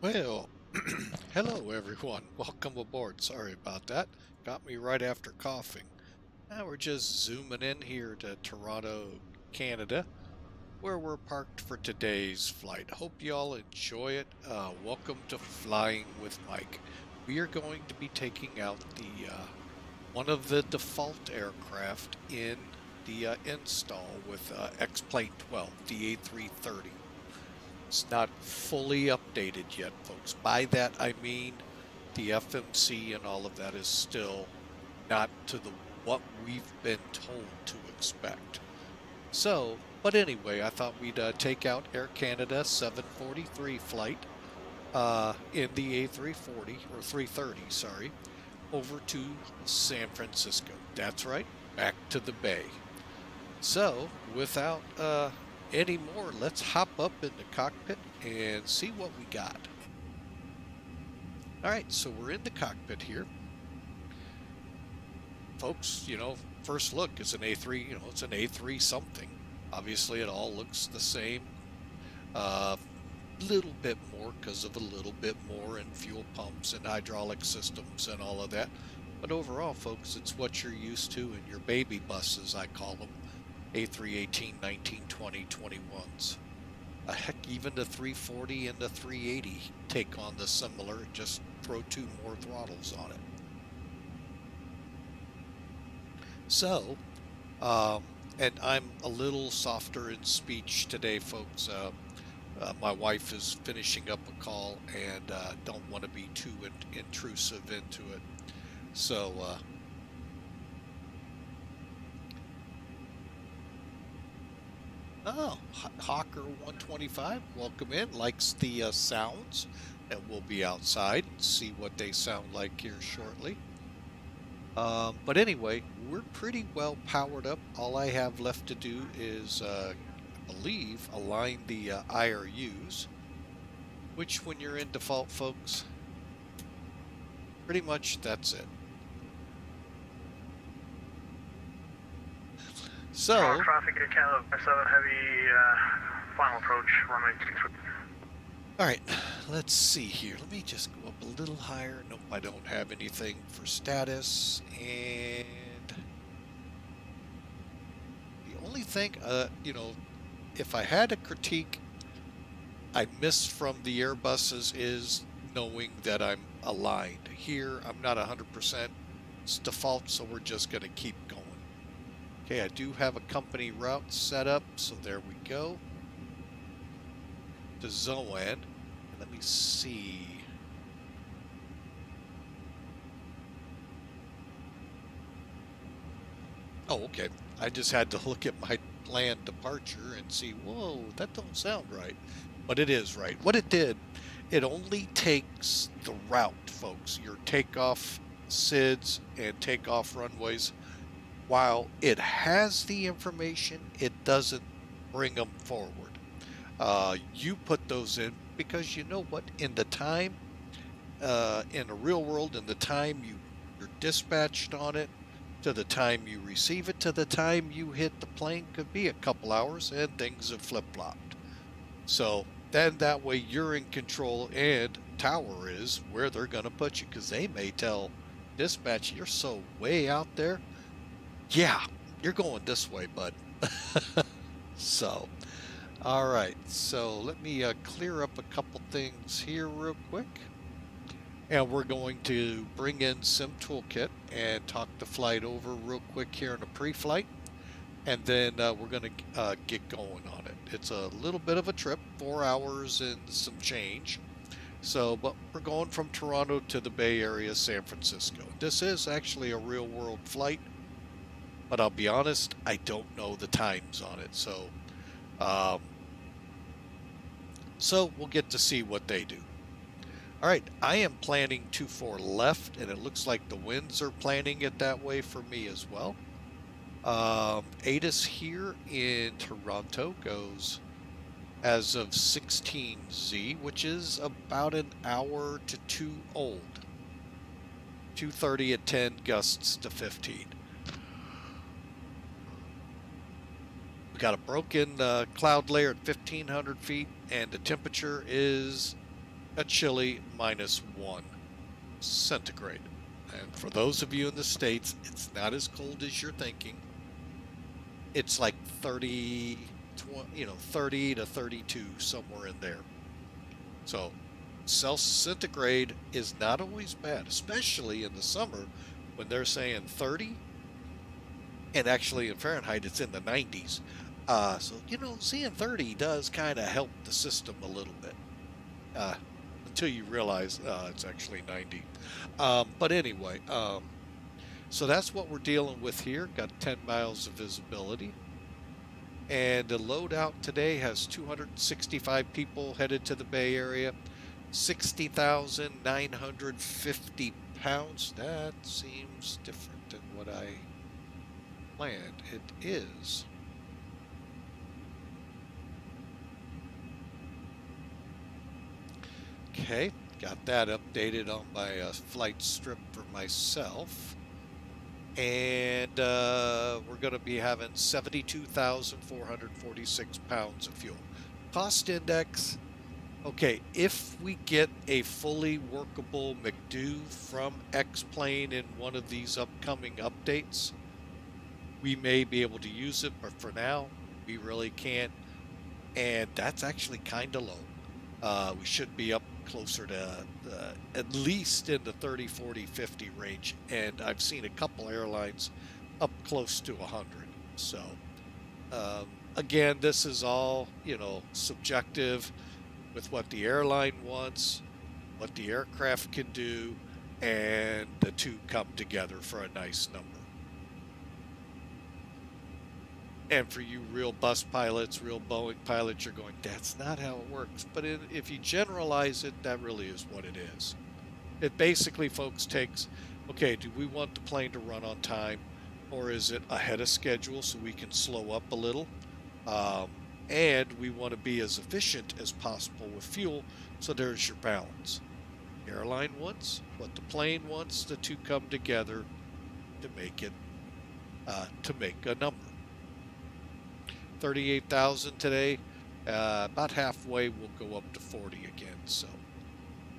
Well, hello everyone. Welcome aboard. Sorry about that. Got me right after coughing. Now we're just zooming in here to Toronto, Canada, where we're parked for today's flight. Hope you all enjoy it. Welcome to Flying with Mike. We are going to be taking out the one of the default aircraft in the install with X-Plane 12, the A330. It's not fully updated yet, folks. By that I mean the FMC and all of that is still not to the what we've been told to expect. So, but anyway, I thought we'd take out Air Canada 743 flight in the A340 or 330, sorry, over to San Francisco. That's right, back to the Bay. So, without any more, let's hop up in the cockpit and see what we got. All right, so we're in the cockpit here. Folks, first look, it's an A3, it's an A3 something. Obviously, it all looks the same. Little bit more because of a little bit more in fuel pumps and hydraulic systems and all of that. But overall, folks, it's what you're used to in your baby buses, I call them. A3, 18, 19, 20, 21s. Heck, even the 340 and the 380 take on the similar, just throw two more throttles on it. So, and I'm a little softer in speech today, folks. My wife is finishing up a call and don't want to be too intrusive into it. So, Hawker 125, welcome in. Likes the sounds, and we'll be outside and see what they sound like here shortly. But anyway, we're pretty well powered up. All I have left to do is, I believe, align the IRUs, which when you're in default, folks, pretty much that's it. So, traffic at Canada 7 heavy, final approach, runway 23. all right, let's see here. Let me just go up a little higher. Nope, I don't have anything for status. And the only thing, if I had a critique I miss from the Airbuses is knowing that I'm aligned. Here, I'm not 100%. It's default, so we're just going to keep going. Okay, I do have a company route set up, so there we go. To Zoan. Let me see. Oh, okay. I just had to look at my planned departure and see, whoa, that don't sound right. But it is right. What it did, it only takes the route, folks, your takeoff SIDs and takeoff runways. While it has the information, it doesn't bring them forward. You put those in because you know what? In the time, in the real world, in the time you're dispatched on it, to the time you receive it, to the time you hit the plane could be a couple hours, and things have flip-flopped. So then that way you're in control, and tower is where they're going to put you, because they may tell dispatch, you're so way out there. Yeah, you're going this way, bud. So, all right. So let me clear up a couple things here real quick. And we're going to bring in Sim Toolkit and talk the flight over real quick here in a pre-flight. And then we're going to get going on it. It's a little bit of a trip, 4 hours and some change. So, but we're going from Toronto to the Bay Area, San Francisco. This is actually a real world flight, but I'll be honest, I don't know the times on it. So we'll get to see what they do. All right, I am planning 2-4 left, and it looks like the winds are planning it that way for me as well. ATIS here in Toronto goes as of 16Z, which is about an hour to 2 old. 230 at 10, gusts to 15. We got a broken cloud layer at 1,500 feet, and the temperature is a chilly -1 centigrade. And for those of you in the States, it's not as cold as you're thinking. It's like 30, 30 to 32, somewhere in there. So Celsius centigrade is not always bad, especially in the summer when they're saying 30, and actually in Fahrenheit it's in the 90s. So, seeing 30 does kind of help the system a little bit, until you realize it's actually 90. But anyway, so that's what we're dealing with here. Got 10 miles of visibility. And the loadout today has 265 people headed to the Bay Area, 60,950 pounds. That seems different than what I planned. It is. Okay, got that updated on my flight strip for myself. And we're going to be having 72,446 pounds of fuel. Cost index, okay, if we get a fully workable McDo from X-Plane in one of these upcoming updates, we may be able to use it, but for now, we really can't. And that's actually kind of low. We should be up closer to at least in the 30, 40, 50 range. And I've seen a couple airlines up close to 100. So, again, this is all, subjective with what the airline wants, what the aircraft can do, and the two come together for a nice number. And for you real bus pilots, real Boeing pilots, you're going, that's not how it works. But if you generalize it, that really is what it is. It basically, folks, takes, okay, do we want the plane to run on time, or is it ahead of schedule so we can slow up a little? And we want to be as efficient as possible with fuel, so there's your balance. The airline wants what the plane wants, the two come together to make it, to make a number. 38,000 today, about halfway we'll go up to 40 again. So,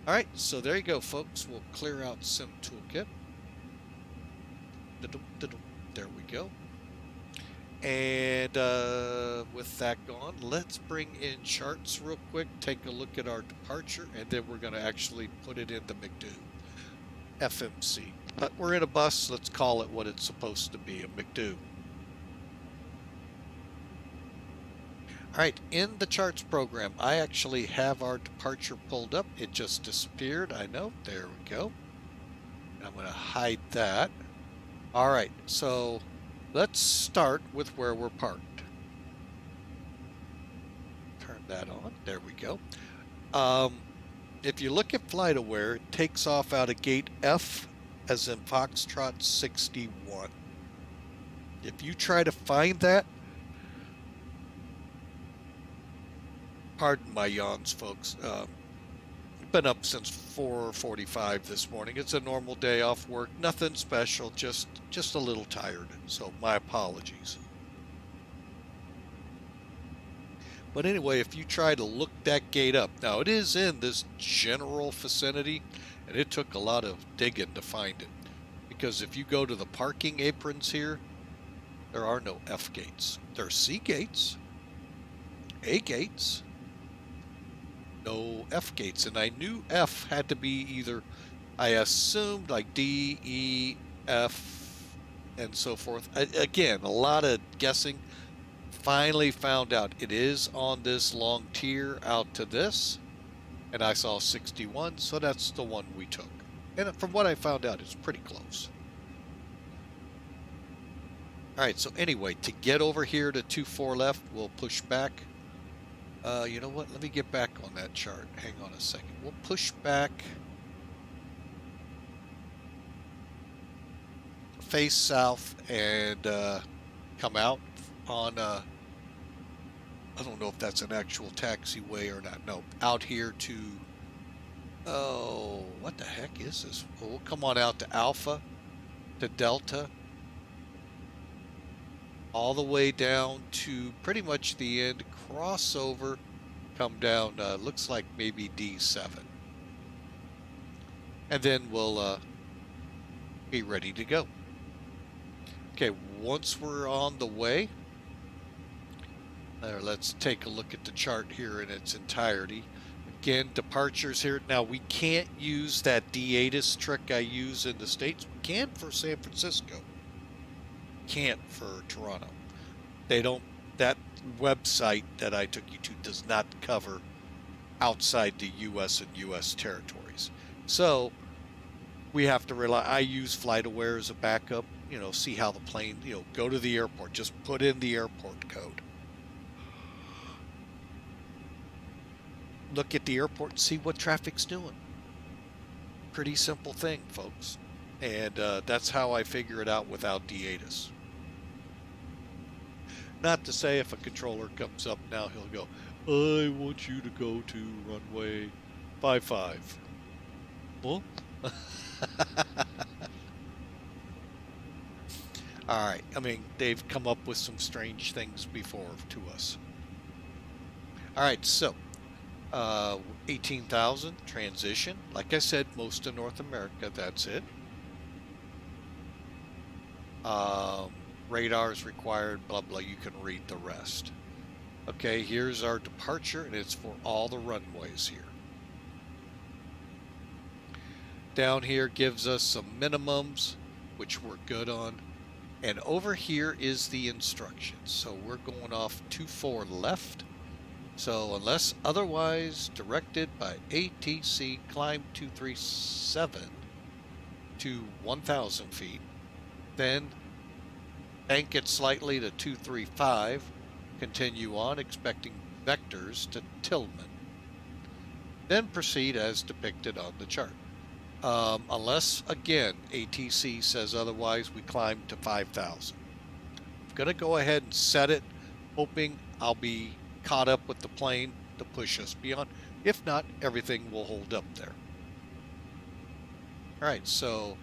all right, so there you go, folks. We'll clear out Sim Toolkit. There we go. And with that gone, let's bring in charts real quick, take a look at our departure, and then we're going to actually put it in the McDo, FMC. But we're in a bus, let's call it what it's supposed to be, a McDo. All right, in the charts program, I actually have our departure pulled up. It just disappeared, I know. There we go. I'm going to hide that. All right, so let's start with where we're parked. Turn that on. There we go. If you look at FlightAware, it takes off out of gate F, as in Foxtrot 61. If you try to find that, pardon my yawns, folks. Been up since 4:45 this morning. It's a normal day off work. Nothing special, just a little tired. So my apologies. But anyway, if you try to look that gate up, now it is in this general vicinity, and it took a lot of digging to find it. Because if you go to the parking aprons here, there are no F gates. There are C gates, A gates, no F gates. And I knew F had to be either, I assumed, like D, E, F, and so forth. Again, a lot of guessing. Finally found out it is on this long tier out to this, and I saw 61, so that's the one we took. And from what I found out, it's pretty close. All right, so anyway, to get over here to 24 left, we'll push back. You know what? Let me get back on that chart. Hang on a second. We'll push back, face south, and come out on, I don't know if that's an actual taxiway or not. No, out here to, oh, what the heck is this? Well, we'll come on out to Alpha, to Delta, all the way down to pretty much the end, crossover, come down, looks like maybe D7. and then we'll be ready to go. Okay, once we're on the way, let's take a look at the chart here in its entirety. Again, departures here. Now, we can't use that D-ATIS trick I use in the States. We can for San Francisco. Can't for Toronto. They don't, that website that I took you to does not cover outside the U.S. and U.S. territories. So we have to rely, I use FlightAware as a backup, see how the plane, go to the airport, just put in the airport code. Look at the airport and see what traffic's doing. Pretty simple thing, folks. And that's how I figure it out without D-ATIS. Not to say if a controller comes up now, he'll go, I want you to go to runway 55. Well, all right. I mean, they've come up with some strange things before to us. All right, so 18,000 transition. Like I said, most of North America, that's it. Radars required, blah, blah. You can read the rest. Okay, here's our departure, and it's for all the runways here. Down here gives us some minimums, which we're good on. And over here is the instructions. So we're going off 24 left. So unless otherwise directed by ATC, climb 237 to 1,000 feet. Then bank it slightly to 235. Continue on, expecting vectors to Tillman. Then proceed as depicted on the chart. Unless, again, ATC says otherwise, we climb to 5,000. I'm going to go ahead and set it, hoping I'll be caught up with the plane to push us beyond. If not, everything will hold up there. All right, so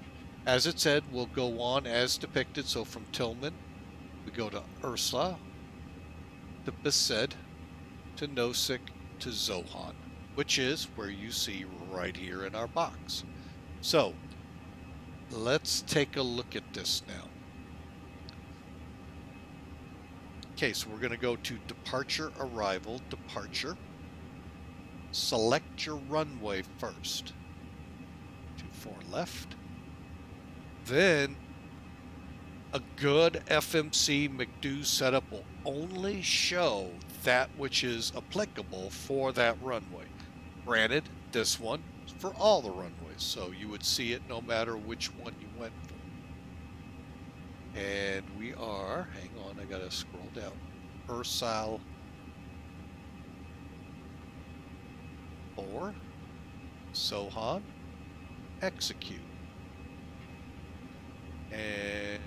as it said, we'll go on as depicted. So from Tillman, we go to Ursula, to Besaid, to Nosik, to Zohan, which is where you see right here in our box. So let's take a look at this now. Okay, so we're going to go to departure, arrival, departure. Select your runway first. 24 left. Then a good FMC McDo setup will only show that which is applicable for that runway. Granted, this one is for all the runways, so you would see it no matter which one you went for. And we are, hang on, I gotta scroll down. Ursal 4, Sohan, execute. And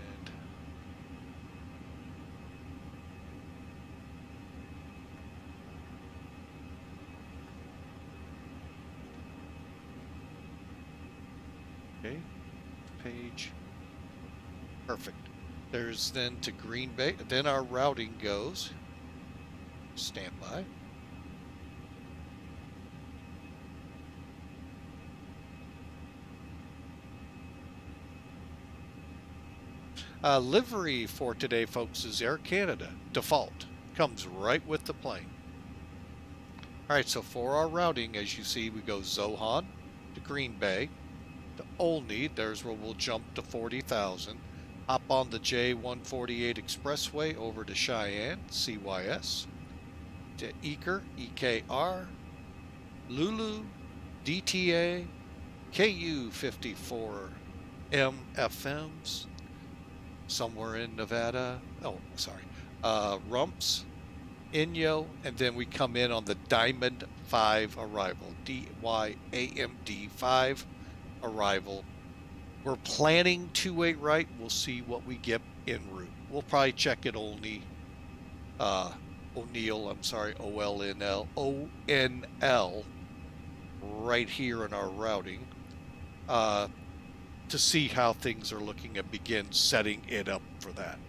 okay, page, perfect. There's then to Green Bay, then our routing goes, standby. Livery for today, folks, is Air Canada. Default. Comes right with the plane. All right, so for our routing, as you see, we go Zohan to Green Bay, to Olney. There's where we'll jump to 40,000. Hop on the J148 Expressway over to Cheyenne, CYYZ, to Eker, EKR, Lulu, DTA, KU54 MFMs, somewhere in Nevada. Oh, sorry. Rumps, Inyo, and then we come in on the Diamond 5 arrival, DYAMD 5 arrival. We're planning 28 right. We'll see what we get en route. We'll probably check it only. O'Neill, I'm sorry, ONL, right here in our routing, to see how things are looking and begin setting it up for that.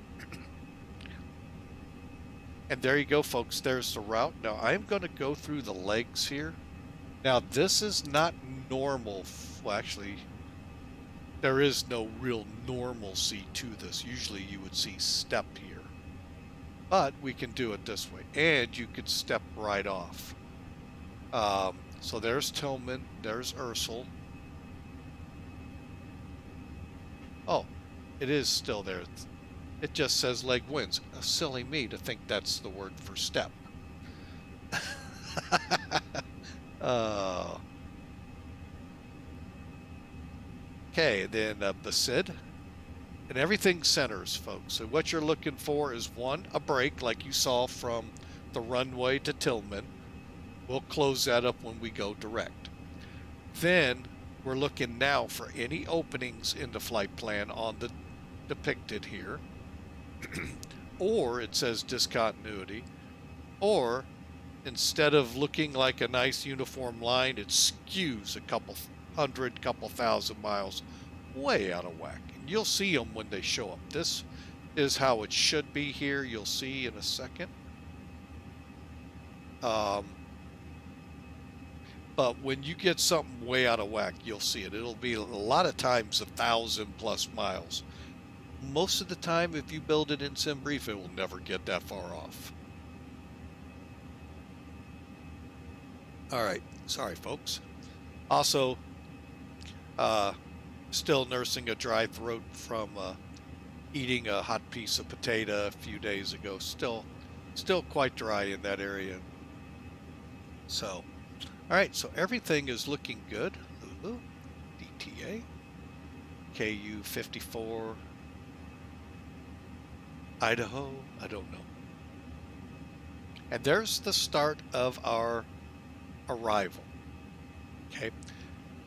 And there you go, folks. There's the route. Now I'm going to go through the legs here. Now this is not normal. Well, actually, there is no real normalcy to this. Usually you would see step here, but we can do it this way, and you could step right off. So there's Tillman, there's Ursel. Oh, it is still there. It just says leg wins. Silly me to think that's the word for step. Okay, then Basid. And everything centers, folks. So what you're looking for is one, a break like you saw from the runway to Tillman. We'll close that up when we go direct. Then we're looking now for any openings in the flight plan on the depicted here. Or it says discontinuity. Or instead of looking like a nice uniform line, it skews a couple hundred, couple thousand miles way out of whack. And you'll see them when they show up. This is how it should be here. You'll see in a second. But when you get something way out of whack, you'll see it. It'll be a lot of times 1,000+ miles. Most of the time, if you build it in SimBrief, it will never get that far off. All right, sorry folks. Also, still nursing a dry throat from eating a hot piece of potato a few days ago. Still quite dry in that area. So, all right, so everything is looking good. Ooh, DTA, KU54, Idaho, I don't know. And there's the start of our arrival. Okay,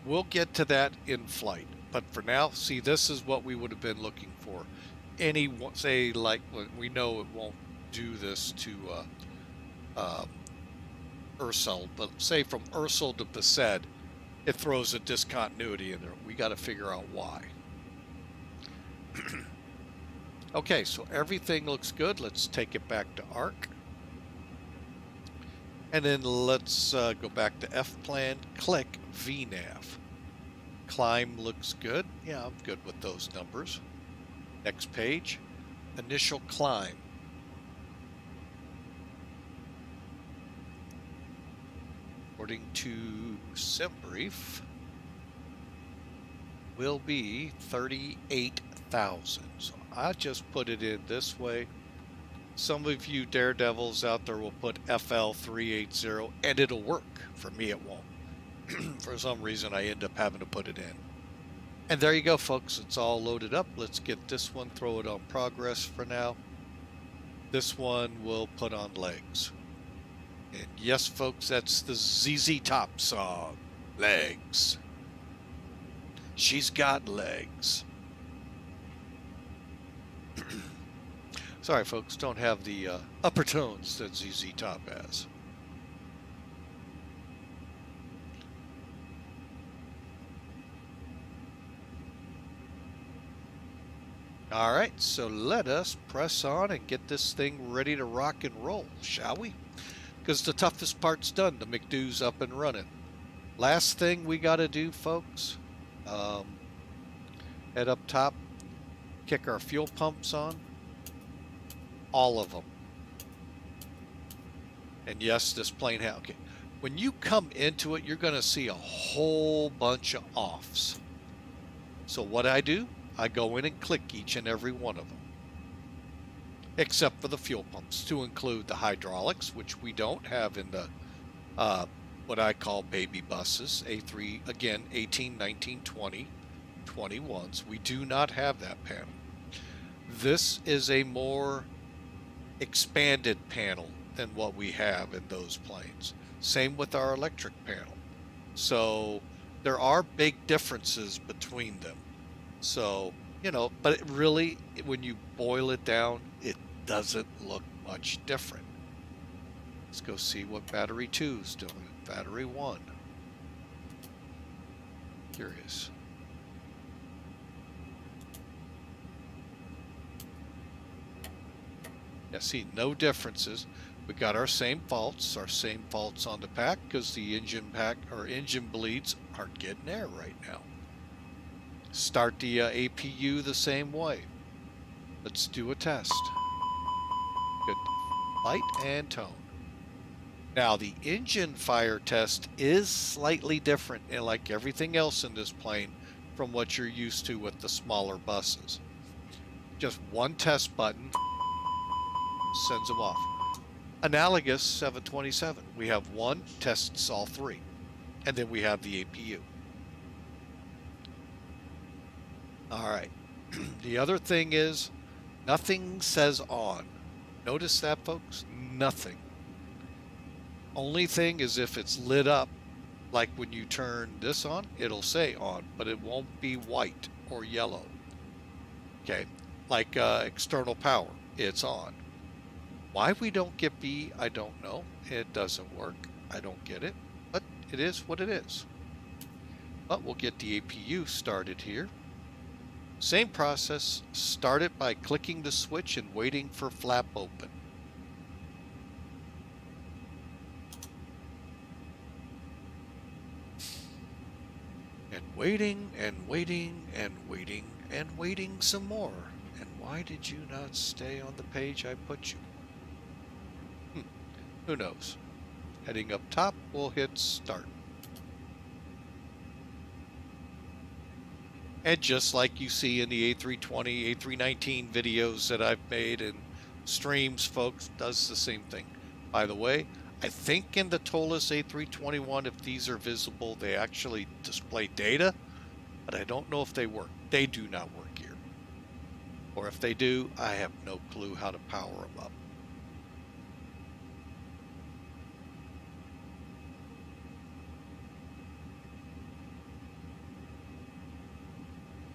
we'll get to that in flight, but for now, see, this is what we would have been looking for. Any, say, like, we know it won't do this to Ursel, but say from Ursel to Based, it throws a discontinuity in there. We got to figure out why. Okay, so everything looks good. Let's take it back to ARC. And then let's go back to F-plan, click VNAV. Climb looks good. Yeah, I'm good with those numbers. Next page, initial climb. According to SimBrief, will be 38,000. So I just put it in this way. Some of you daredevils out there will put FL380 and it'll work. For me, it won't. For some reason, I end up having to put it in. And there you go, folks. It's all loaded up. Let's get this one, throw it on progress for now. This one we'll put on legs. And yes, folks, that's the ZZ Top song, Legs. She's got legs. Sorry, folks, don't have the upper tones that ZZ Top has. All right, so let us press on and get this thing ready to rock and roll, shall we? Because the toughest part's done, the McDo's up and running. Last thing we got to do, folks, head up top, kick our fuel pumps on, all of them. And yes, this plane has, okay. When you come into it, you're going to see a whole bunch of offs. So what I do, I go in and click each and every one of them, except for the fuel pumps, to include the hydraulics, which we don't have in the what I call baby buses, A3, again, 18, 19, 20, 21s. We do not have that panel. This is a more expanded panel than what we have in those planes. Same with our electric panel. So there are big differences between them. So, you know, but it really, when you boil it down, it doesn't look much different. Let's go see what battery 2 is doing. Battery 1. Curious. Yeah, see, no differences. We got our same faults on the pack, because the engine pack or engine bleeds aren't getting air right now. Start the APU the same way. Let's do a test. Good. Light and tone. Now, the engine fire test is slightly different, and like everything else in this plane, from what you're used to with the smaller buses. Just one test button sends them off. Analogous 727. We have one, tests all three. And then we have the APU. All right. The other thing is, nothing says on. Notice that, folks? Nothing. Only thing is if it's lit up, like when you turn this on, it'll say on, but it won't be white or yellow. Okay, like external power, it's on. Why we don't get B, I don't know. It doesn't work. I don't get it, but it is what it is. But we'll get the APU started here. Same process, start it by clicking the switch and waiting for flap open. And waiting and waiting and waiting and waiting some more. And why did you not stay on the page I put you? Who knows? Heading up top, we'll hit start. And just like you see in the A320, A319 videos that I've made and streams, folks, does the same thing. By the way, I think in the TOLUS A321, if these are visible, they actually display data, but I don't know if they work. They do not work here. Or if they do, I have no clue how to power them up.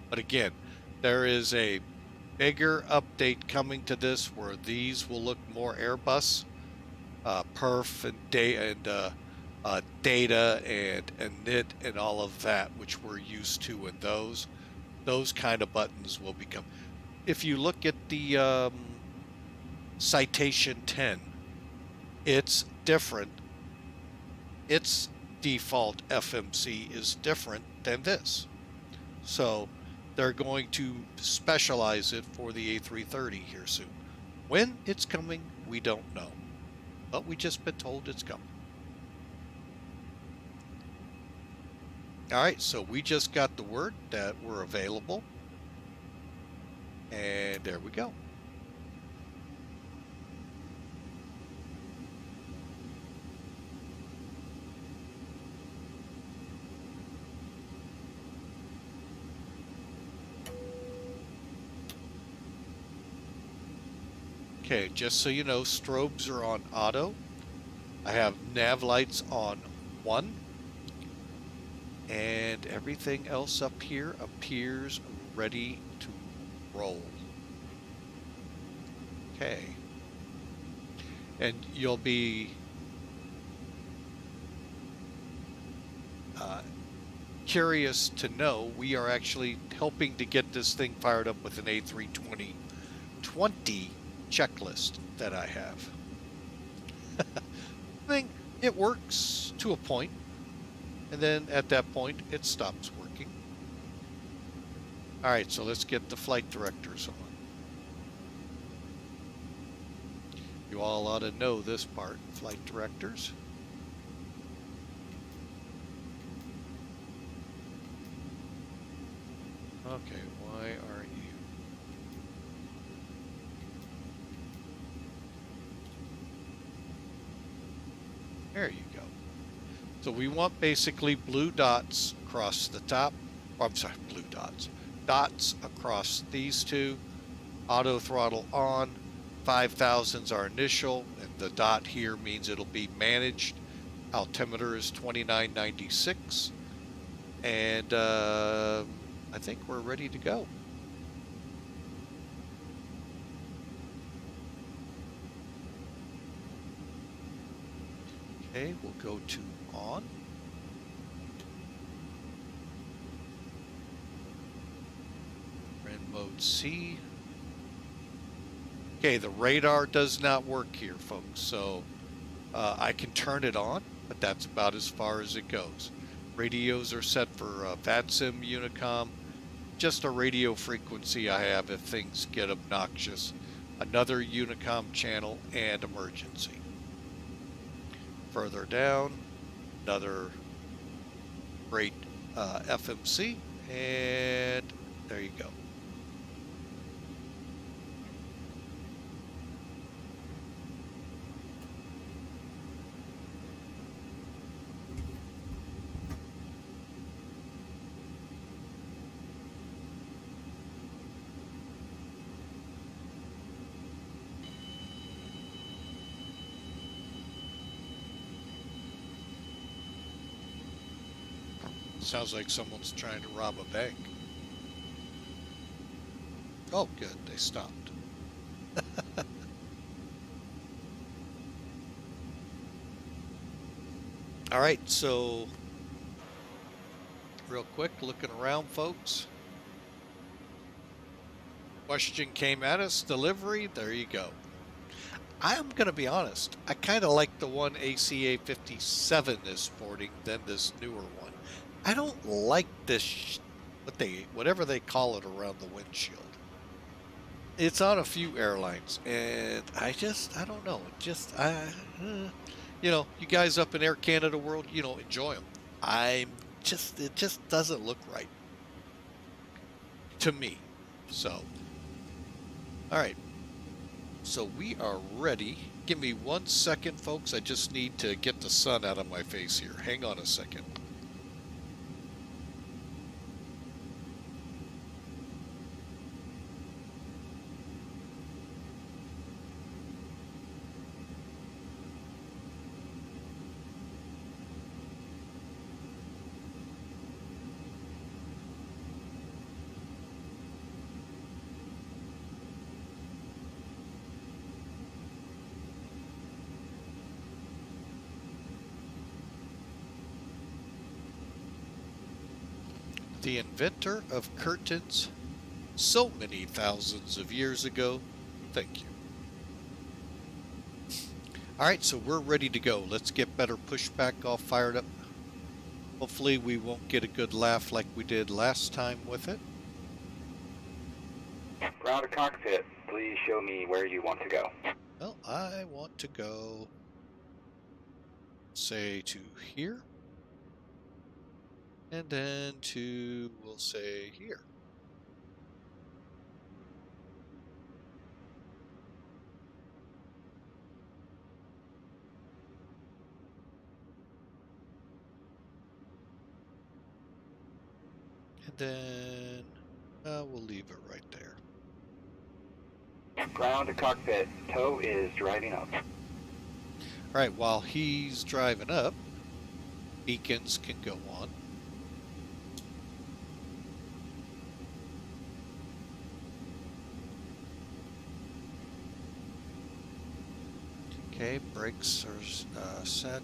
But again, there is a bigger update coming to this where these will look more Airbus, perf and data and NIT and all of that, which we're used to in those. Those kind of buttons will become. If you look at the Citation 10, it's different. Its default FMC is different than this. So they're going to specialize it for the A330 here soon. When it's coming, we don't know. But we just been told it's coming. All right, so we just got the word that we're available. And there we go. Okay, just so you know, strobes are on auto. I have nav lights on 1. And everything else up here appears ready to roll. Okay. And you'll be curious to know we are actually helping to get this thing fired up with an A320 checklist that I have. I think it works to a point, and then at that point it stops working. All right, so let's get the flight directors on. You all ought to know this part, flight directors. Okay, why aren't you? There you go. So we want basically blue dots across the top. Oh, I'm sorry, blue dots. Dots across these two. Auto throttle on. 5,000's our initial, and the dot here means it'll be managed. Altimeter is 2996. And I think we're ready to go. Okay, we'll go to on. Run mode C. Okay, the radar does not work here, folks, so I can turn it on, but that's about as far as it goes. Radios are set for VATSIM, Unicom, just a radio frequency I have if things get obnoxious. Another Unicom channel and emergency. Further down, another great FMC, and there you go. Sounds like someone's trying to rob a bank. Oh, good, they stopped. All right, so real quick, looking around, folks. Question came at us, delivery, there you go. I'm going to be honest, I kind of like the one ACA 57 is sporting than this newer one. I don't like this, whatever they call it around the windshield. It's on a few airlines, and I don't know. You know, you guys up in Air Canada world, you know, enjoy them. It just doesn't look right to me. So, all right. So we are ready. Give me 1 second, folks. I just need to get the sun out of my face here. Hang on a second. The inventor of curtains so many thousands of years ago. Thank you. All right, so we're ready to go. Let's get better pushback all fired up. Hopefully we won't get a good laugh like we did last time with it. Ground to cockpit, please show me where you want to go. Well, I want to go, say, to here. And then to, we'll say, here. And then we'll leave it right there. Ground to cockpit, tow is driving up. All right, while he's driving up, beacons can go on. Okay, brakes are set.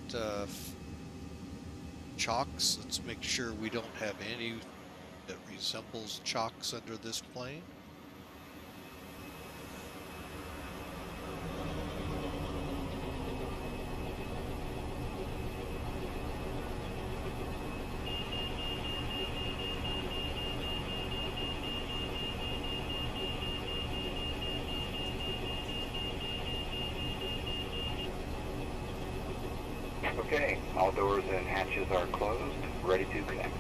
Chocks, let's make sure we don't have any that resembles chocks under this plane. Okay, all doors and hatches are closed, ready to connect.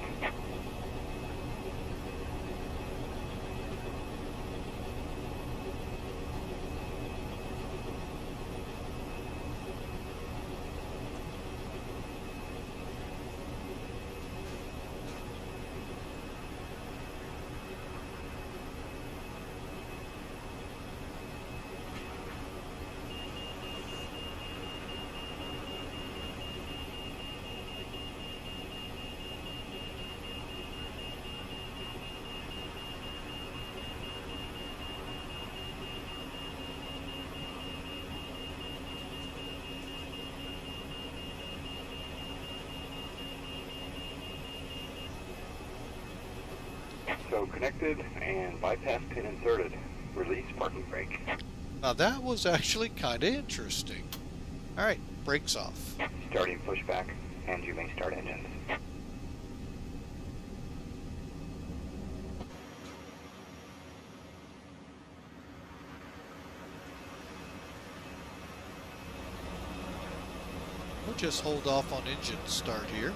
So connected and bypass pin inserted. Release parking brake. Now that was actually kind of interesting. All right, brakes off. Starting pushback, and you may start engines. just hold off on engine start here.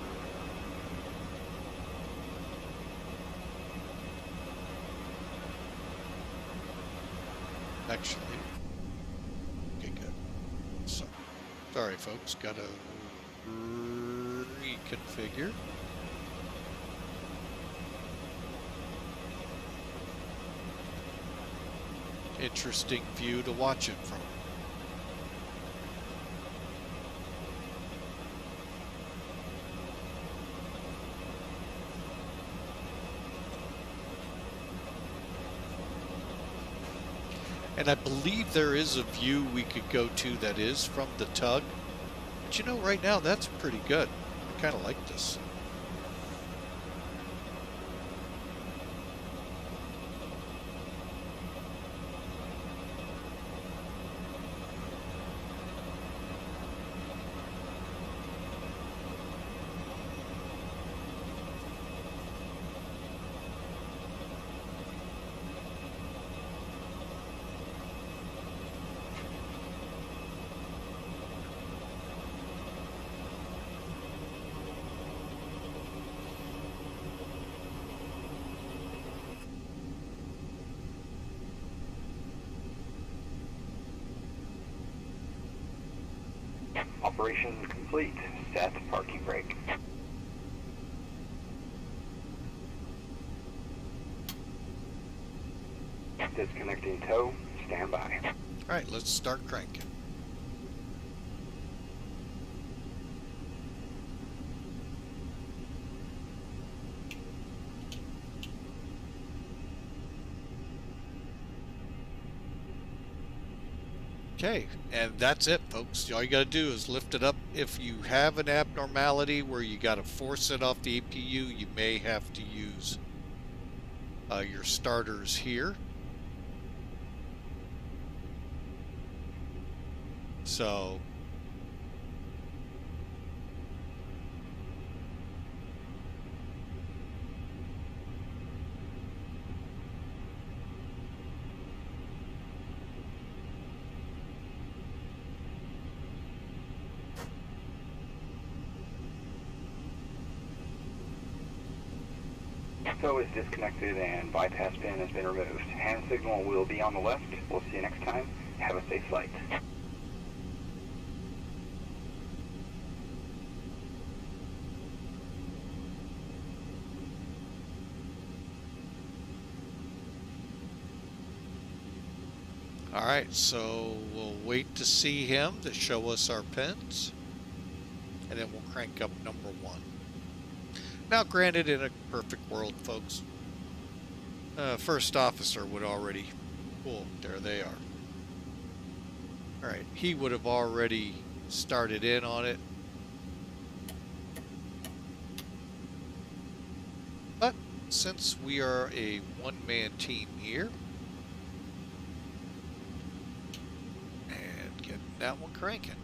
Actually, okay, good. So, sorry folks, gotta reconfigure. Interesting view to watch it from. And I believe there is a view we could go to that is from the tug. But you know, right now that's pretty good. I kind of like this. Operation complete. Set parking brake. Disconnecting tow. Stand by. All right, let's start cranking. Okay, and that's it, folks. All you got to do is lift it up. If you have an abnormality where you got to force it off the APU, you may have to use your starters here. So Tow is disconnected and bypass pin has been removed. Hand signal will be on the left. We'll see you next time. Have a safe flight. all right, so we'll wait to see him to show us our pins, and then we'll crank up number 1. Now, granted, in a perfect world, folks, first officer would already, oh, there they are. All right, he would have already started in on it. But since we are a one-man team here, and get that one cranking.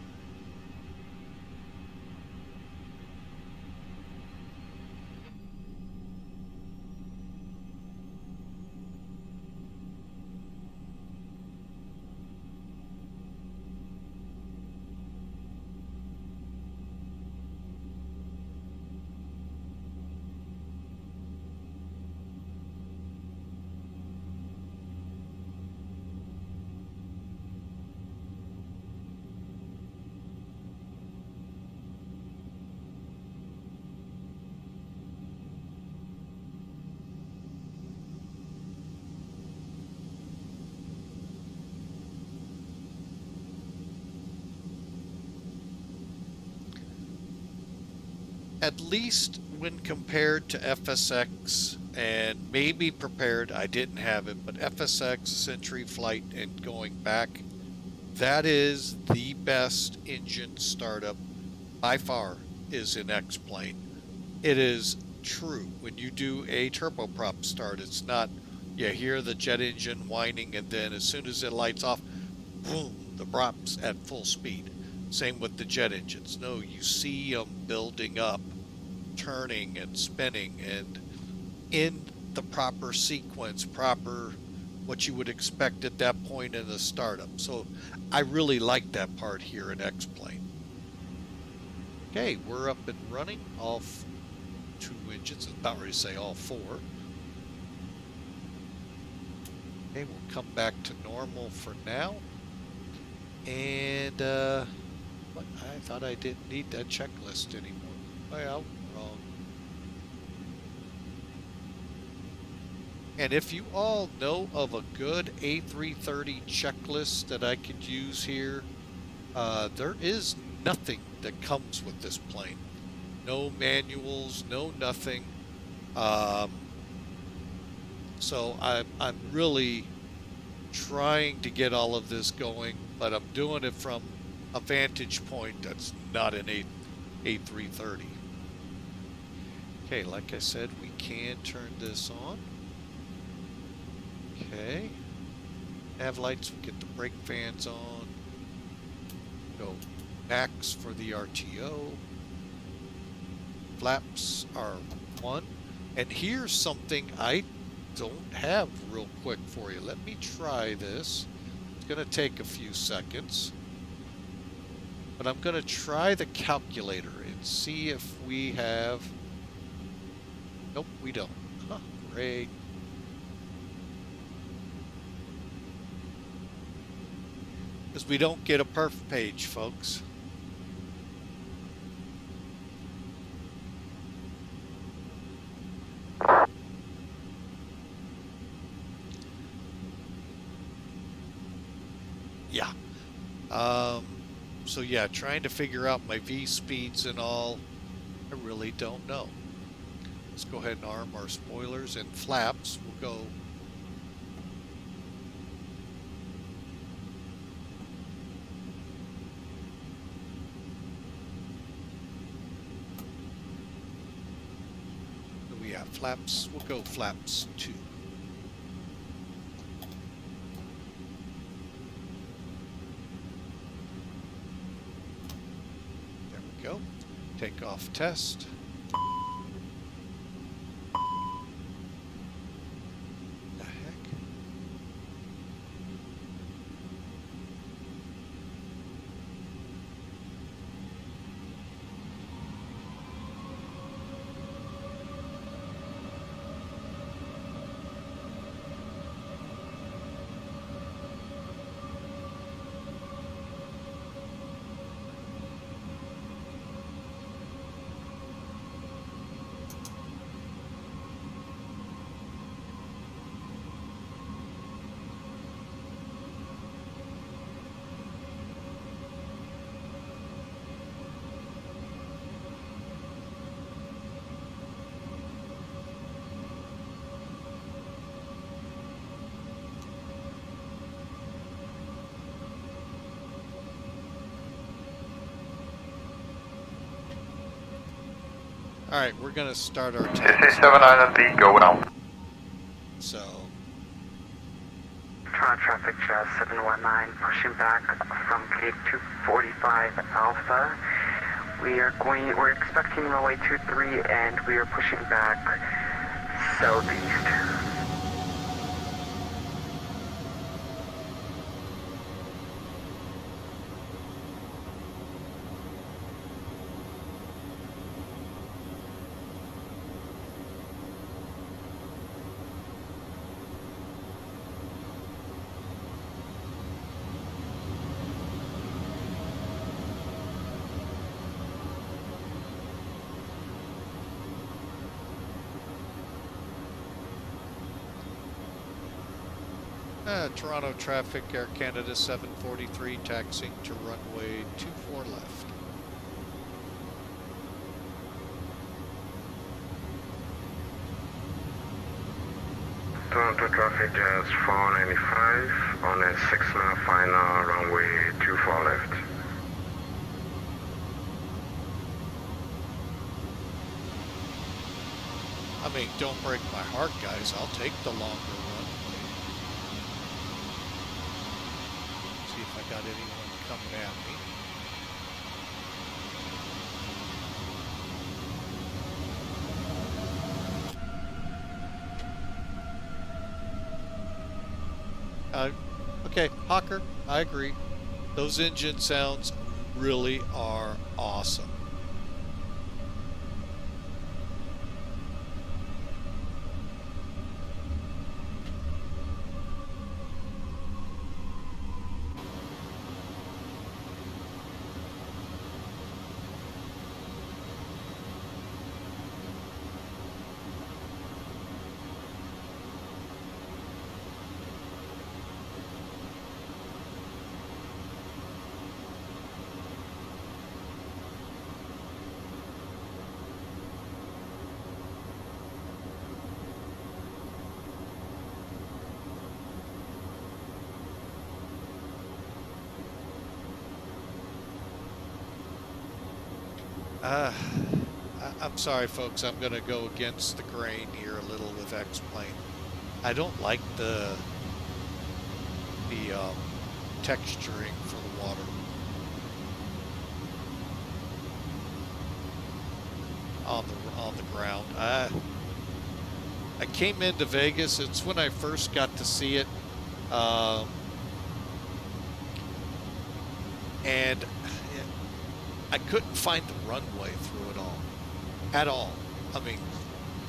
At least when compared to FSX and maybe prepared, I didn't have it, but FSX, Century Flight, and going back, that is the best engine startup by far is in X-Plane. It is true. When you do a turboprop start, it's not, you hear the jet engine whining and then as soon as it lights off, boom, the prop's at full speed. Same with the jet engines. No, you see them building up, turning and spinning, and in the proper sequence, proper what you would expect at that point in the startup. So I really like that part here in X-Plane. Okay, we're up and running. All two engines. I was about ready to say all four. Okay, we'll come back to normal for now. And I thought I didn't need that checklist anymore. Well, wrong. And if you all know of a good A330 checklist that I could use here, there is nothing that comes with this plane. No manuals, no nothing. So I'm really trying to get all of this going, but I'm doing it from a vantage point that's not an A330. Okay, like I said, we can turn this on. Okay. Nav lights, we'll get the brake fans on. Go max for the RTO. Flaps are 1. And here's something I don't have real quick for you. Let me try this. It's going to take a few seconds. But I'm going to try the calculator and see if we have... Nope, we don't. Huh, great. Because we don't get a perf page, folks. Yeah. So yeah, trying to figure out my V speeds and all, I really don't know. Let's go ahead and arm our spoilers and flaps. We'll go. We have flaps. We'll go flaps 2. There we go. Take off test. The heck? All right, we're going to start our test. CC793, go down. So, Toronto traffic 719, pushing back from gate 245 Alpha. We're expecting runway 23 and we are pushing back southeast. Toronto traffic, Air Canada 743, taxiing to runway 24 left. Toronto traffic is 495 on a 6-mile final runway 24 left. I mean, don't break my heart, guys. I'll take the longer run. See if I got anyone coming at me. Okay, Hawker, I agree. Those engine sounds really are awesome. I'm sorry, folks. I'm going to go against the grain here a little with X-Plane. I don't like the texturing for the water. On the ground. I came into Vegas. It's when I first got to see it, and I couldn't find the runway through it all, at all. I mean,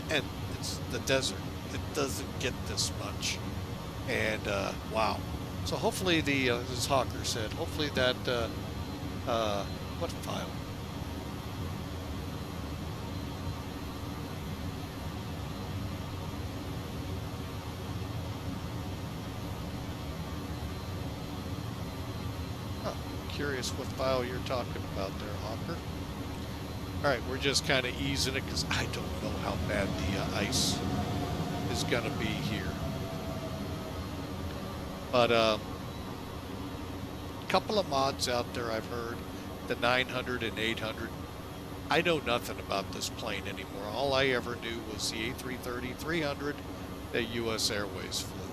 and it's the desert. It doesn't get this much, and wow. So hopefully as Hawker said, hopefully that what file? Curious what file you're talking about there, Hawker. All right, we're just kind of easing it because I don't know how bad the ice is going to be here. But a couple of mods out there I've heard, the 900 and 800. I know nothing about this plane anymore. All I ever knew was the A330-300 that U.S. Airways flew.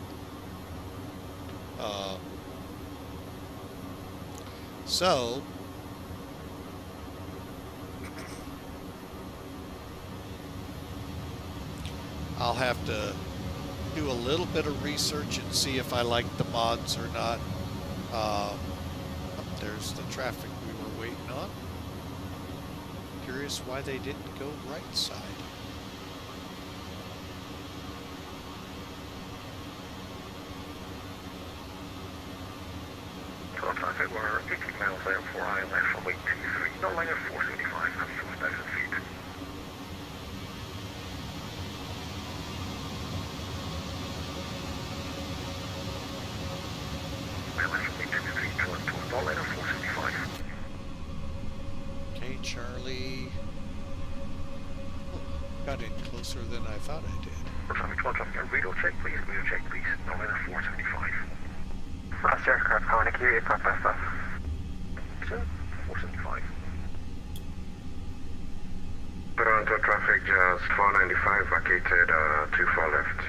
So, I'll have to do a little bit of research and see if I like the mods or not. There's the traffic we were waiting on. Curious why they didn't go right side. Traffic, we're 18 miles out for ILF from 823, no line of 475, that's 4,000 feet. ILF from 823, to no line of 475. Okay, Charlie. Oh, got in closer than I thought I did. For traffic 12, traffic, radio check please, no line of 475. Last aircraft calling Akira, Papa stuff. 475. Toronto traffic just 495 vacated 24 left.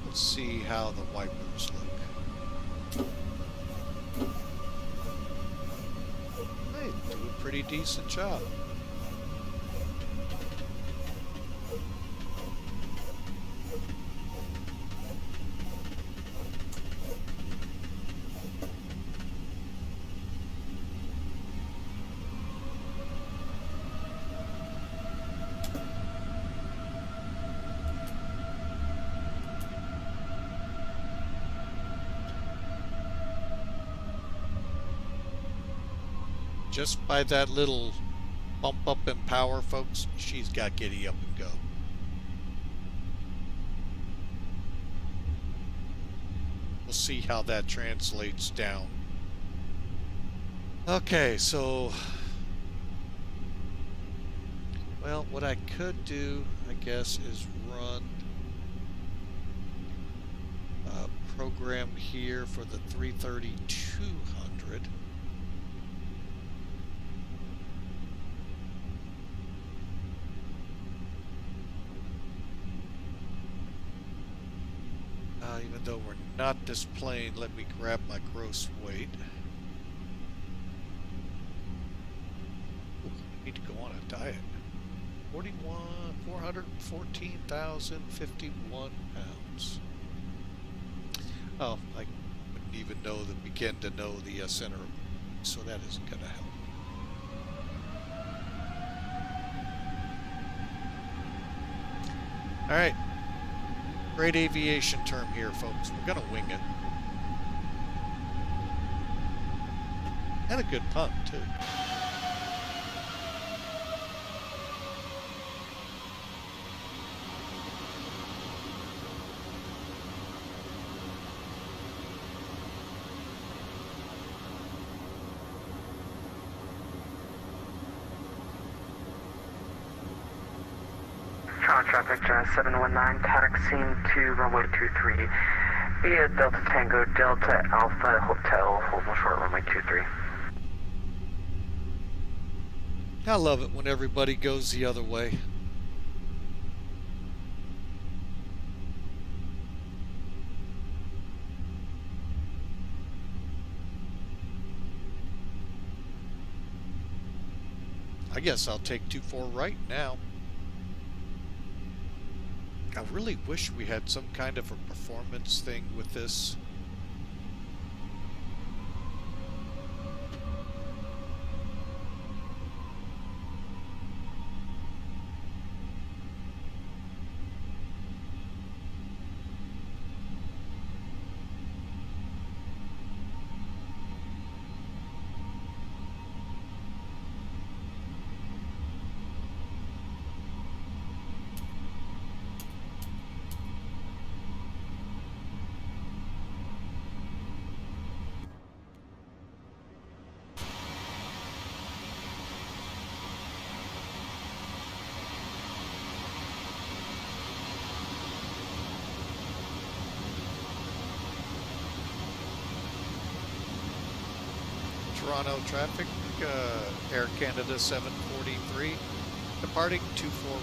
Let's see how the wipers look. Hey, do a pretty decent job. Just by that little bump up in power, folks, she's got giddy up and go. We'll see how that translates down. Okay, so, well, what I could do, I guess, is run a program here for the 330-200. Even though we're not this plane, let me grab my gross weight. Ooh, I need to go on a diet. 414,051 pounds. Oh, I wouldn't even begin to know the center, so that isn't going to help. All right. Great aviation term here, folks. We're going to wing it. And a good punt, too. Traffic 719, taxiing to runway 23 via Delta Tango Delta Alpha Hotel, hold short runway 23. I love it when everybody goes the other way. I guess I'll take 24 right now. I really wish we had some kind of a performance thing with this. Toronto traffic, Air Canada 743, departing 24 right.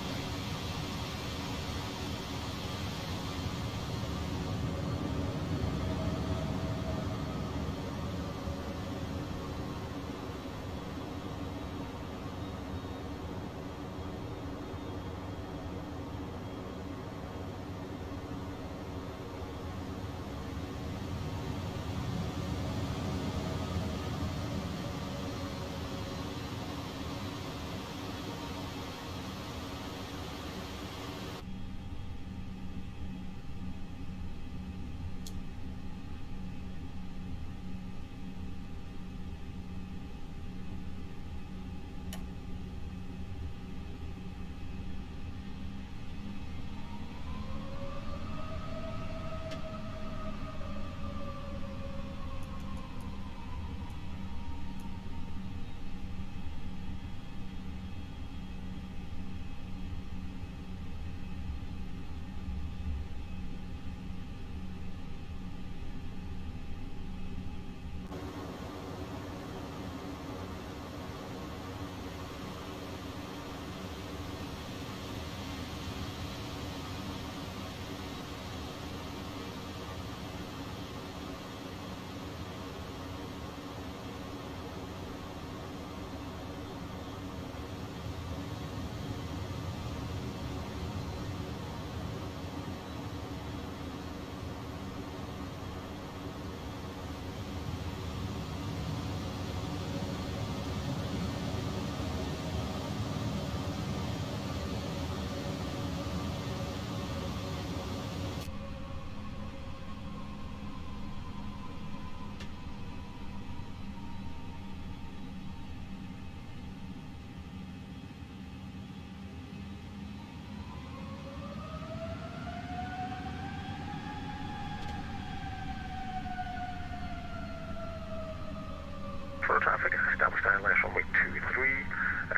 For traffic, established ILS runway 23,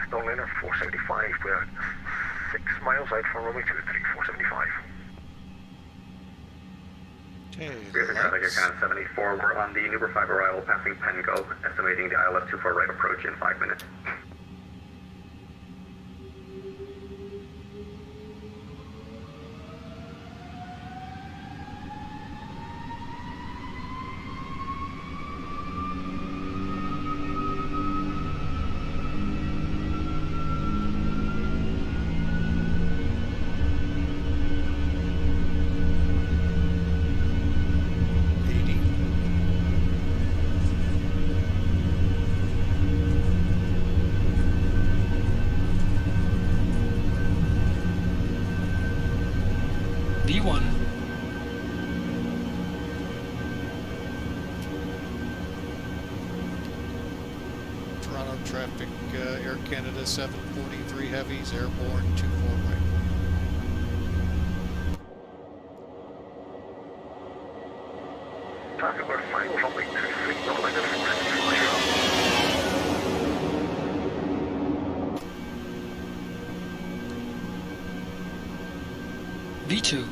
stall liner 475, we are 6 miles out from runway 23, 475. Okay, Pearson traffic, Air Canada 74, we're on the Uber 5 arrival passing Pengo, estimating the ILS 24 right approach in 5 minutes. traffic, Air Canada 743 Heavies, airborne 24 right. Traffic, we're final runway 23, no line at 475. V2.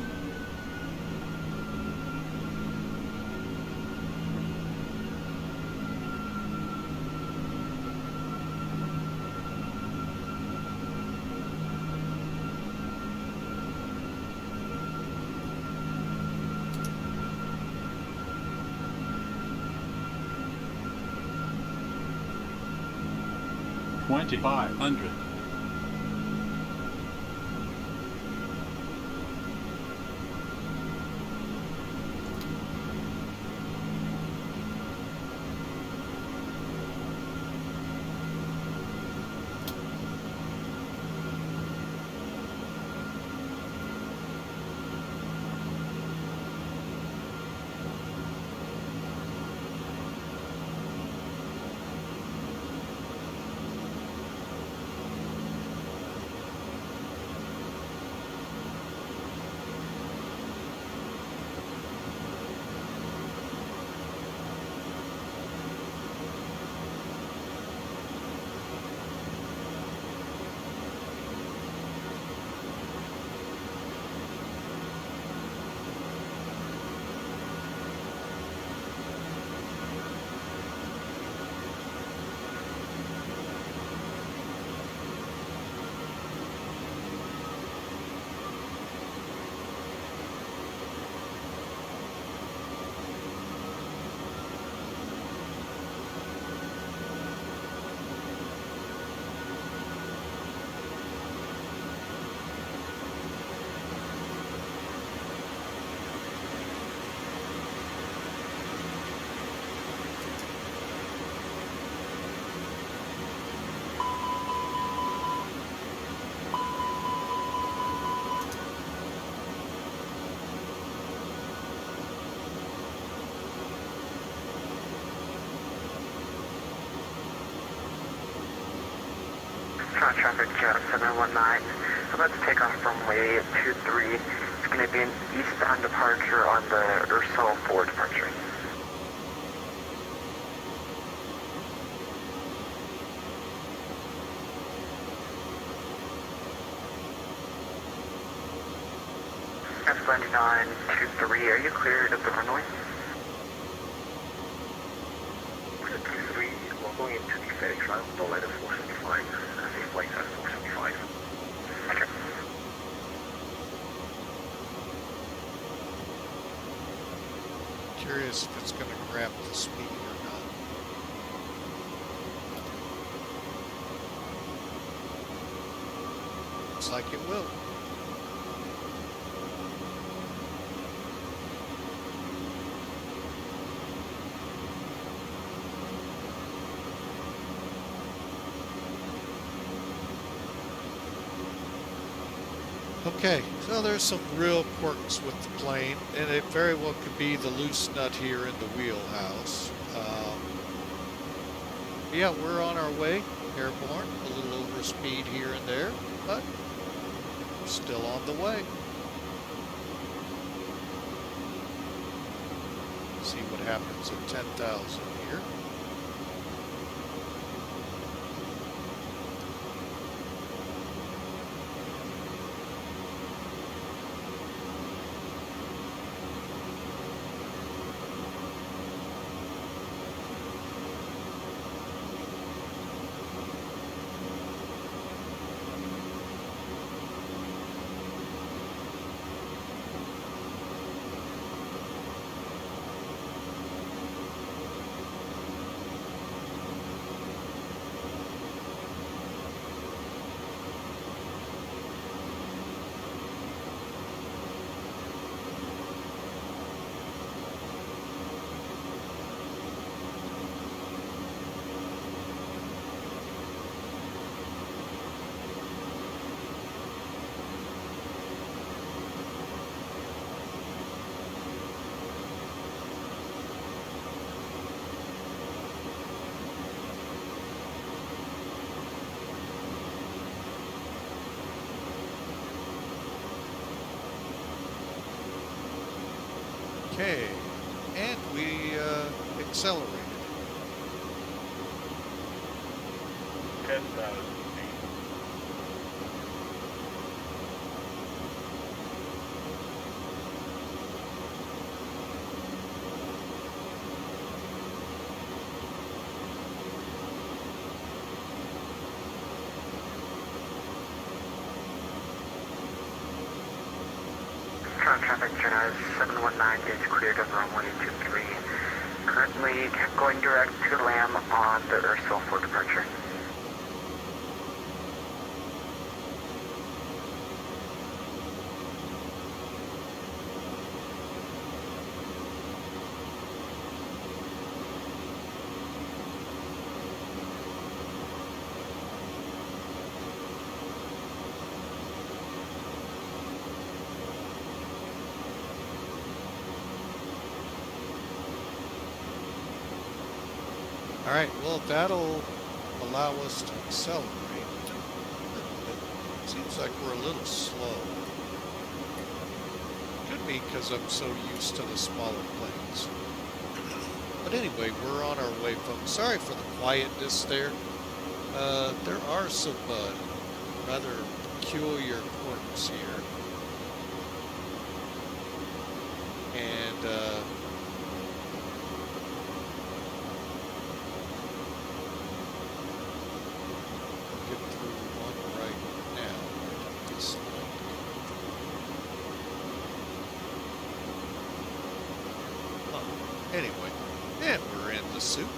$2,500. Traffic 719. So let's take off from runway 23. It's going to be an eastbound departure on the Ursel 4 departure. F9923, are you cleared of the runway? 23, we're going into the FedEx route, no line at 475, safe flight at 475. Okay. Curious if it's going to grab the speed or not. Looks like it will. Okay, so there's some real quirks with the plane, and it very well could be the loose nut here in the wheelhouse. Yeah, we're on our way, airborne, a little over speed here and there, but we're still on the way. See what happens at 10,000 here. Okay, and we accelerated. 10,000 feet. Current traffic channel 719 is cleared of runway 23. Currently going direct to LAM on the Ursula for departure. All right, well, that'll allow us to accelerate. It seems like we're a little slow. Could be because I'm so used to the smaller planes. But anyway, we're on our way, folks. Sorry for the quietness there. There are some rather peculiar quirks here. And get through one right now. This light. Oh, anyway, and we're in the soup.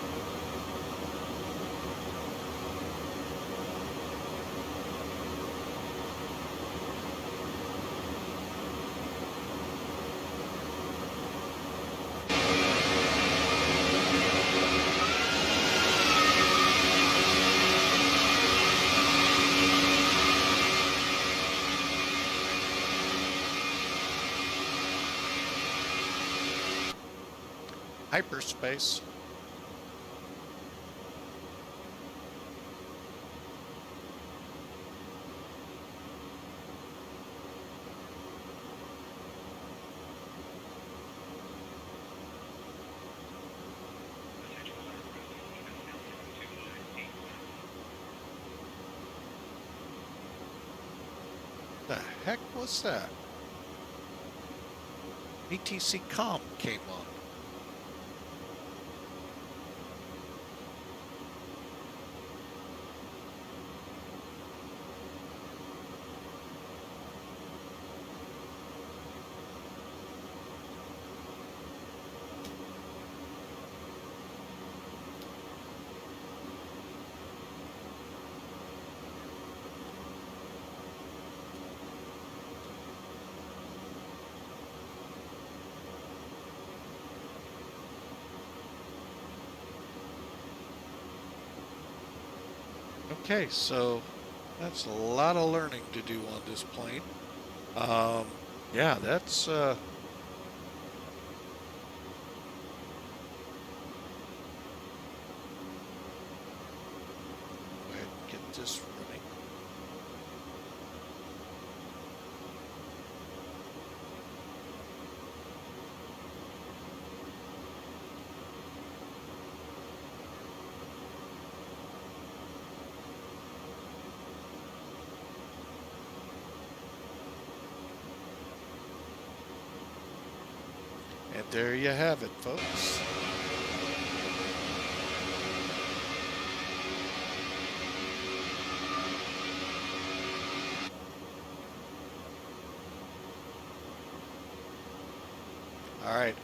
Hyperspace. The heck was that? ATC comm came on. Okay, so that's a lot of learning to do on this plane. Yeah, that's go ahead and get this running. And there you have it, folks. All right,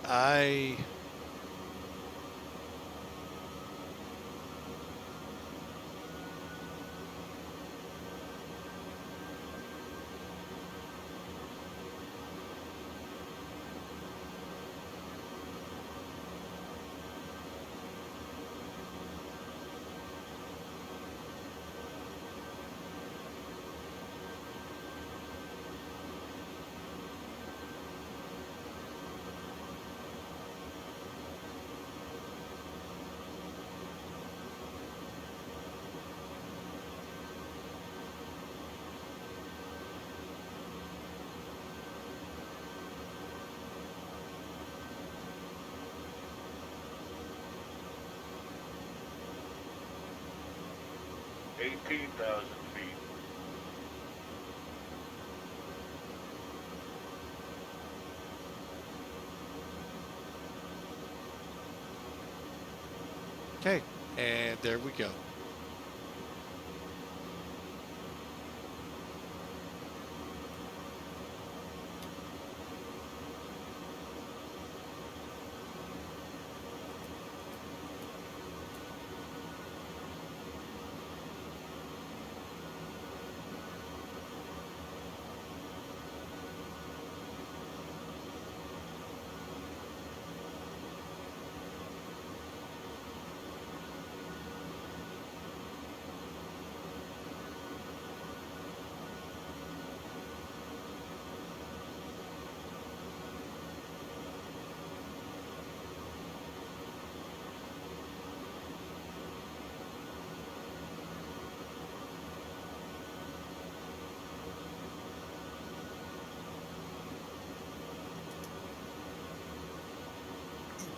15,000 feet. Okay, and there we go.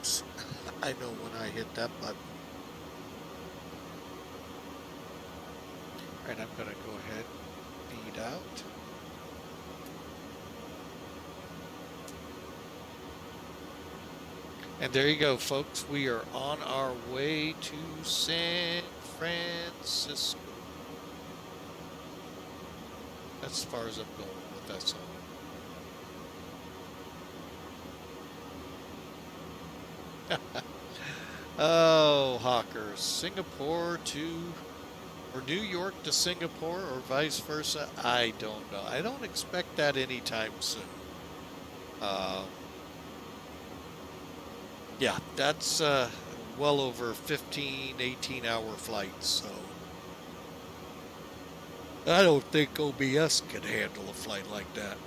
Oops, I know when I hit that button. All right, I'm gonna go ahead and feed out. And there you go, folks. We are on our way to San Francisco. That's as far as I'm going with that song. Oh, Hawker, Singapore to, or New York to Singapore, or vice versa. I don't know. I don't expect that anytime soon. Yeah, that's well over 15, 18-hour flights, so I don't think OBS can handle a flight like that.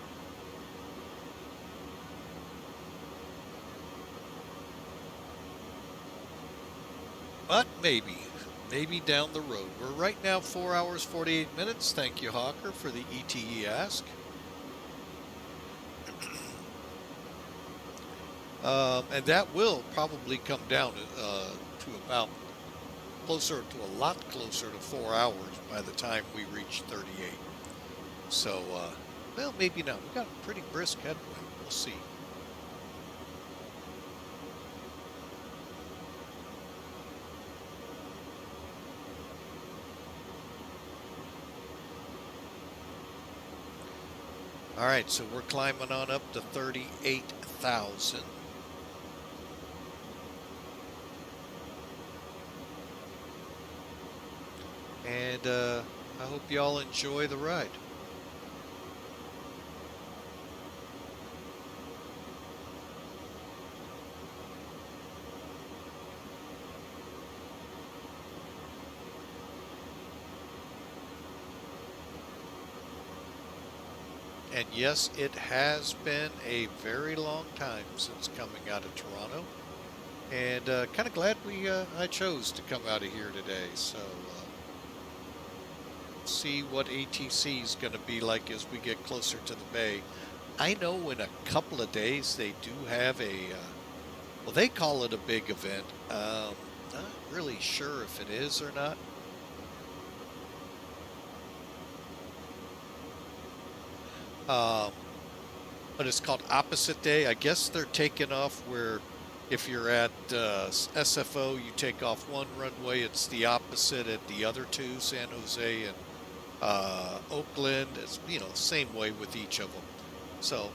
But maybe down the road. We're right now 4 hours, 48 minutes. Thank you, Hawker, for the ETE ask. And that will probably come down to about a lot closer to 4 hours by the time we reach 38. So, well, maybe not. We got a pretty brisk headway. We'll see. All right, so we're climbing on up to 38,000. And I hope y'all enjoy the ride. And yes, it has been a very long time since coming out of Toronto. And kind of glad I chose to come out of here today. So see what ATC is going to be like as we get closer to the bay. I know in a couple of days they do have a, well, they call it a big event. Not really sure if it is or not. But it's called Opposite Day. I guess they're taking off where if you're at SFO, you take off one runway. It's the opposite at the other two, San Jose and Oakland. It's, you know, same way with each of them. So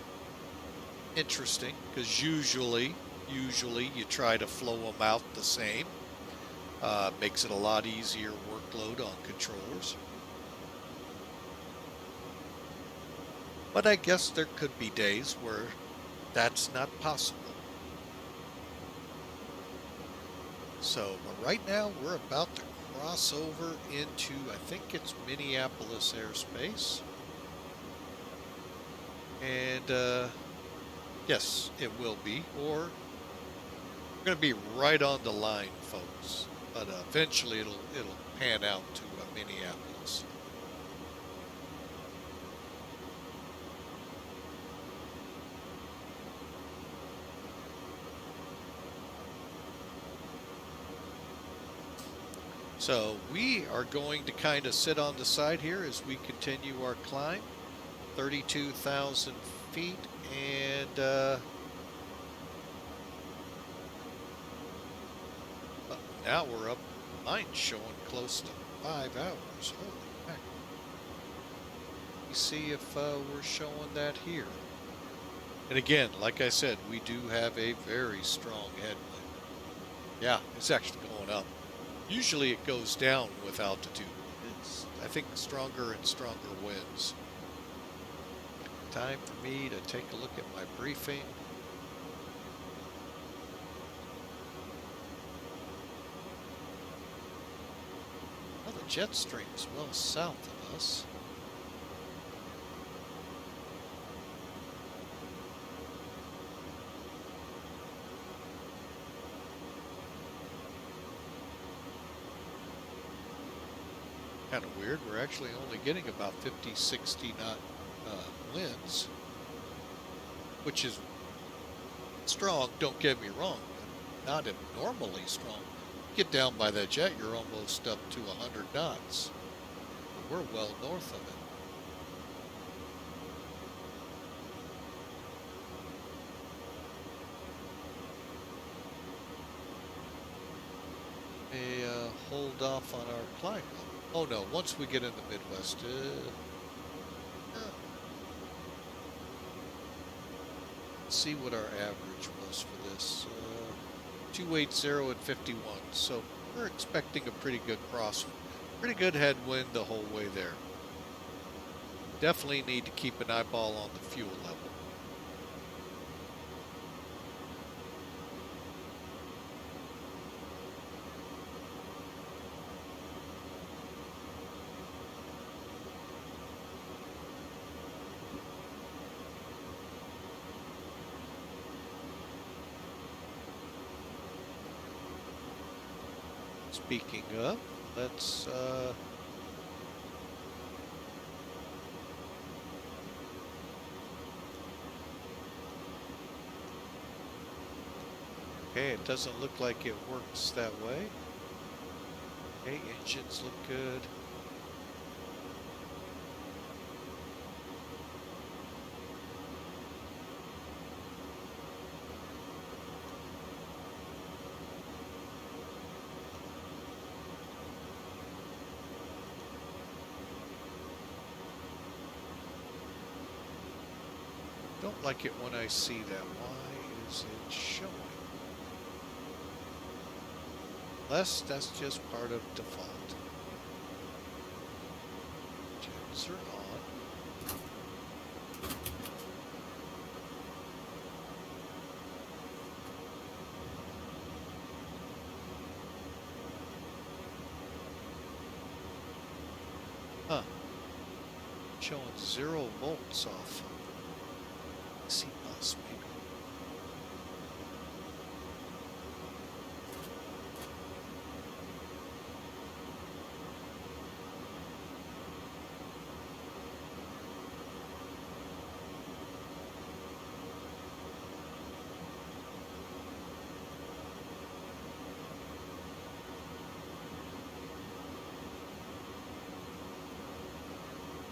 interesting, because usually you try to flow them out the same. Makes it a lot easier workload on controllers. But I guess there could be days where that's not possible. So, but right now we're about to cross over into, I think it's Minneapolis airspace. And yes, it will be, or we're going to be right on the line, folks. But eventually it'll pan out to Minneapolis. So we are going to kind of sit on the side here as we continue our climb. 32,000 feet, and now we're up. Mine's showing close to 5 hours. Holy heck. Let me see if we're showing that here. And again, like I said, we do have a very strong headwind. Yeah, it's actually going up. Usually it goes down with altitude. It's, I think, stronger and stronger winds. Time for me to take a look at my briefing. Well, the jet stream's well south of us. Kind of weird. We're actually only getting about 50, 60 knot winds, which is strong, don't get me wrong, but not abnormally strong. Get down by that jet, you're almost up to 100 knots. But we're well north of it. May hold off on our climb. Oh no, once we get in the Midwest, let's see what our average was for this. 280 and 51, so we're expecting a pretty good pretty good headwind the whole way there. Definitely need to keep an eyeball on the fuel level. Speaking of, let's okay, it doesn't look like it works that way. Okay, engines look good. Don't like it when I see that. Why is it showing? Unless that's just part of default. Jets are on. Huh. Showing 0 volts off. CYYZ maybe.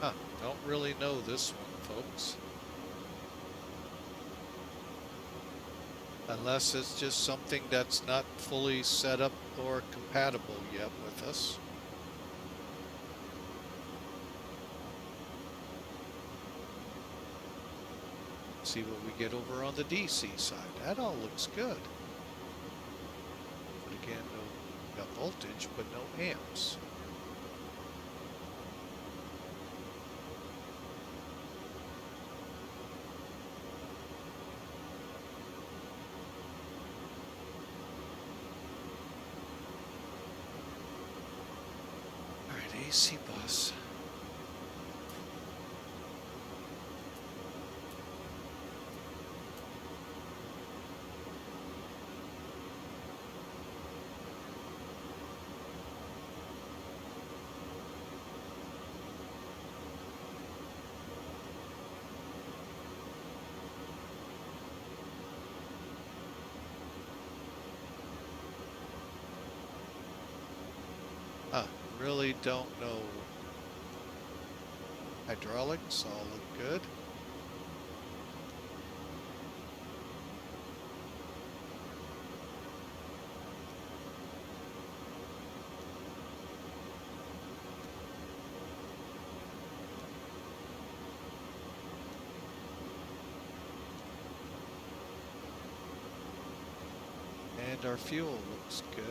Huh, don't really know this one, folks. Unless it's just something that's not fully set up or compatible yet with us. See what we get over on the DC side. That all looks good. But again, no got voltage, but no amps. AC bus. really don't know. Hydraulics all look good. And our fuel looks good.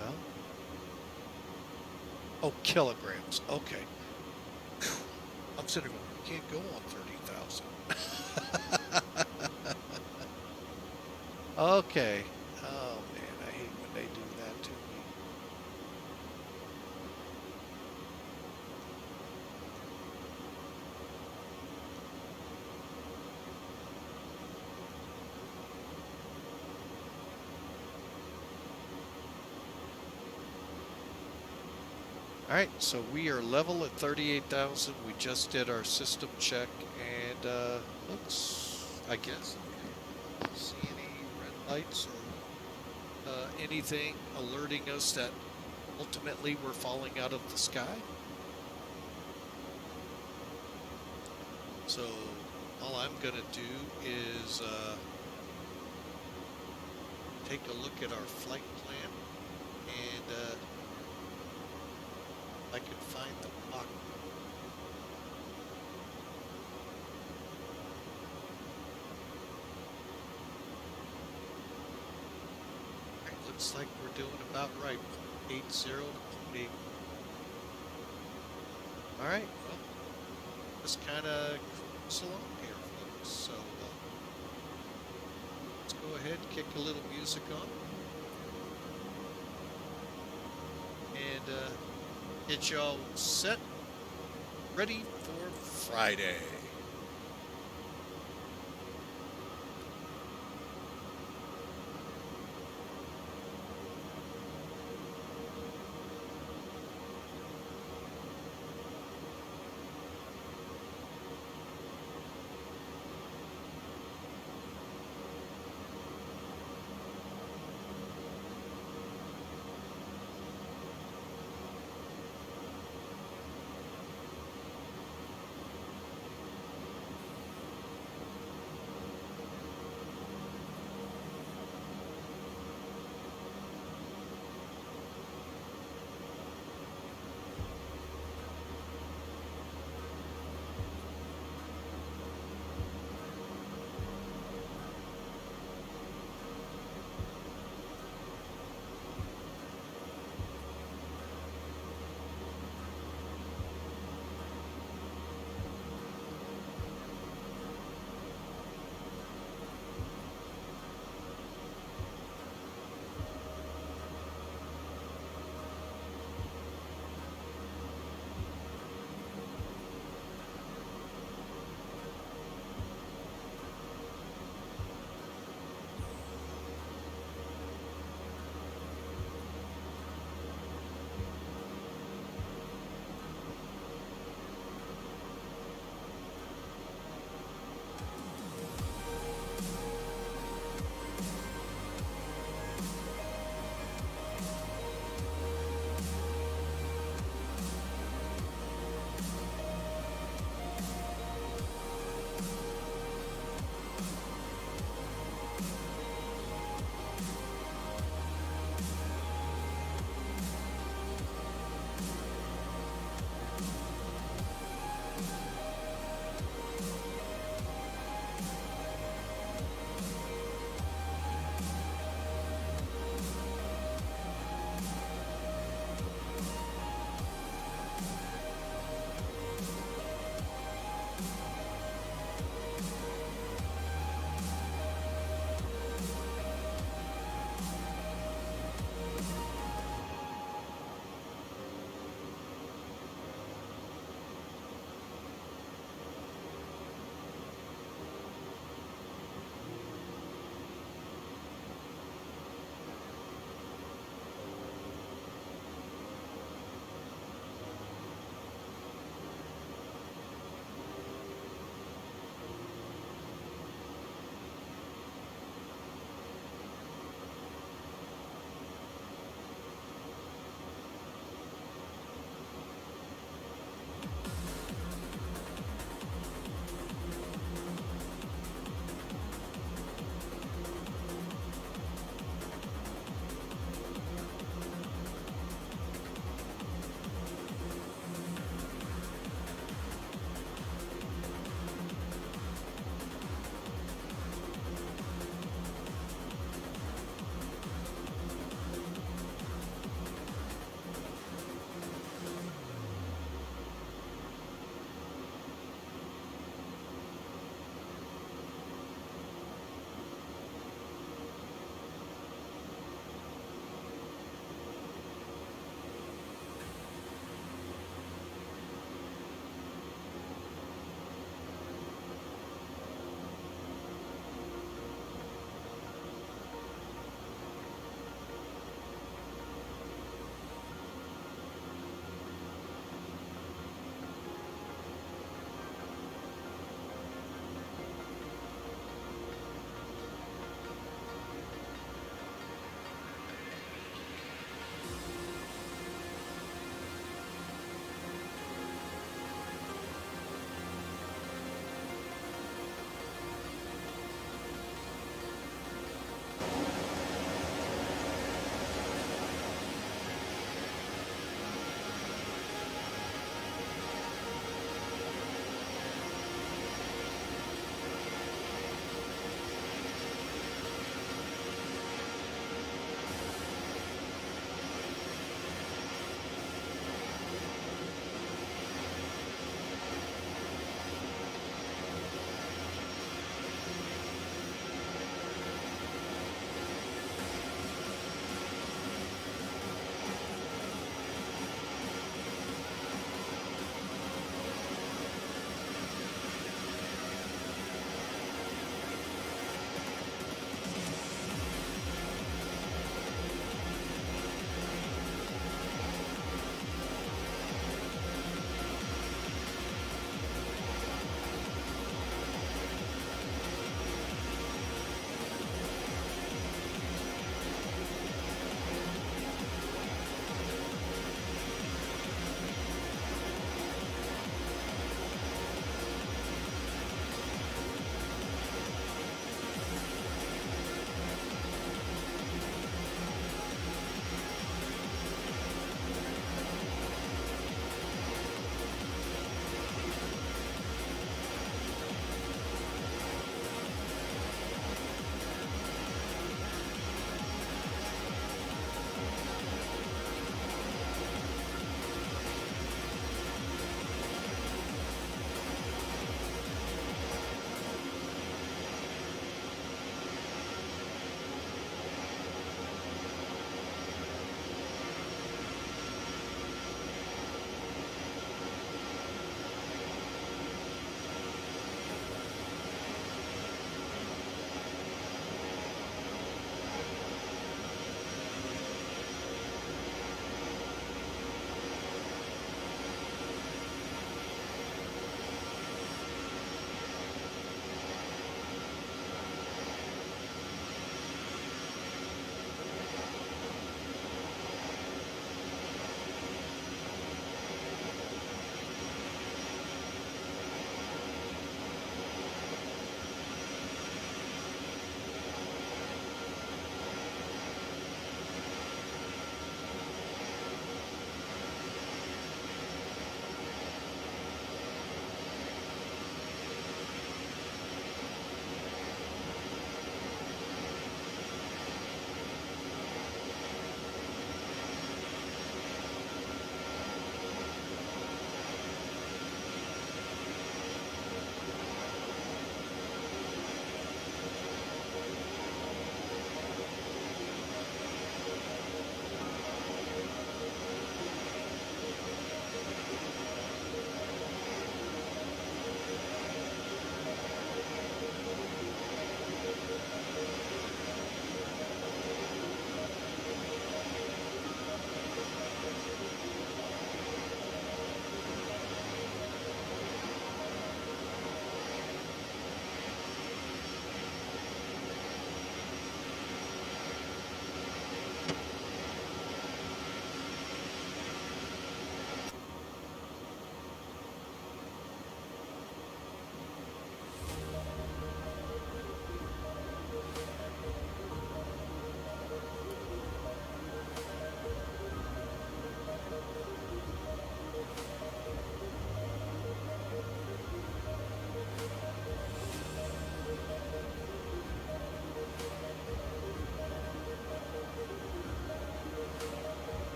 Well, oh, kilograms. Okay. I'm sitting going, you can't go on 30,000. Okay. Oh man, I hate when they do that to me. All right, so we are level at 38,000. We just did our system check, and looks, I guess, I don't see any red lights or anything alerting us that ultimately we're falling out of the sky. So all I'm gonna do is take a look at our flight plan, and I can find the Mach. Right, looks like we're doing about right. 80 to 8. All right, well, just kind of cruise along here, folks. So let's go ahead and kick a little music on, and get y'all set, ready for Friday.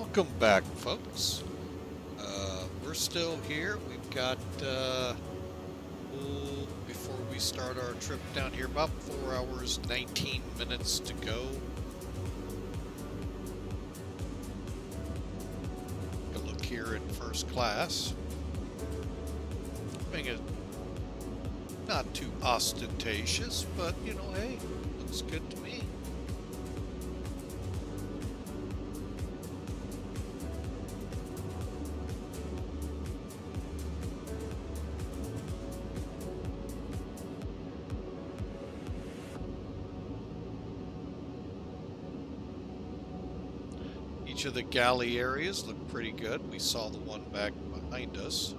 Welcome back, folks. We're still here. We've got, before we start our trip down here, about 4 hours, 19 minutes to go. Take a look here in first class. Make it not too ostentatious, but, you know, hey, looks good to me. Each of the galley areas look pretty good. We saw the one back behind us.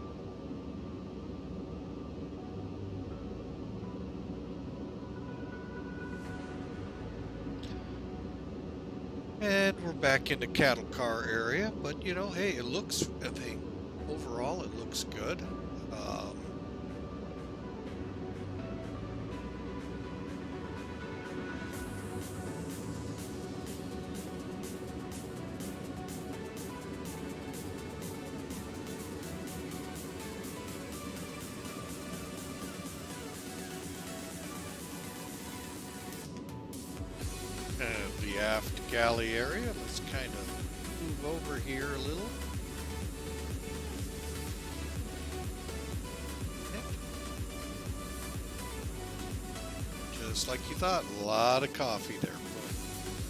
And we're back in the cattle car area, but you know, hey, it looks, I think, overall it looks good. And the aft galley area, let's kind of move over here a little. Just like you thought, a lot of coffee there.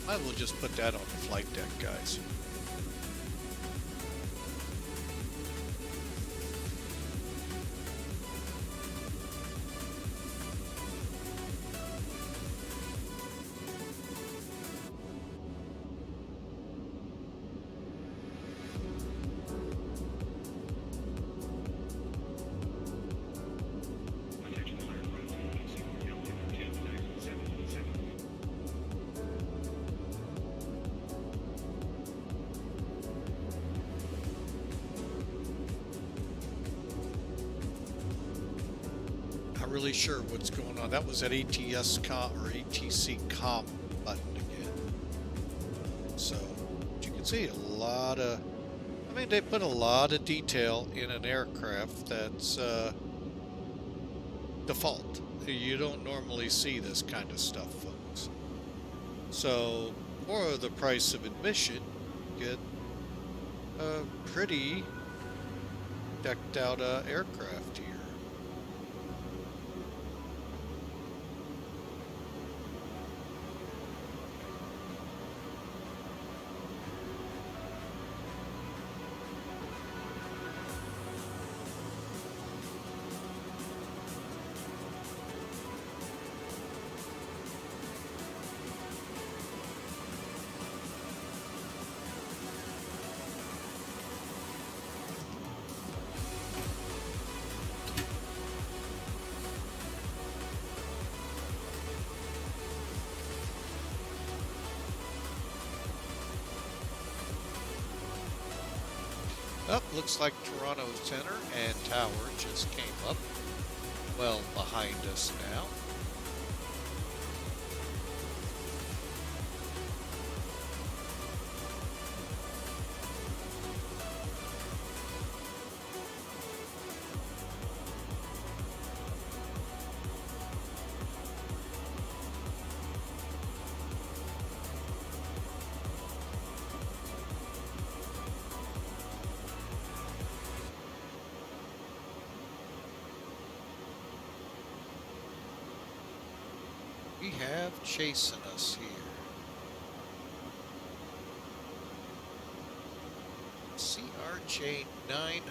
Might as well just put that on the flight deck, guys. Really sure what's going on. That was that ATC com button again. So you can see a lot of, I mean, they put a lot of detail in an aircraft that's default. You don't normally see this kind of stuff, folks. So for the price of admission, you get a pretty decked out aircraft here. Oh, looks like Toronto Center and Tower just came up well behind us now. We have chasing us here. CRJ 900.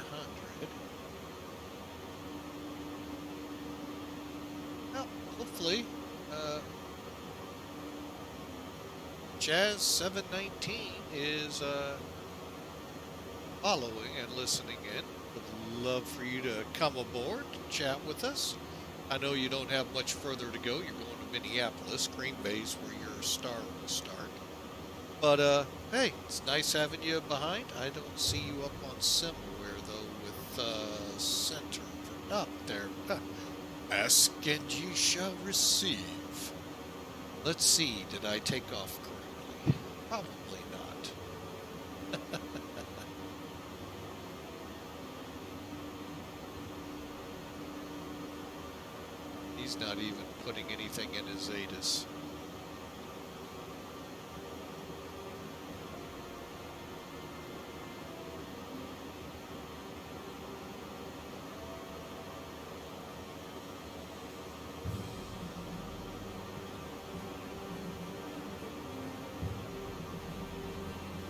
Well, hopefully, Jazz 719 is following and listening in. Would love for you to come aboard, chat with us. I know you don't have much further to go. You're going to Minneapolis. Green Bay's where your star will start. But, hey, it's nice having you behind. I don't see you up on Simware, though, with, center. Up there. Ask and ye shall receive. Let's see, did I take off correctly? Probably not. He's not even putting anything in his ATIS.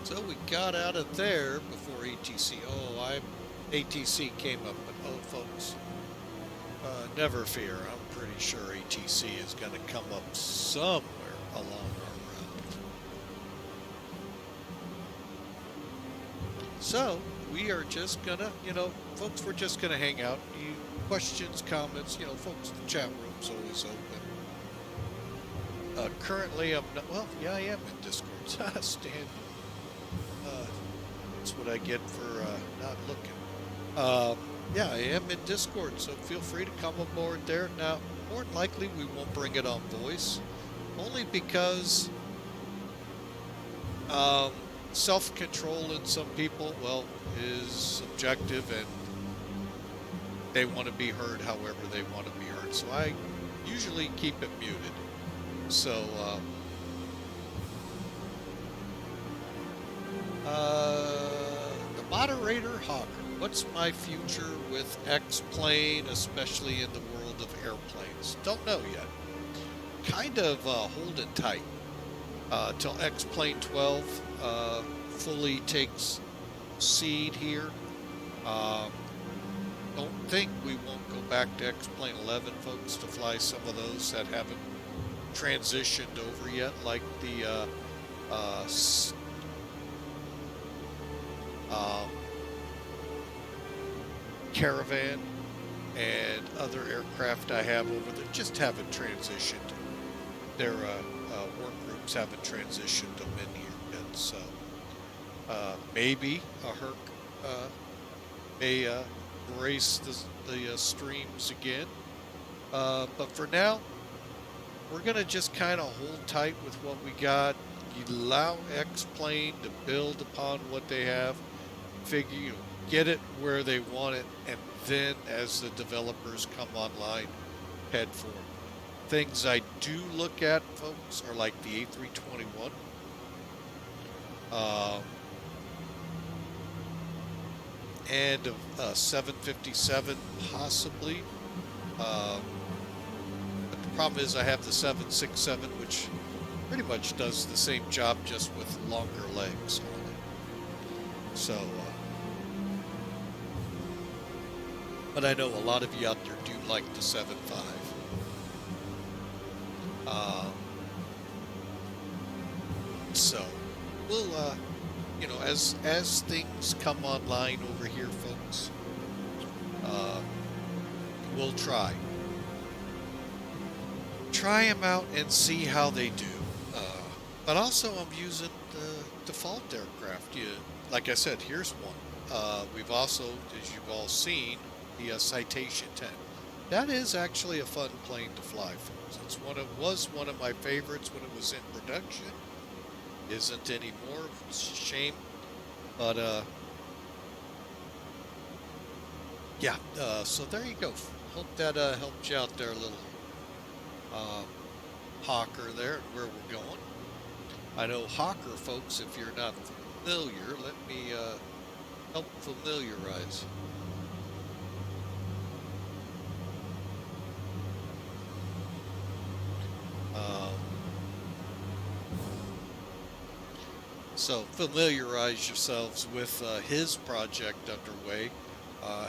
So we got out of there before ATC. Oh, ATC came up, but oh, folks, never fear. I'm pretty sure ATC is going to come up somewhere along our route. So we are just gonna, folks, we're just gonna hang out. You questions, comments, folks, the chat room's always open. Currently, I'm not. Well, yeah, I am in Discord. Stan. That's what I get for not looking. Yeah, I am in Discord, so feel free to come aboard there. Now, more than likely, we won't bring it on voice, only because self-control in some people, well, is subjective, and they want to be heard however they want to be heard. So I usually keep it muted. So, the moderator, Hawker, what's my future with X-Plane, especially in the world of airplanes? Don't know yet. Kind of holding tight till X-Plane 12 fully takes seed here. Don't think we won't go back to X-Plane 11, folks, to fly some of those that haven't transitioned over yet, like the Caravan and other aircraft I have over there just haven't transitioned. Their work groups haven't transitioned them in here yet, so maybe a Herc may grace the streams again, but for now we're gonna just kind of hold tight with what we got. You allow X-Plane to build upon what they have, figure, get it where they want it, and then as the developers come online, head for them. Things I do look at, folks, are like the A321. And a 757 possibly. But the problem is I have the 767, which pretty much does the same job, just with longer legs on it. So, but I know a lot of you out there do like the 7.5. So we'll, as things come online over here, folks, we'll try them out and see how they do. But also, I'm using the default aircraft. Like I said, here's one. We've also, as you've all seen, the Citation 10. That is actually a fun plane to fly, folks. Was one of my favorites when it was in production. Isn't anymore. It's a shame. But yeah. So there you go. Hope that helped you out there a little. Hawker there, and where we're going. I know Hawker, folks, if you're not familiar, let me help familiarize. So familiarize yourselves with his project underway.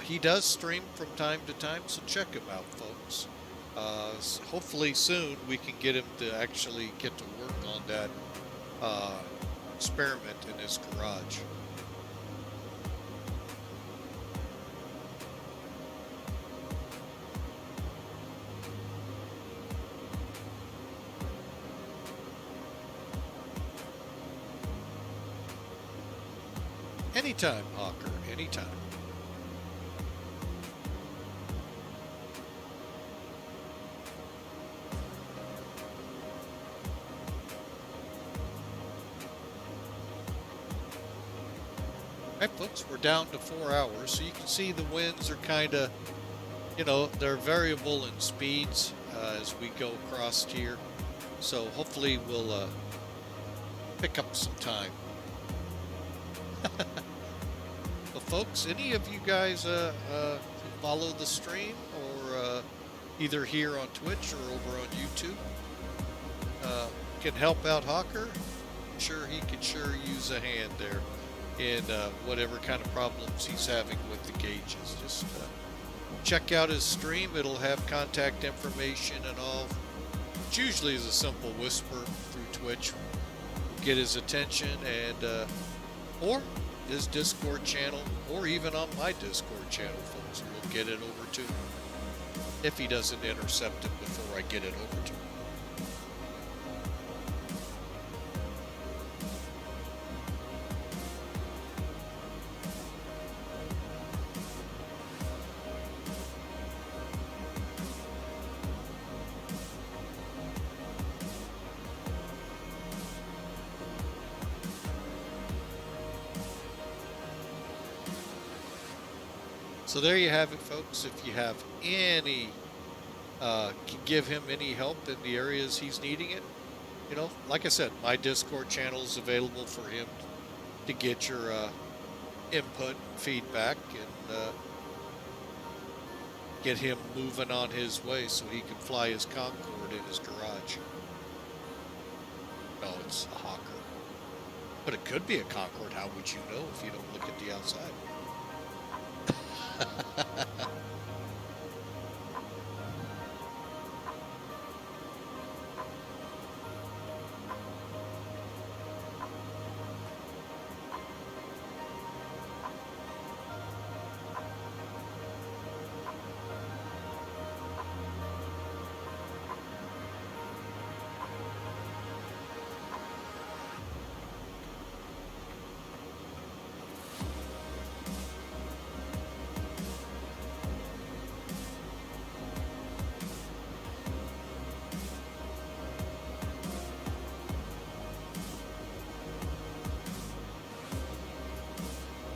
He does stream from time to time, so check him out, folks. Hopefully soon we can get him to actually get to work on that experiment in his garage. Anytime, Hawker, anytime. Right, folks, we're down to 4 hours, so you can see the winds are kind of, you know, they're variable in speeds as we go across here. So hopefully we'll pick up some time. Well, folks, any of you guys who follow the stream or either here on Twitch or over on YouTube can help out Hawker, I'm sure he could sure use a hand there in whatever kind of problems he's having with the gauges. Just check out his stream. It'll have contact information and all. Which usually is a simple whisper through Twitch. Get his attention, and or his Discord channel, or even on my Discord channel, folks. We'll get it over to him if he doesn't intercept it before I get it over to him. So there you have it, folks. If you have any, can give him any help in the areas he's needing it, you know, like I said, my Discord channel is available for him to get your input and feedback, and get him moving on his way so he can fly his Concorde in his garage. No, it's a Hawker. But it could be a Concorde. How would you know if you don't look at the outside?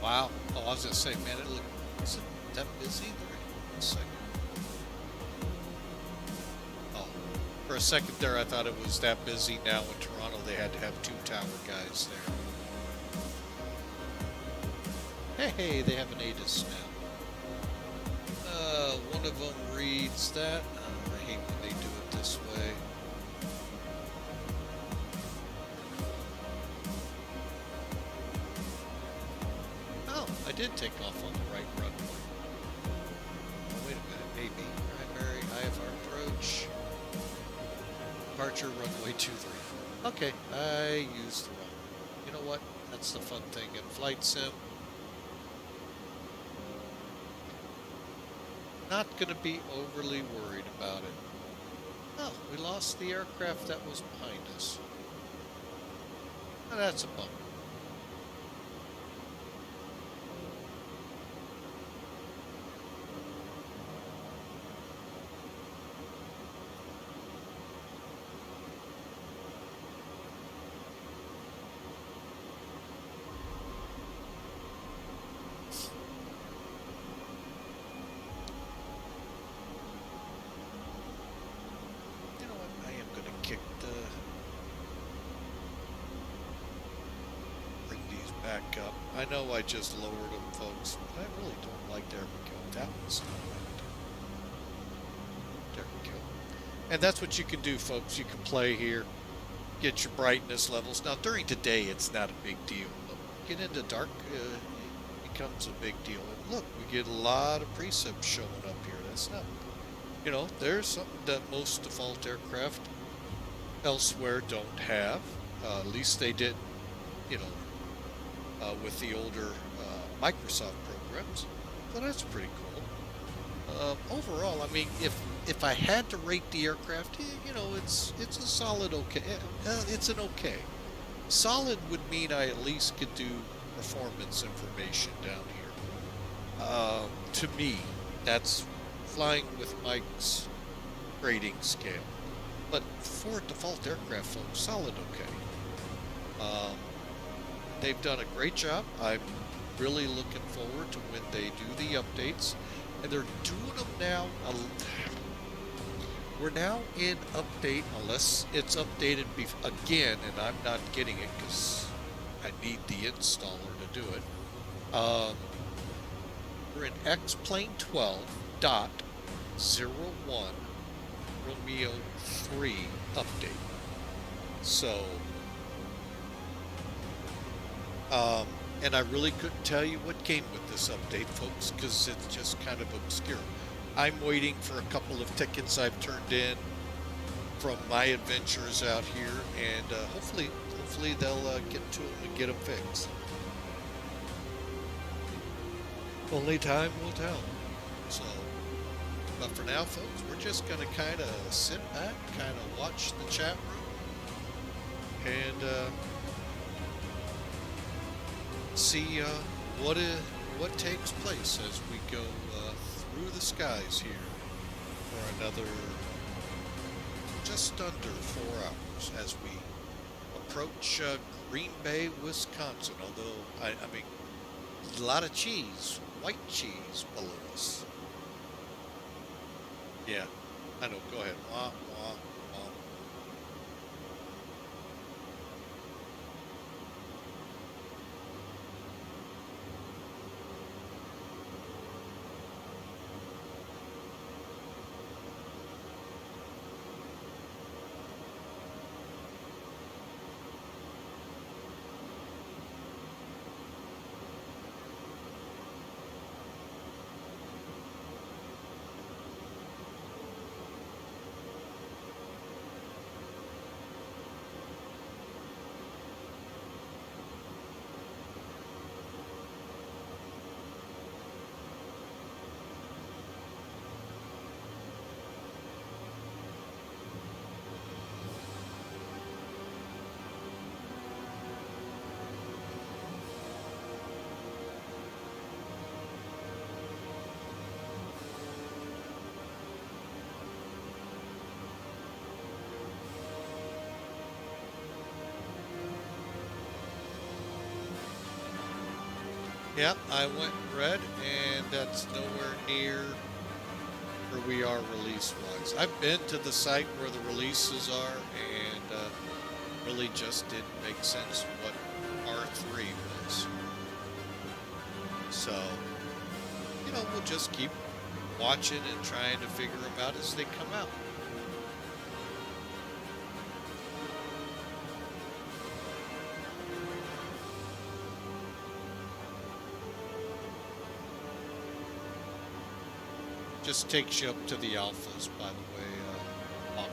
Wow. Oh, I was going to say, man, is it that busy? One second. Oh, for a second there, I thought it was that busy. Now in Toronto, they had to have 2 tower guys there. Hey, they have an ATIS now. One of them reads that. I hate when they do it this way. I did take off on the right runway. Oh, wait a minute, maybe. Primary, IFR approach. Departure, runway 23. Okay, I used the wrong. You know what? That's the fun thing in flight sim. Not going to be overly worried about it. Oh, we lost the aircraft that was behind us. Oh, that's a bummer. Back up. I know I just lowered them, folks, but I really don't like. There we go. That was there we go. And that's what you can do, folks. You can play here, get your brightness levels. Now during the day, it's not a big deal, but get into dark, it becomes a big deal. And look, we get a lot of precepts showing up here. That's not, you know, there's something that most default aircraft elsewhere don't have. At least they didn't, you know, with the older Microsoft programs. So that's pretty cool. Overall, I mean, if I had to rate the aircraft, you know, it's a solid okay. It's an okay. Solid would mean I at least could do performance information down here. To me, that's flying with Mike's grading scale. But for default aircraft, folks, solid okay. They've done a great job. I'm really looking forward to when they do the updates, and they're doing them now. We're now in update, unless it's updated again, and I'm not getting it because I need the installer to do it. We're in XP12.01 Romeo 3 update. So, and I really couldn't tell you what came with this update, folks, because it's just kind of obscure. I'm waiting for a couple of tickets I've turned in from my adventures out here, and hopefully they'll get to them and get them fixed. Only time will tell. So, but for now, folks, we're just going to kind of sit back, kind of watch the chat room, and see what takes place as we go through the skies here for another just under 4 hours as we approach Green Bay, Wisconsin. Although I mean, a lot of cheese, white cheese below us. Yeah, I know. Go ahead. Wah, wah, wah. Yep, I went red, and that's nowhere near where we are release-wise. I've been to the site where the releases are, and really just didn't make sense what R3 was. So, you know, we'll just keep watching and trying to figure them out as they come out. Just takes you up to the alphas, by the way, Hawker.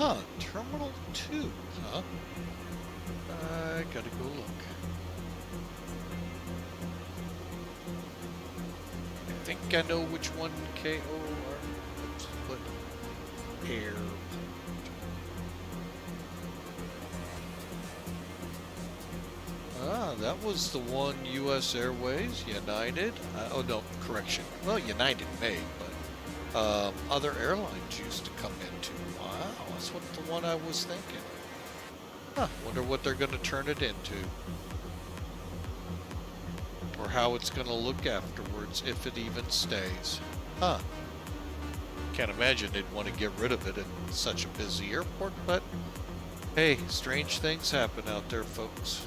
Huh, Terminal 2, huh? I gotta go look. I think I know which one KOR. Oops, what? Air. Ah, that was the one U.S. Airways, United. Oh no, correction. Well, United may, but other airlines used to come into. Wow, that's what the one I was thinking. Huh, wonder what they're going to turn it into. Or how it's going to look afterwards, if it even stays. Huh. Can't imagine they'd want to get rid of it at such a busy airport, but hey, strange things happen out there, folks.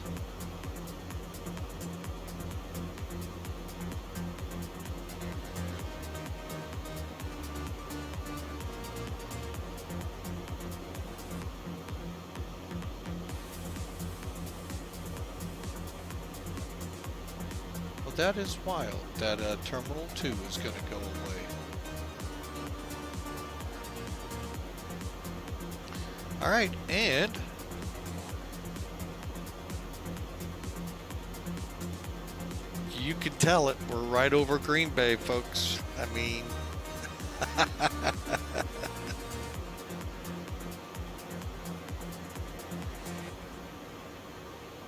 That is wild that Terminal 2 is going to go away. Alright, and you can tell it, we're right over Green Bay, folks. I mean,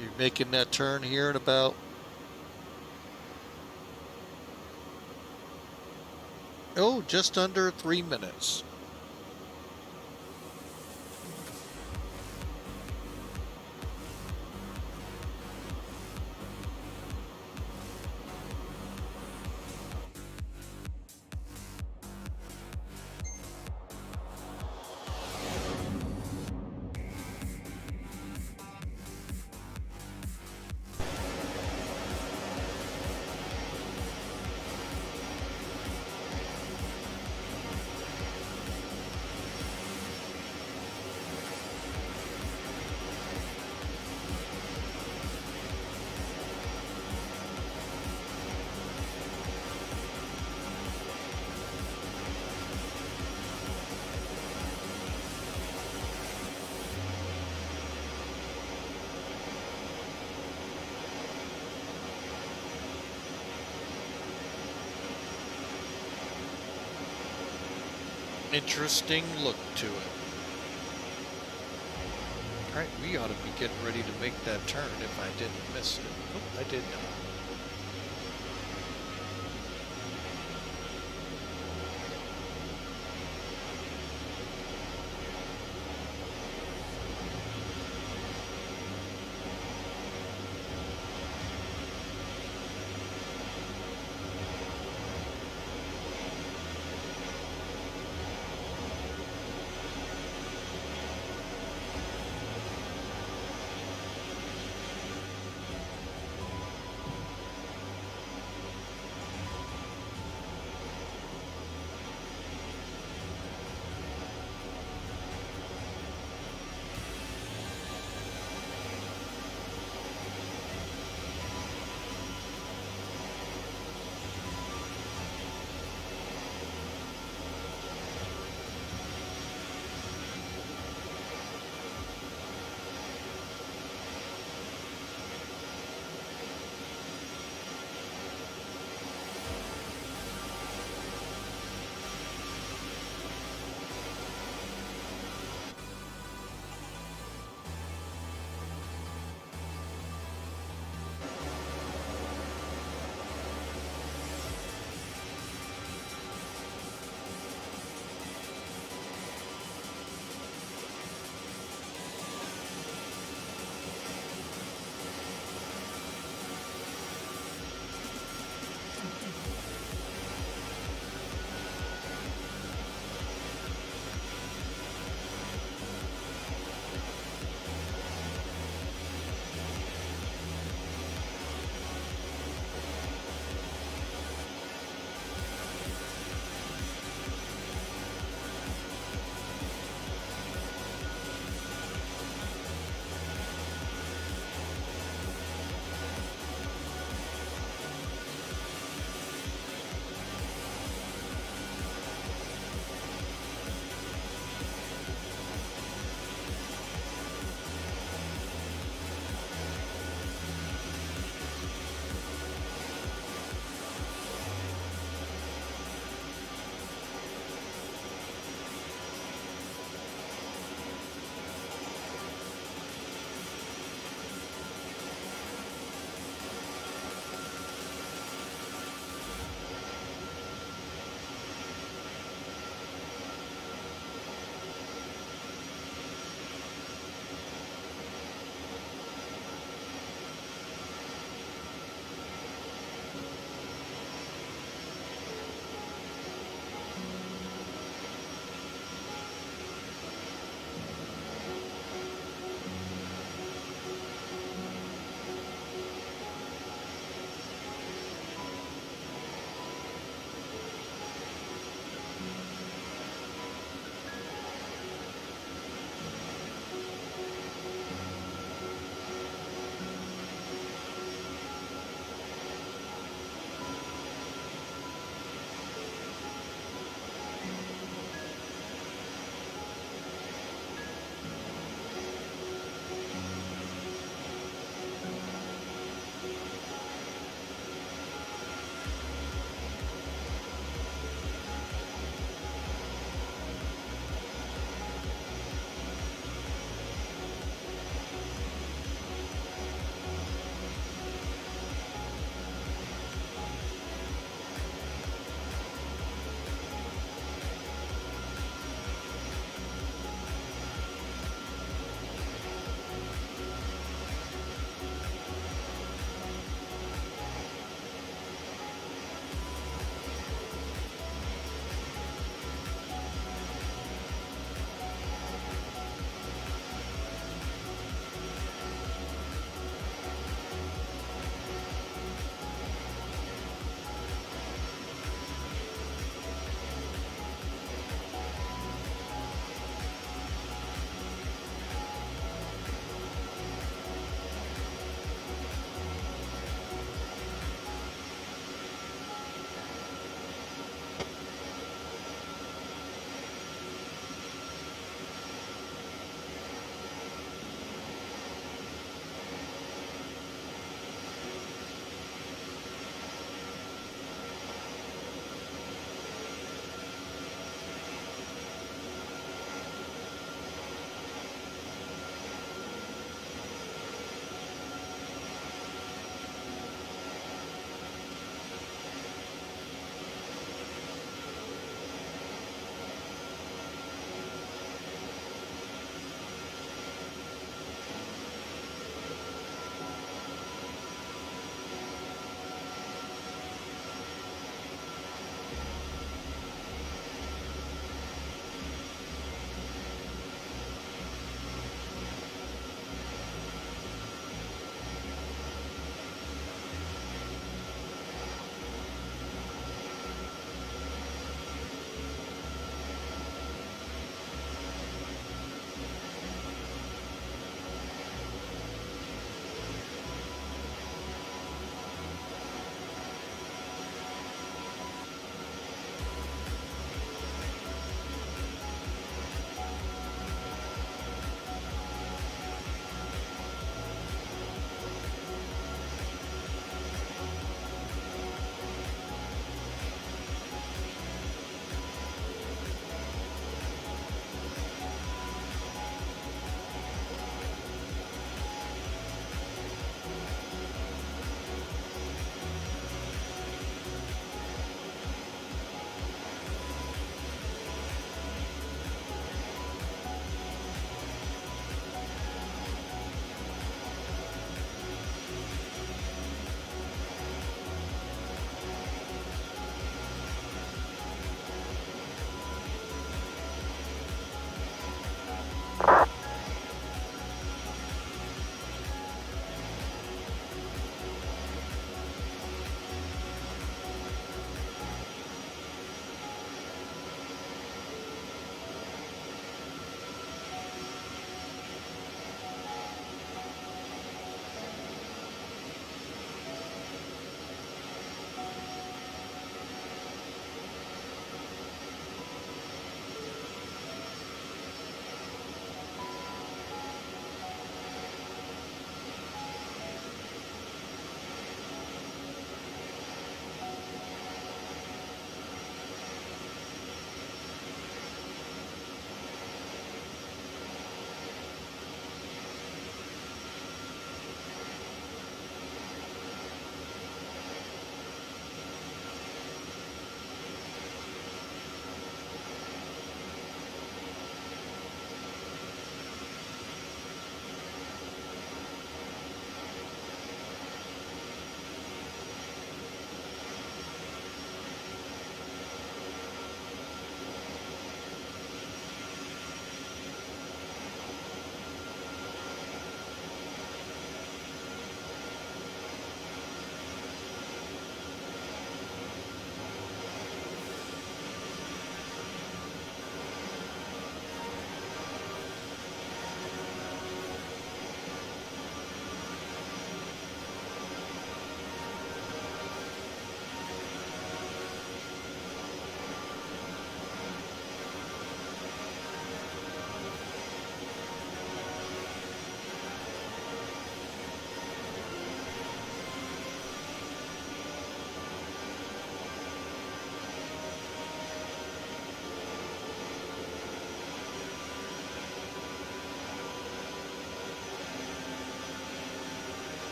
you're making that turn here in about just under 3 minutes. Interesting look to it. Alright, we ought to be getting ready to make that turn if I didn't miss it. Oh, I did not.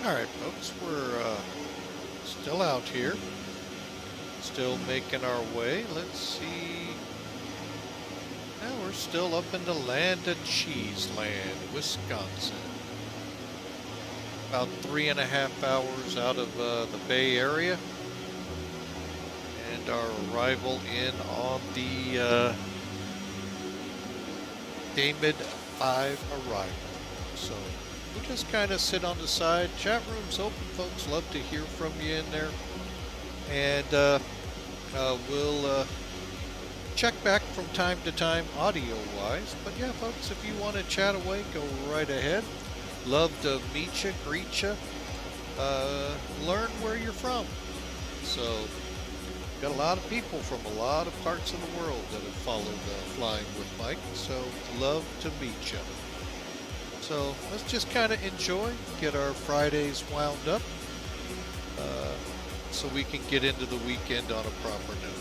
Alright folks, we're still out here. Still making our way. Let's see. Now we're still up in the land of cheese land, Wisconsin. About 3.5 hours out of the Bay Area. And our arrival in on the Damid 5 arrival. So we'll just kind of sit on the side. Chat room's open, folks. Love to hear from you in there. And we'll check back from time to time audio-wise. But yeah, folks, if you want to chat away, go right ahead. Love to meet you, greet you, learn where you're from. So, got a lot of people from a lot of parts of the world that have followed Flying with Mike. So, love to meet you. So, let's just kind of enjoy, get our Fridays wound up, so we can get into the weekend on a proper note.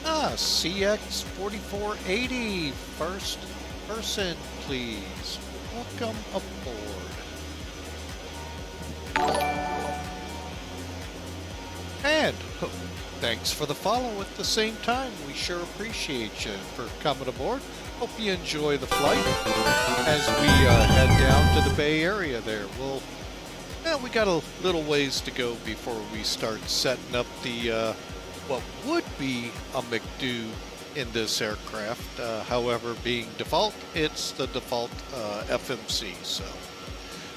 CX4480, first person, please. Welcome aboard. And thanks for the follow at the same time. We sure appreciate you for coming aboard. Hope you enjoy the flight as we head down to the Bay Area there. We got a little ways to go before we start setting up the what would be a McDo in this aircraft. However, being default, it's the default FMC. So,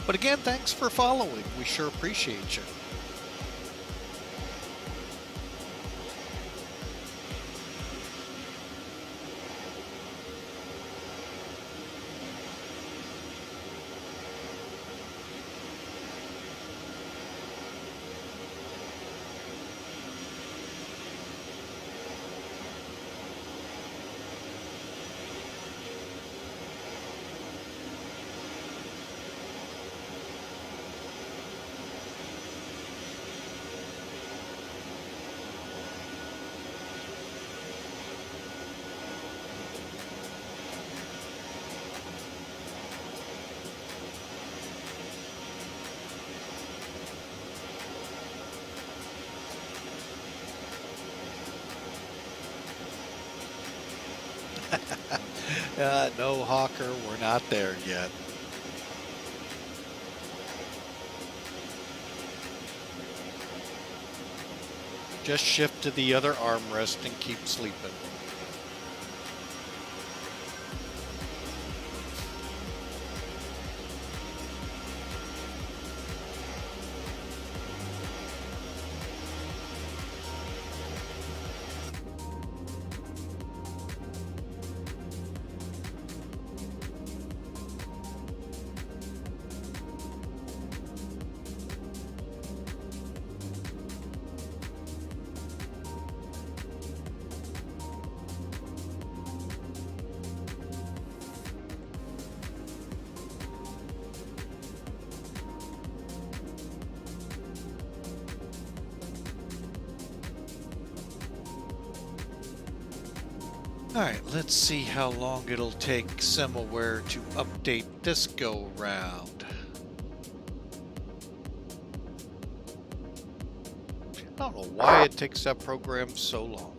but again, thanks for following. We sure appreciate you. No, Hawker, we're not there yet. Just shift to the other armrest and keep sleeping. Alright, let's see how long it'll take Simaware to update this go round. I don't know why it takes that program so long.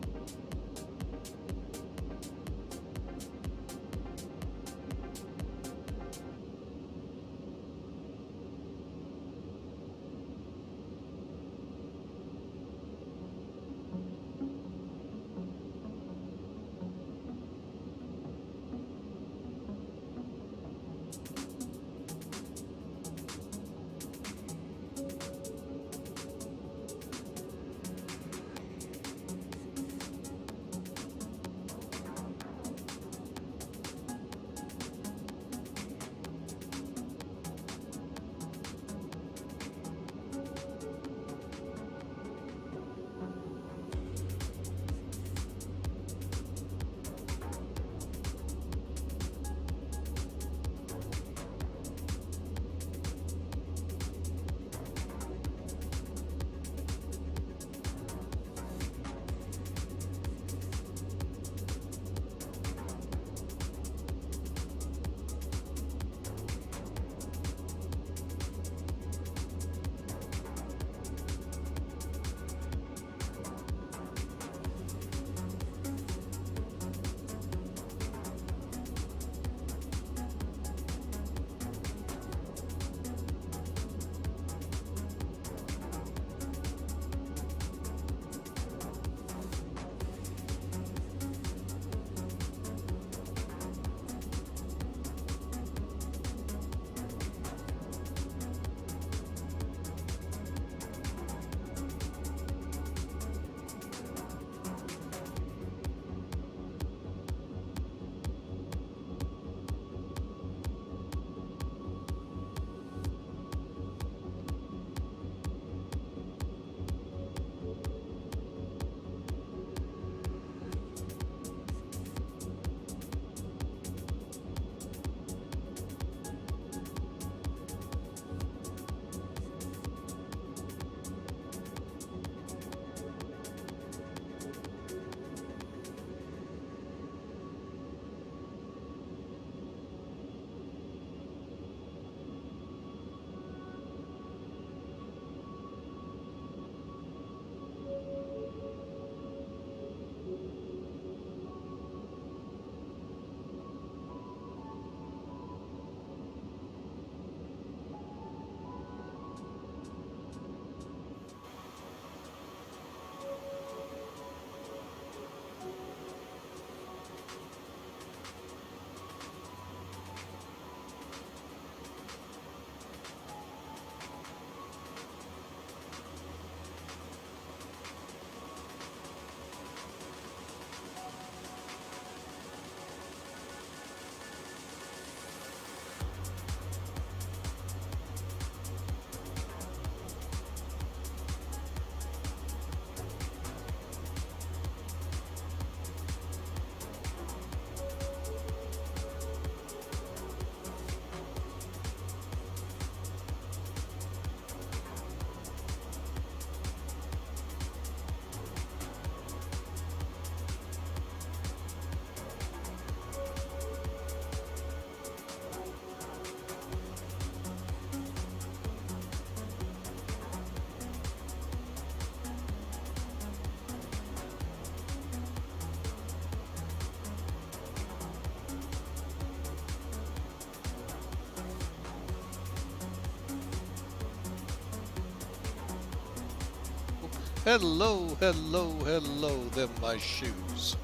Hello, hello, hello, them my shoes.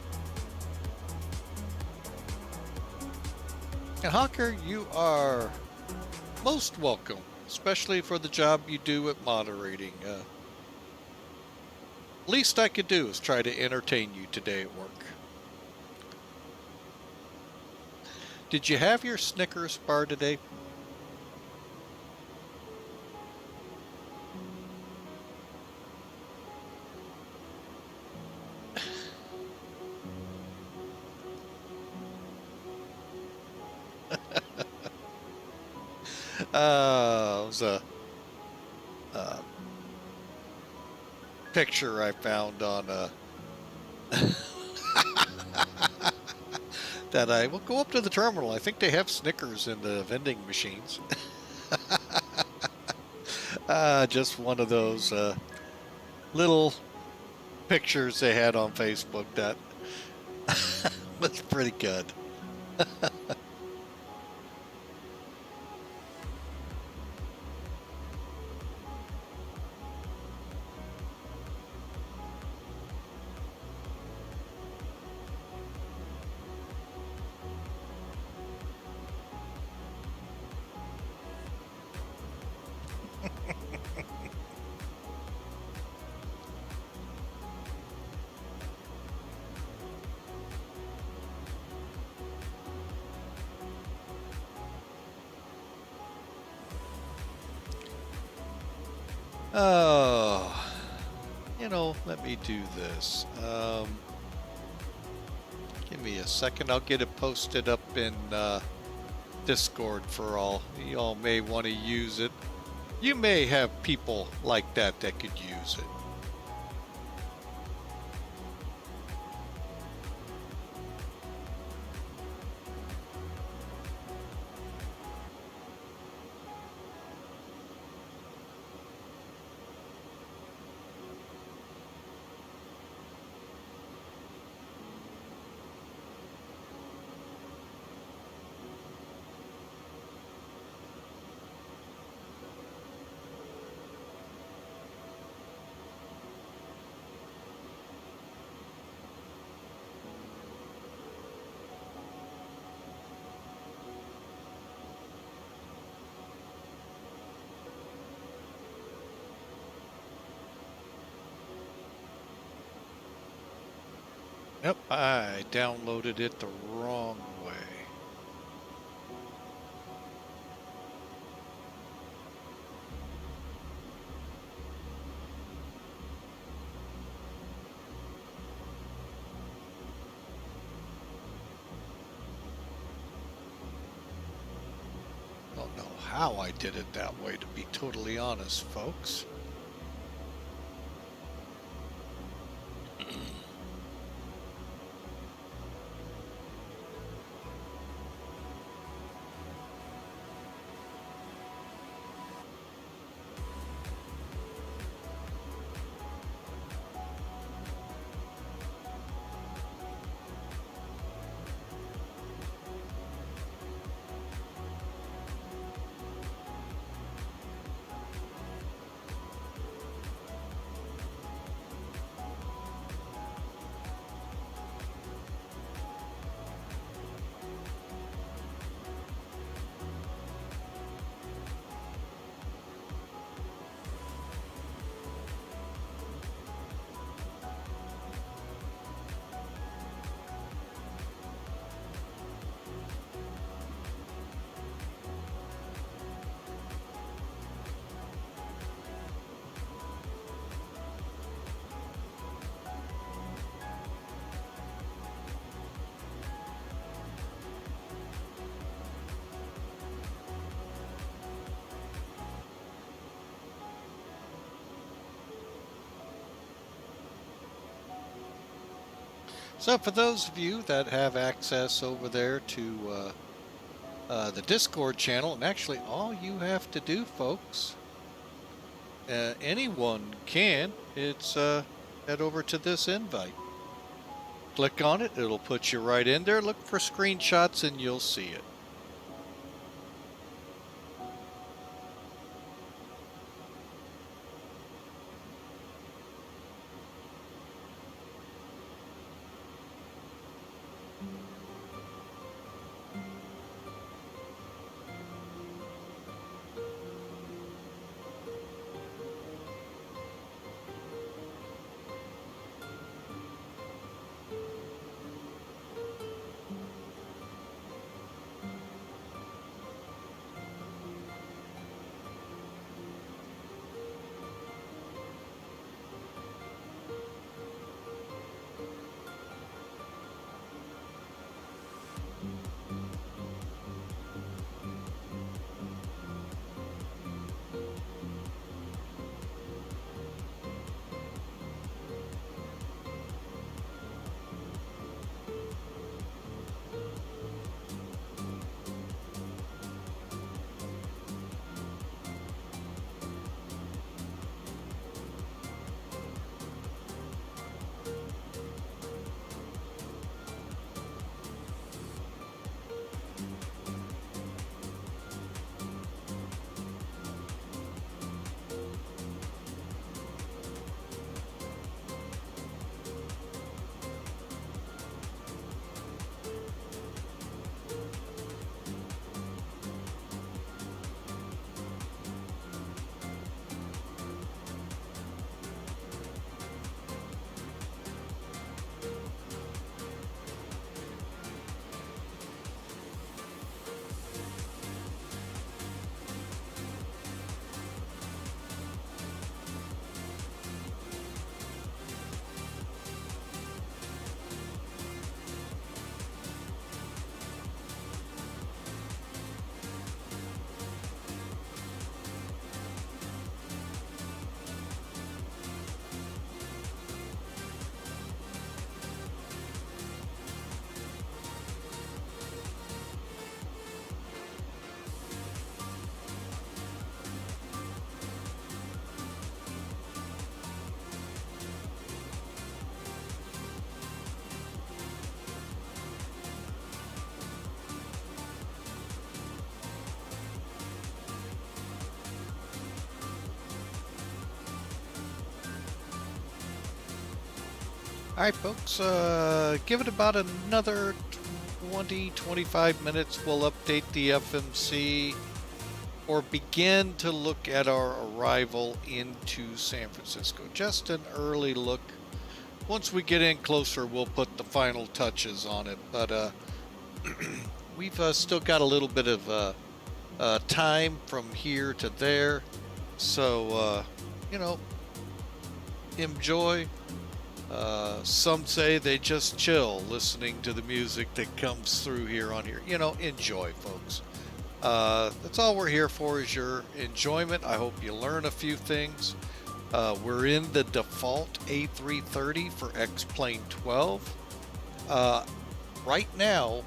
And Hawker, you are most welcome, especially for the job you do at moderating. Least I could do is try to entertain you today at work. Did you have your Snickers bar today? It was a picture I found on that I will go up to the terminal. I think they have Snickers in the vending machines. Just one of those little pictures they had on Facebook that was pretty good. Oh, let me do this. Give me a second. I'll get it posted up in Discord for all. Y'all may want to use it. You may have people like that could use it. Yep, I downloaded it the wrong way. Don't know how I did it that way, to be totally honest, folks. So for those of you that have access over there to the Discord channel, and actually all you have to do, folks, anyone can, it's head over to this invite. Click on it, it'll put you right in there. Look for screenshots and you'll see it. All right, folks, give it about another 20-25 minutes. We'll update the FMC or begin to look at our arrival into San Francisco. Just an early look. Once we get in closer, we'll put the final touches on it. But we've still got a little bit of time from here to there. So, you know, enjoy. Some say they just chill listening to the music that comes through here on here. You know, enjoy, folks. That's all we're here for, is your enjoyment. I hope you learn a few things. We're in the default A330 for X-Plane 12. Right now,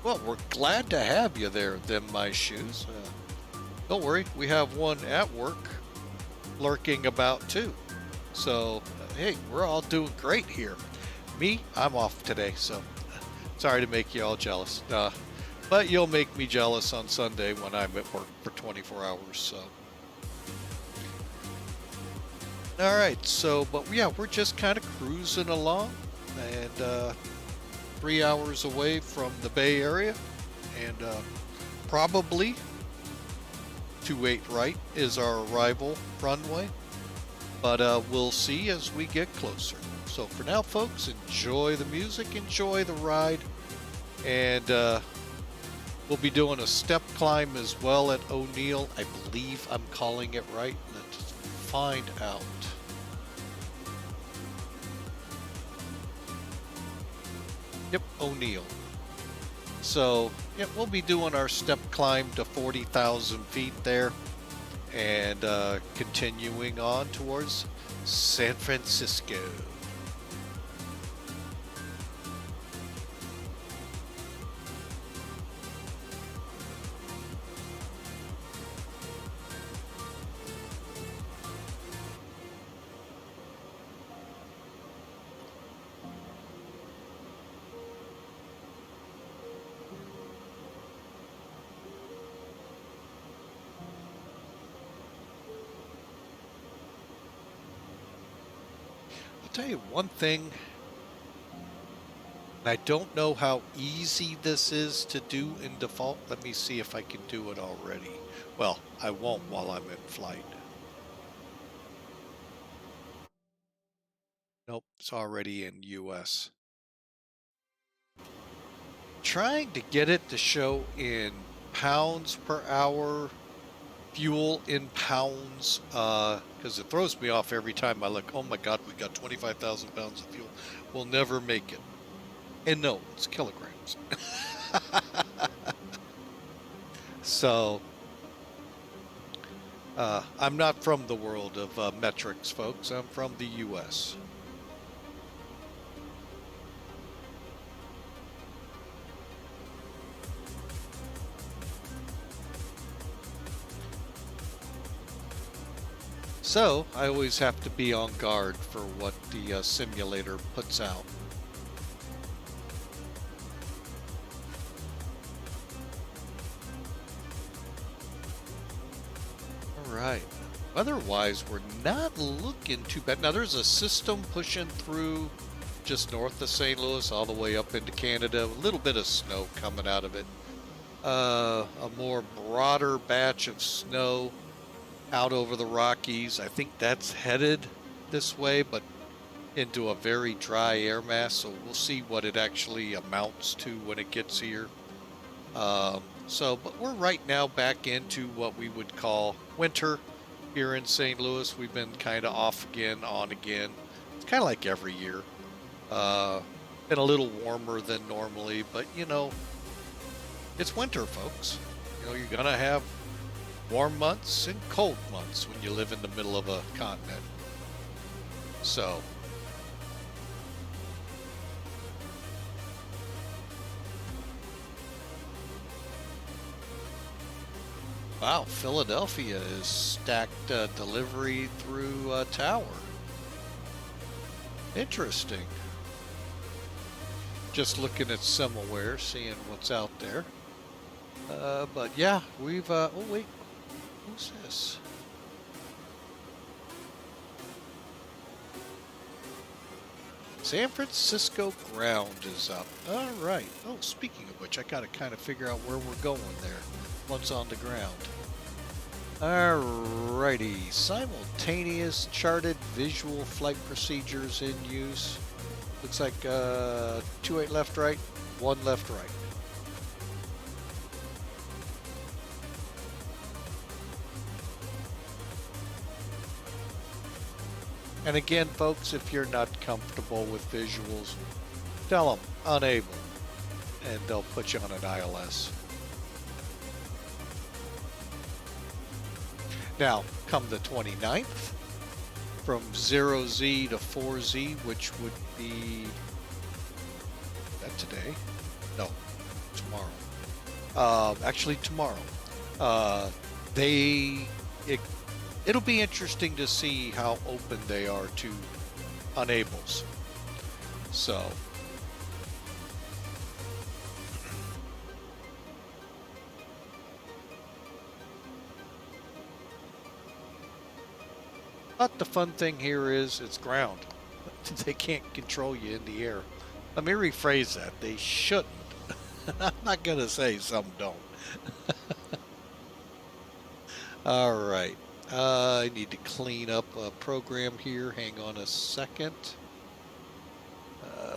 well, we're glad to have you there, them my shoes. Don't worry, we have one at work lurking about too. So, hey, we're all doing great here. Me, I'm off today, so sorry to make you all jealous. But you'll make me jealous on Sunday when I'm at work for 24 hours, so. All right, so, but yeah, we're just kind of cruising along, and 3 hours away from the Bay Area, and probably 28 right is our arrival runway, but we'll see as we get closer. So for now, folks, enjoy the music, enjoy the ride, and we'll be doing a step climb as well at O'Neill. I believe I'm calling it right. Let's find out. Yep, O'Neill. So, yeah, we'll be doing our step climb to 40,000 feet there, and continuing on towards San Francisco. Tell you one thing, I don't know how easy this is to do in default. Let me see if I can do it already. Well, I won't while I'm in flight. Nope, it's already in US. Trying to get it to show in pounds per hour, fuel in pounds, because it throws me off every time I look. Oh my God, we got 25,000 pounds of fuel. We'll never make it. And no, it's kilograms. So, I'm not from the world of metrics, folks. I'm from the US. So, I always have to be on guard for what the simulator puts out. Alright, weather-wise, we're not looking too bad. Now, there's a system pushing through just north of St. Louis all the way up into Canada. A little bit of snow coming out of it. A more broader batch of snow out over the Rockies. I think that's headed this way, but into a very dry air mass, so we'll see what it actually amounts to when it gets here. But we're right now back into what we would call winter here in St. Louis. We've been kind of off again, on again. It's kind of like every year. Been a little warmer than normally, but you know, it's winter, folks. You know, you're gonna have warm months and cold months when you live in the middle of a continent. So, wow, Philadelphia is stacked delivery through Tower. Interesting. Just looking at SimiWare, seeing what's out there. But yeah, we've, oh wait, who's this? San Francisco ground is up. All right. Oh, speaking of which, I got to kind of figure out where we're going there once on the ground. Alrighty, simultaneous charted visual flight procedures in use. Looks like 28 left, right, 1 left, right. And again, folks, if you're not comfortable with visuals, tell them unable, and they'll put you on an ILS. Now, come the 29th, from 0Z to 4Z, which would be, that today? No, tomorrow. Actually, tomorrow. It'll be interesting to see how open they are to unables. So, but the fun thing here is it's ground. They can't control you in the air. Let me rephrase that. They shouldn't. I'm not going to say some don't. All right. I need to clean up a program here. Hang on a second.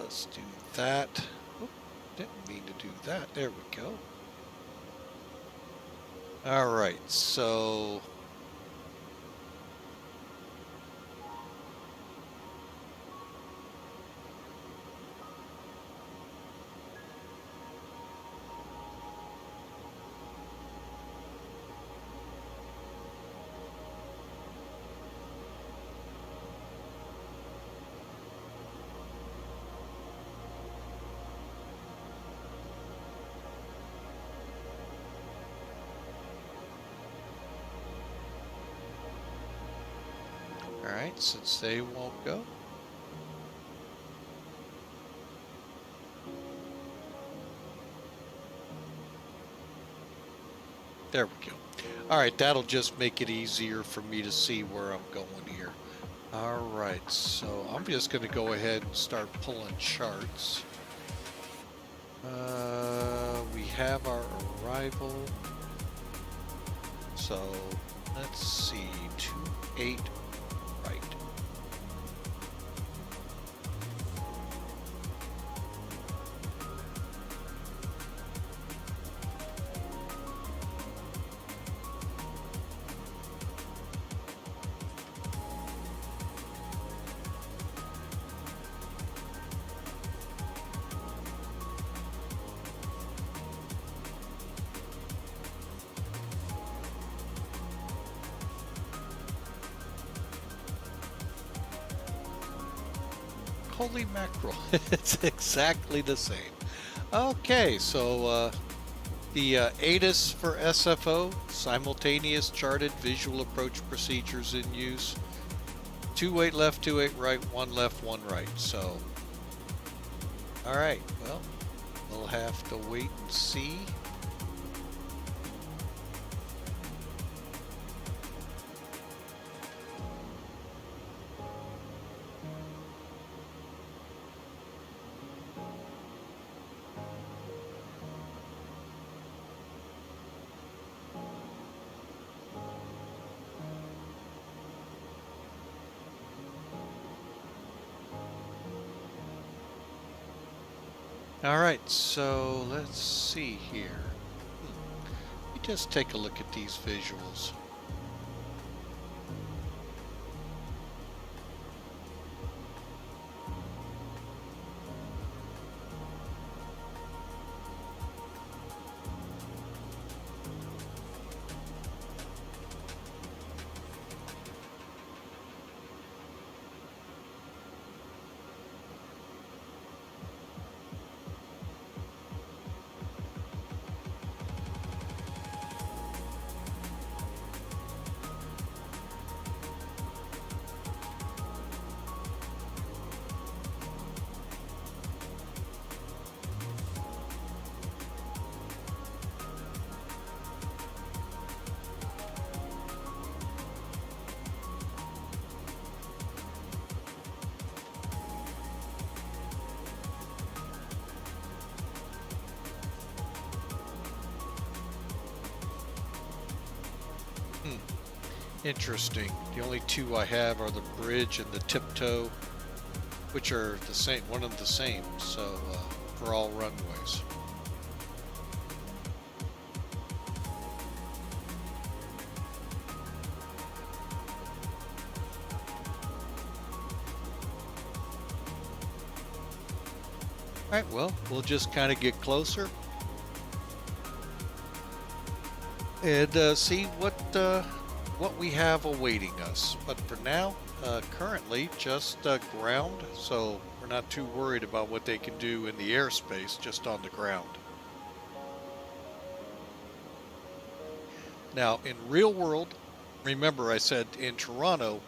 Let's do that. Oh, didn't mean to do that. There we go. All right. So... Alright, since they won't go. There we go. Alright, that'll just make it easier for me to see where I'm going here. Alright, so I'm just going to go ahead and start pulling charts. We have our arrival. So, let's see, 28 right. Holy mackerel, it's exactly the same. Okay, so the ATIS for SFO, simultaneous charted visual approach procedures in use. 28 left, 28 right, 1 left, 1 right. So, all right, well, we'll have to wait and see. All right, so let's see here. Let me just take a look at these visuals. Interesting. The only two I have are the bridge and the tiptoe, which are the same, one of the same, so for all runways. Alright, well, we'll just kind of get closer and see what we have awaiting us. But for now, currently just ground, so we're not too worried about what they can do in the airspace, just on the ground. Now, in real world, remember I said in Toronto,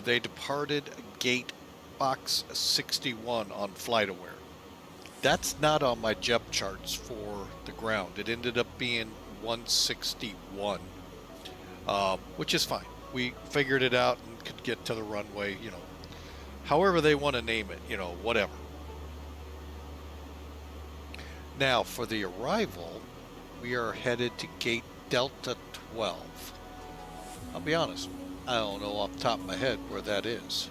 they departed gate box 61 on FlightAware. That's not on my JEP charts for the ground. It ended up being 161, which is fine. We figured it out and could get to the runway, you know, however they want to name it, you know, whatever. Now, for the arrival, we are headed to gate Delta 12. I'll be honest, I don't know off the top of my head where that is.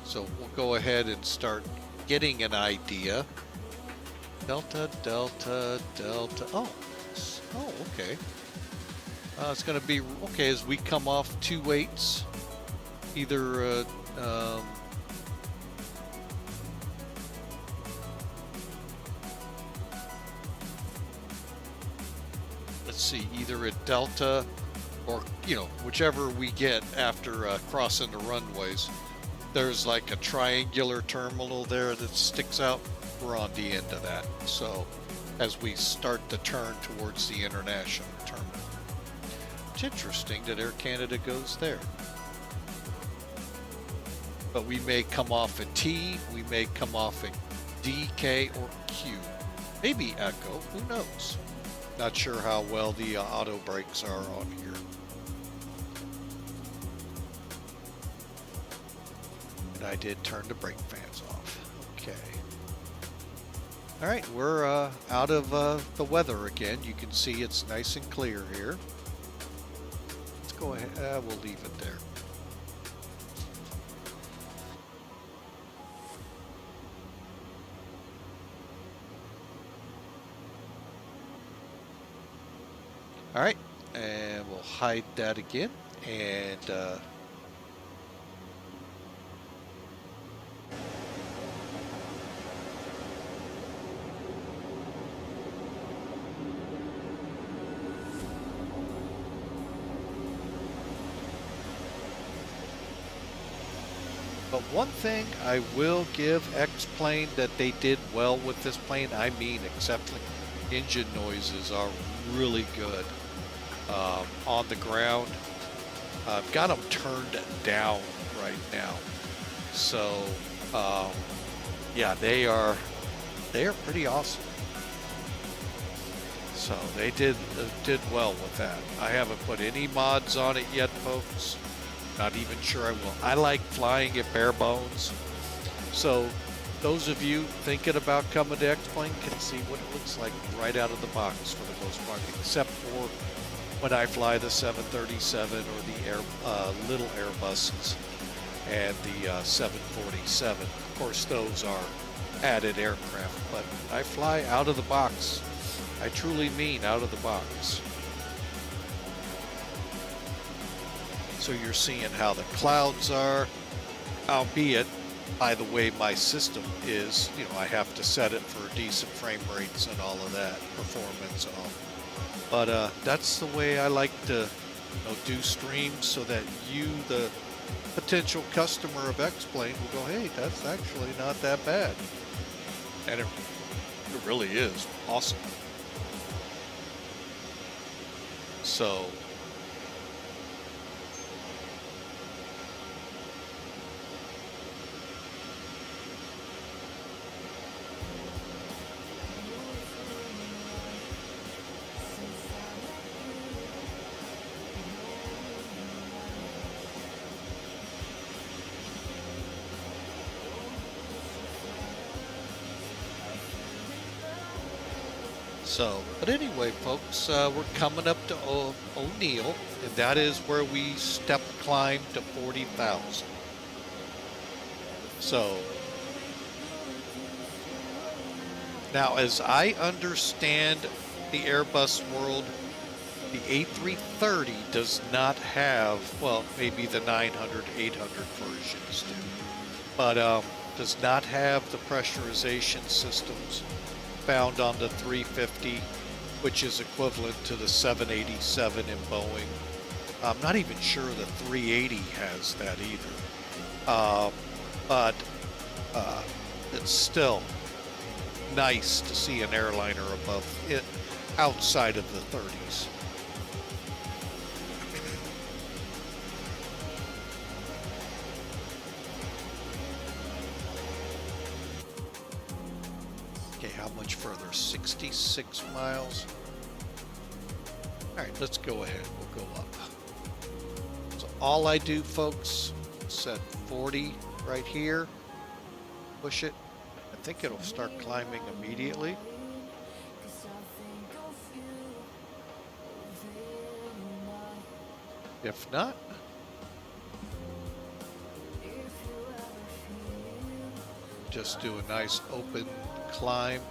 So we'll go ahead and start getting an idea. Delta, Delta, Delta. Oh, okay. It's going to be, okay, as we come off 28s, either, let's see, either at Delta or, you know, whichever we get after crossing the runways. There's like a triangular terminal there that sticks out. We're on the end of that. So as we start to turn towards the international terminal. It's interesting that Air Canada goes there. But we may come off at T, we may come off at D, K, or Q. Maybe Echo, who knows? Not sure how well the auto brakes are on here. I did turn the brake fans off. Okay. All right, we're out of the weather again. You can see it's nice and clear here. Let's go ahead. We'll leave it there. All right, and we'll hide that again. And but one thing I will give X-Plane that they did well with this plane, I mean, except engine noises are really good on the ground. I've got them turned down right now, so yeah, they are pretty awesome. So they did well with that. I haven't put any mods on it yet, folks. Not even sure I will. I like flying it bare bones. So those of you thinking about coming to X-Plane can see what it looks like right out of the box for the most part, except for when I fly the 737 or the little Airbuses and the 747. Of course, those are added aircraft, but I fly out of the box. I truly mean out of the box. So you're seeing how the clouds are, albeit, by the way my system is, you know, I have to set it for decent frame rates and all of that, performance and all. But that's the way I like to, you know, do streams, so that you, the potential customer of X-Plane, will go, hey, that's actually not that bad. And it really is awesome. So So, but anyway, folks, we're coming up to O'Neill, and that is where we step climb to 40,000. So, now as I understand the Airbus world, the A330 does not have, well, maybe the 900, 800 versions do, but does not have the pressurization systems found on the 350, which is equivalent to the 787 in Boeing. I'm not even sure the 380 has that either. But it's still nice to see an airliner above it, outside of the 30s. Okay, how much further? 66 miles. All right, let's go ahead. We'll go up. So all I do, folks, set 40 right here. Push it. I think it'll start climbing immediately. If not, just do a nice open climb.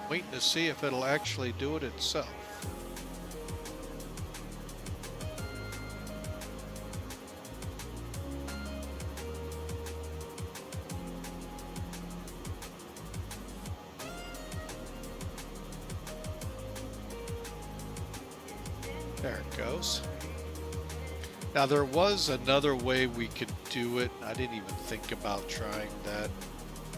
Waiting to see if it'll actually do it itself. There it goes. Now there was another way we could do it. I didn't even think about trying that.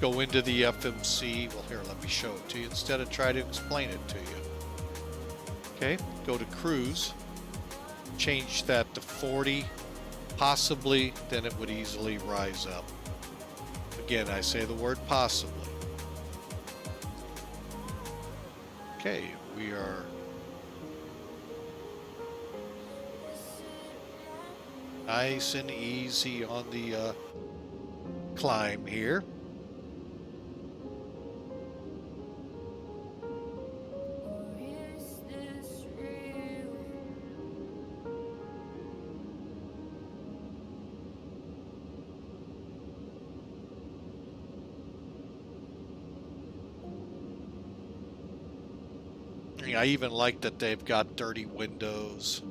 Go into the FMC. Well, here, let me show it to you instead of try to explain it to you. Okay, go to cruise. Change that to 40. Possibly, then it would easily rise up. Again, I say the word possibly. Okay, we are nice and easy on the climb here. I even like that they've got dirty windows.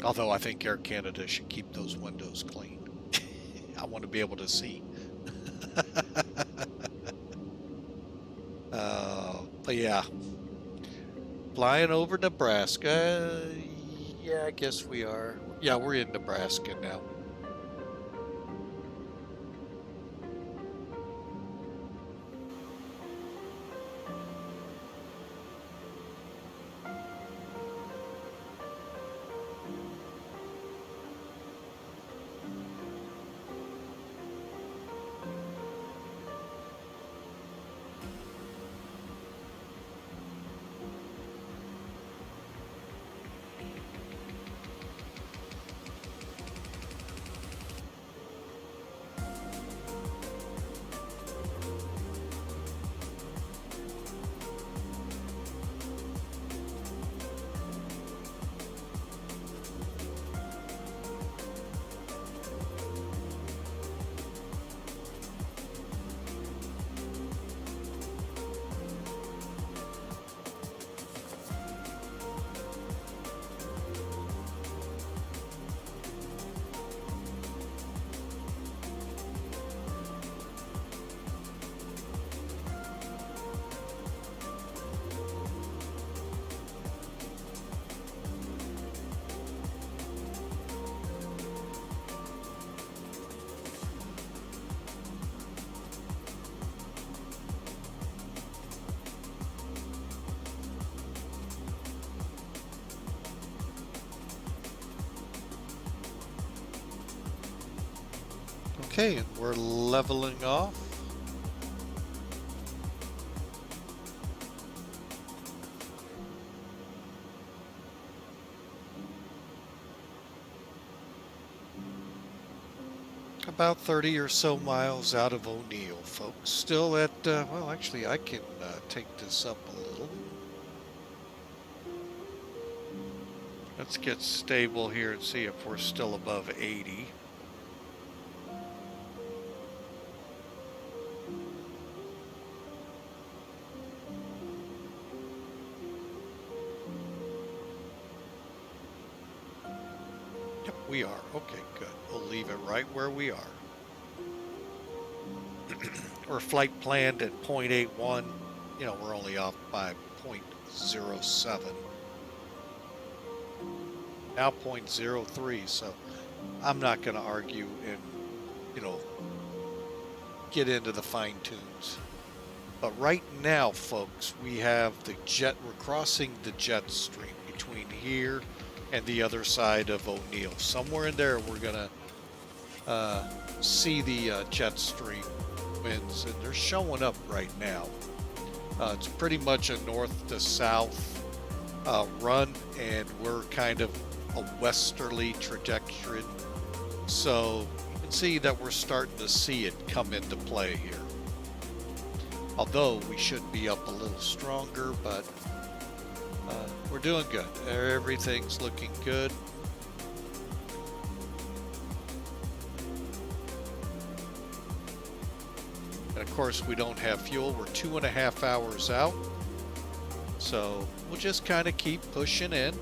Although I think Air Canada should keep those windows clean. I want to be able to see. But yeah. Flying over Nebraska. Yeah, I guess we are. Yeah, we're in Nebraska now. Okay, and we're leveling off. About 30 or so miles out of O'Neill, folks. Still at, well, actually, I can take this up a little. Let's get stable here and see if we're still above 80. Yep, we are. Okay, good. We'll leave it right where we are. Our flight planned at 0.81. You know, we're only off by 0.07. Now 0.03, so I'm not going to argue and, you know, get into the fine tunes. But right now, folks, we have the jet, we're crossing the jet stream between here and the other side of O'Neill. Somewhere in there, we're going to see the jet stream winds, and they're showing up right now. It's pretty much a north to south run, and we're kind of a westerly trajectory, so you can see that we're starting to see it come into play here. Although we should be up a little stronger, but we're doing good. Everything's looking good. And of course, we don't have fuel. We're 2.5 hours out, so we'll just kind of keep pushing in.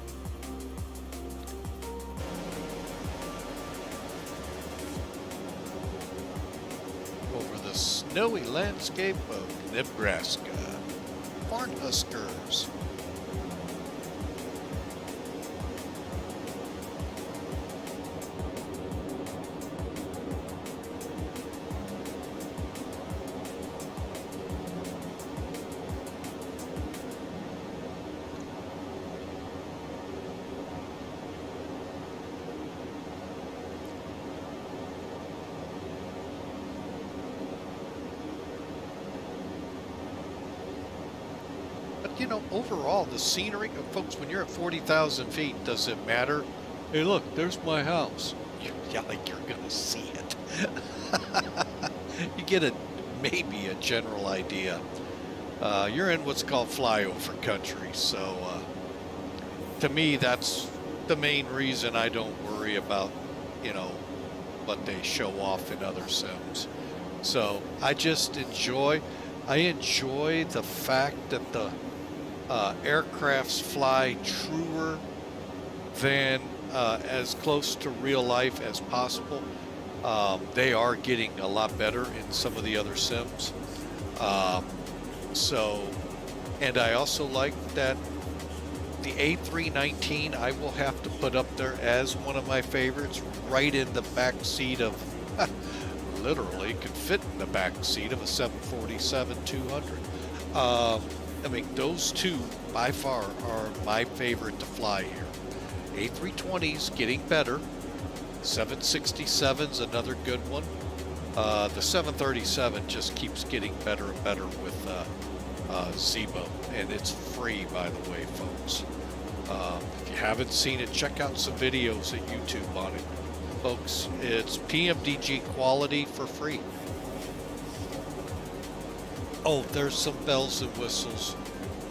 Snowy landscape of Nebraska. Cornhuskers. You know, overall, the scenery, folks, when you're at 40,000 feet, does it matter? Hey, look, there's my house. Yeah, like you're going to see it. You get maybe a general idea. You're in what's called flyover country. So, to me, that's the main reason I don't worry about, you know, what they show off in other sims. So, I just enjoy the fact that the aircrafts fly truer than as close to real life as possible. They are getting a lot better in some of the other sims. And I also like that the A319 I will have to put up there as one of my favorites, right in the back seat of, literally could fit in the back seat of a 747-200. I mean, those two, by far, are my favorite to fly here. A320's getting better. 767's another good one. The 737 just keeps getting better and better with Zebo, and it's free, by the way, folks. If you haven't seen it, check out some videos at YouTube on it. Folks, it's PMDG quality for free. Oh, there's some bells and whistles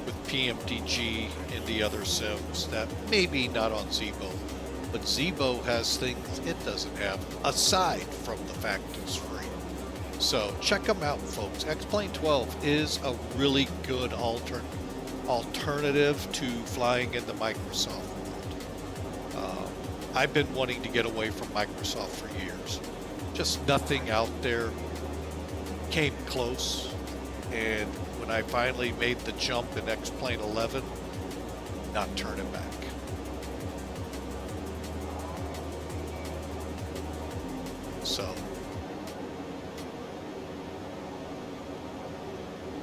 with PMDG in the other sims that maybe not on Zebo, but Zebo has things it doesn't have aside from the fact it's free. So check them out, folks. X-Plane 12 is a really good alternative to flying in the Microsoft world. I've been wanting to get away from Microsoft for years. Just nothing out there came close. And when I finally made the jump in X-Plane 11, not turning back. So,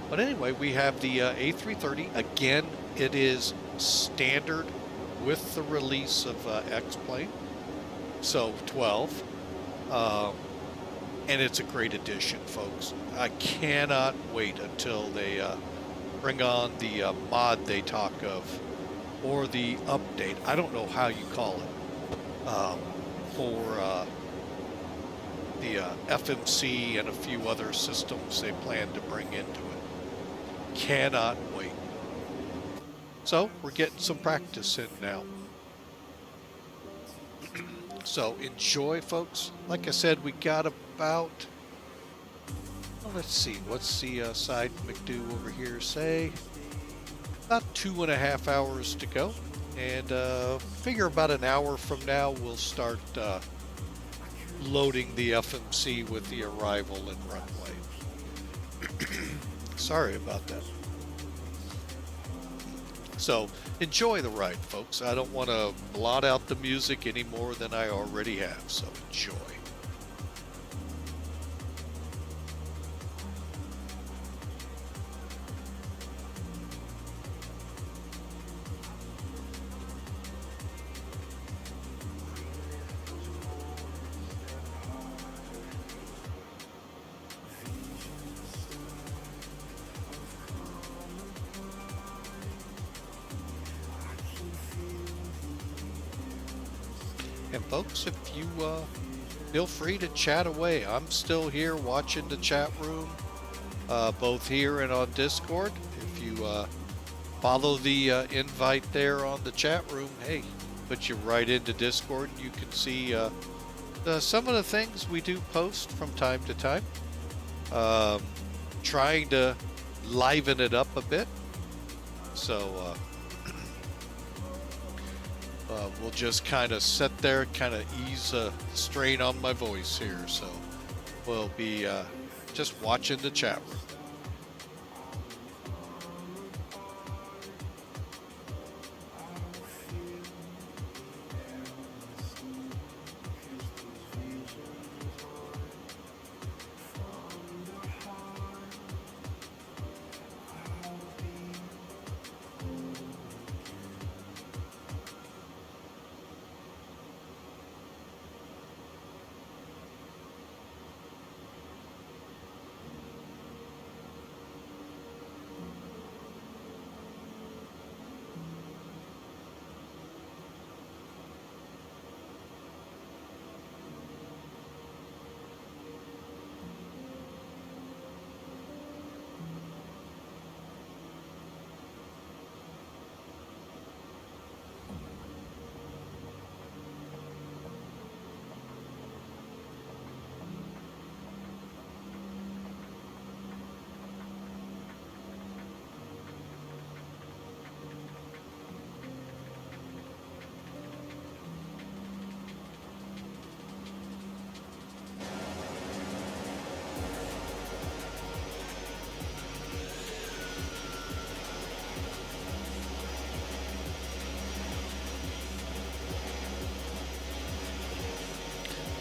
but anyway, we have the A330. Again, it is standard with the release of X-Plane. So 12. and it's a great addition, folks. I cannot wait until they bring on the mod they talk of, or the update. I don't know how you call it, for the FMC and a few other systems they plan to bring into it. Cannot wait. So we're getting some practice in now. So enjoy, folks. Like I said, we got about, well, let's see, what's the side McDo over here say? About 2.5 hours to go. And figure about an hour from now we'll start loading the FMC with the arrival and runway. Sorry about that. So enjoy the ride, folks. I don't want to blot out the music any more than I already have, so enjoy. And folks, if you feel free to chat away. I'm still here watching the chat room, both here and on Discord. If you follow the invite there on the chat room, hey, put you right into Discord. You can see some of the things we do post from time to time. Trying to liven it up a bit. So we'll just kind of sit there, kind of ease the strain on my voice here. So we'll be just watching the chat room.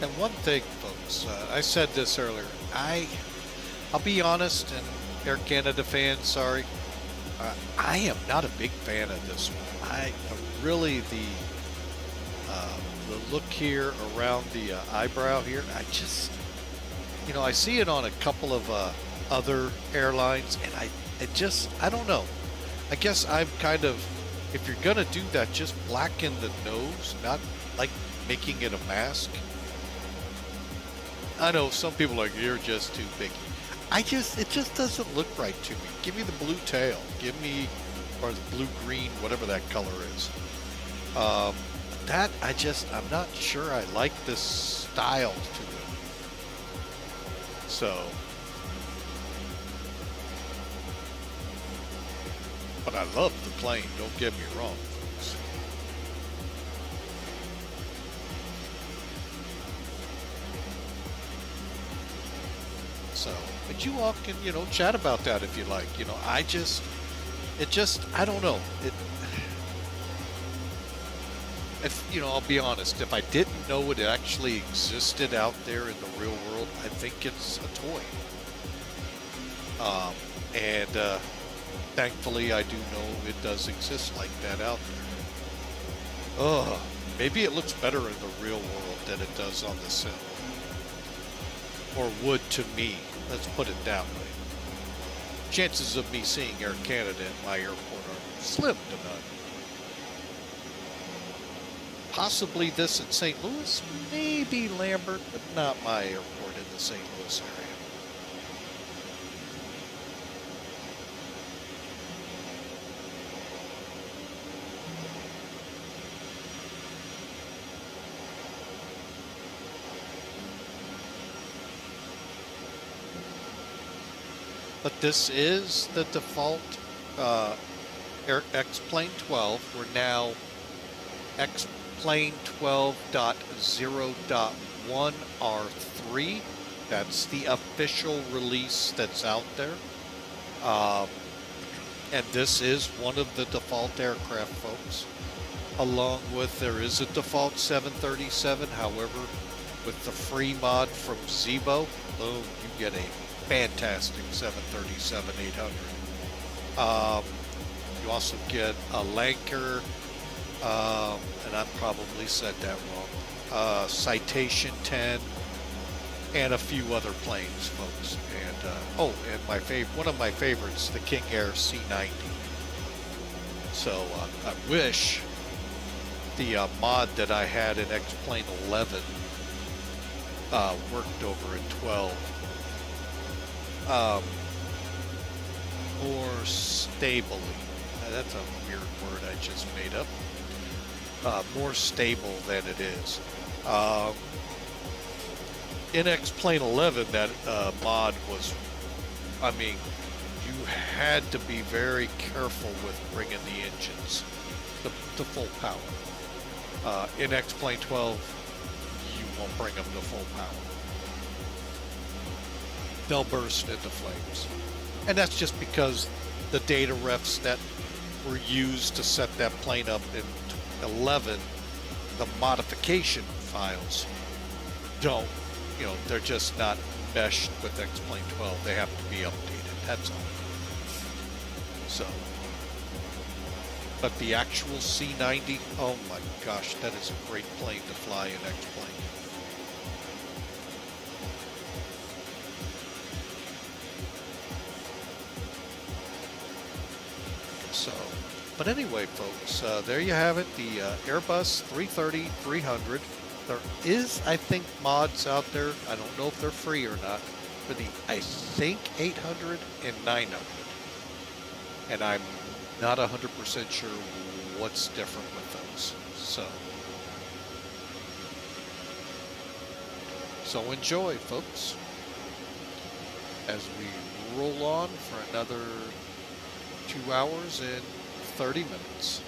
And one thing, folks, I said this earlier. I'll be honest, and Air Canada fans, sorry, I am not a big fan of this one. I really the look here around the eyebrow here. I just, I see it on a couple of other airlines, and I don't know. I guess I'm kind of, if you're gonna do that, just blacken the nose, not like making it a mask. I know some people are like, you're just too picky. It just doesn't look right to me. Give me the blue tail. Give me, or the blue-green, whatever that color is. I'm not sure I like this style to it. So, but I love the plane, don't get me wrong, folks. So, but you all can, chat about that if you like. I don't know. I'll be honest, if I didn't know it actually existed out there in the real world, I think it's a toy. And thankfully I do know it does exist like that out there. Maybe it looks better in the real world than it does on the sim. or would to me. Let's put it that way. Chances of me seeing Air Canada at my airport are slim to none. Possibly this in St. Louis, maybe Lambert, but not my airport in the St. Louis area. But this is the default X-Plane 12. We're now X-Plane 12.01r3. That's the official release that's out there. And this is one of the default aircraft, folks. Along with, there is a default 737. However, with the free mod from Zibo, boom, you get a fantastic 737-800. You also get a Lanker, and I probably said that wrong, Citation 10, and a few other planes, folks. And and one of my favorites, the King Air C90. So I wish the mod that I had in X-Plane 11 worked over in 12. More stably. That's a weird word I just made up. More stable than it is. In X-Plane 11, that mod was, I mean, you had to be very careful with bringing the engines to full power. In X-Plane 12, you won't bring them to full power. They'll burst into flames. And that's just because the data refs that were used to set that plane up in 11, the modification files don't, they're just not meshed with X-Plane 12. They have to be updated, that's all. So, but the actual C90, oh my gosh, that is a great plane to fly in X-Plane. So, but anyway, folks, there you have it, the Airbus 330-300. There is, I think, mods out there. I don't know if they're free or not, for the, I think, 800 and 900. And I'm not 100% sure what's different with those. So enjoy, folks, as we roll on for another 2 hours and 30 minutes.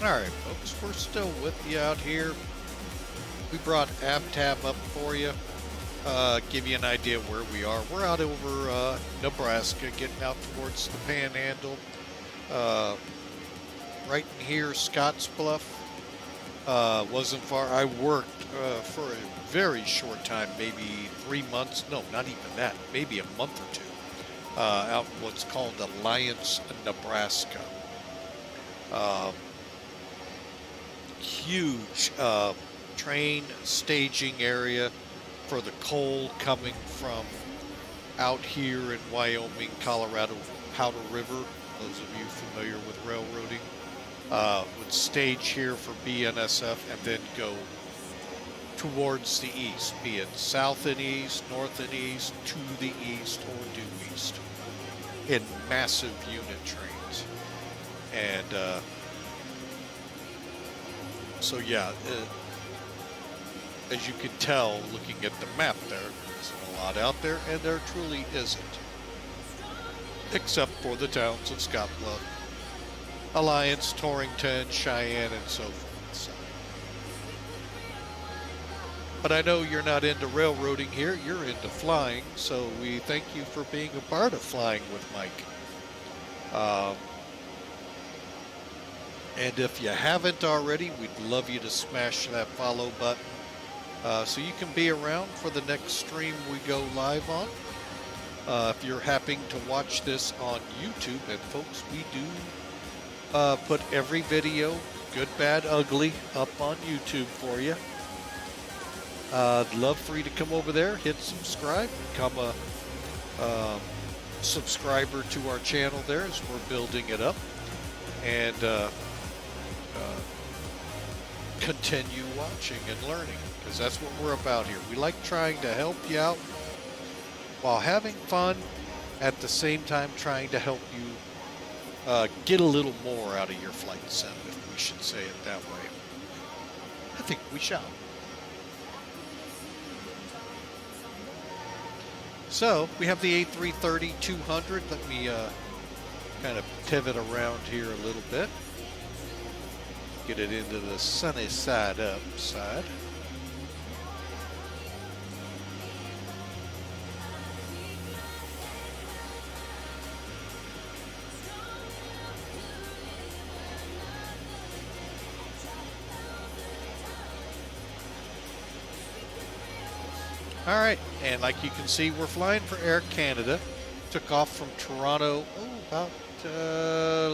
All right, folks, we're still with you out here. We brought AbTab up for you. Give you an idea where we are. We're out over Nebraska, getting out towards the Panhandle. Right in here, Scottsbluff. Wasn't far. I worked for a very short time, maybe 3 months. No, not even that. Maybe a month or two. Out in what's called Alliance, Nebraska. Huge train staging area for the coal coming from out here in Wyoming, Colorado, Powder River. Those of you familiar with railroading would stage here for BNSF and then go towards the east, be it south and east, north and east, to the east, or due east, in massive unit trains. And so yeah, as you can tell looking at the map, there isn't a lot out there, and there truly isn't, except for the towns of Scottsbluff, Alliance, Torrington, Cheyenne, and so forth. So. But I know you're not into railroading here, you're into flying, so we thank you for being a part of Flying with Mike. And if you haven't already, we'd love you to smash that follow button so you can be around for the next stream we go live on. If you're happening to watch this on YouTube, and folks, we do put every video, good, bad, ugly, up on YouTube for you. I'd love for you to come over there, hit subscribe, become a subscriber to our channel there as we're building it up, and continue watching and learning, because that's what we're about here. We like trying to help you out while having fun, at the same time trying to help you get a little more out of your flight sim, if we should say it that way. I think we shall. So we have the A330-300. Let me kind of pivot around here a little bit. Get it into the sunny side up side. All right, and like you can see, we're flying for Air Canada. Took off from Toronto, about,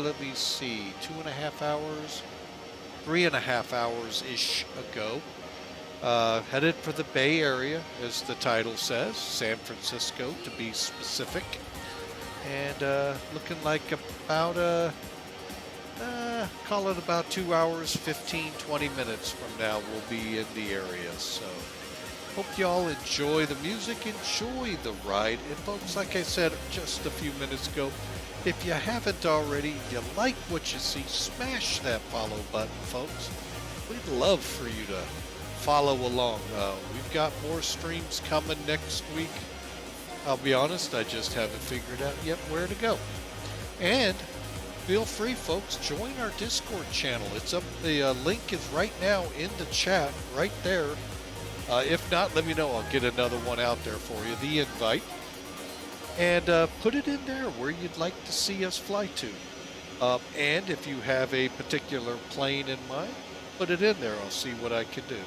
let me see, 2.5 hours, 3.5 hours-ish ago. Headed for the Bay Area, as the title says, San Francisco to be specific. And looking like about, call it about 2 hours, 15, 20 minutes from now we'll be in the area. So hope y'all enjoy the music, enjoy the ride. And folks, like I said just a few minutes ago, if you haven't already, if you like what you see, smash that follow button, folks. We'd love for you to follow along. We've got more streams coming next week. I'll be honest, I just haven't figured out yet where to go. And feel free, folks, join our Discord channel. It's up, the link is right now in the chat, right there. If not, let me know. I'll get another one out there for you, the invite. And put it in there where you'd like to see us fly to. And if you have a particular plane in mind, put it in there. I'll see what I can do.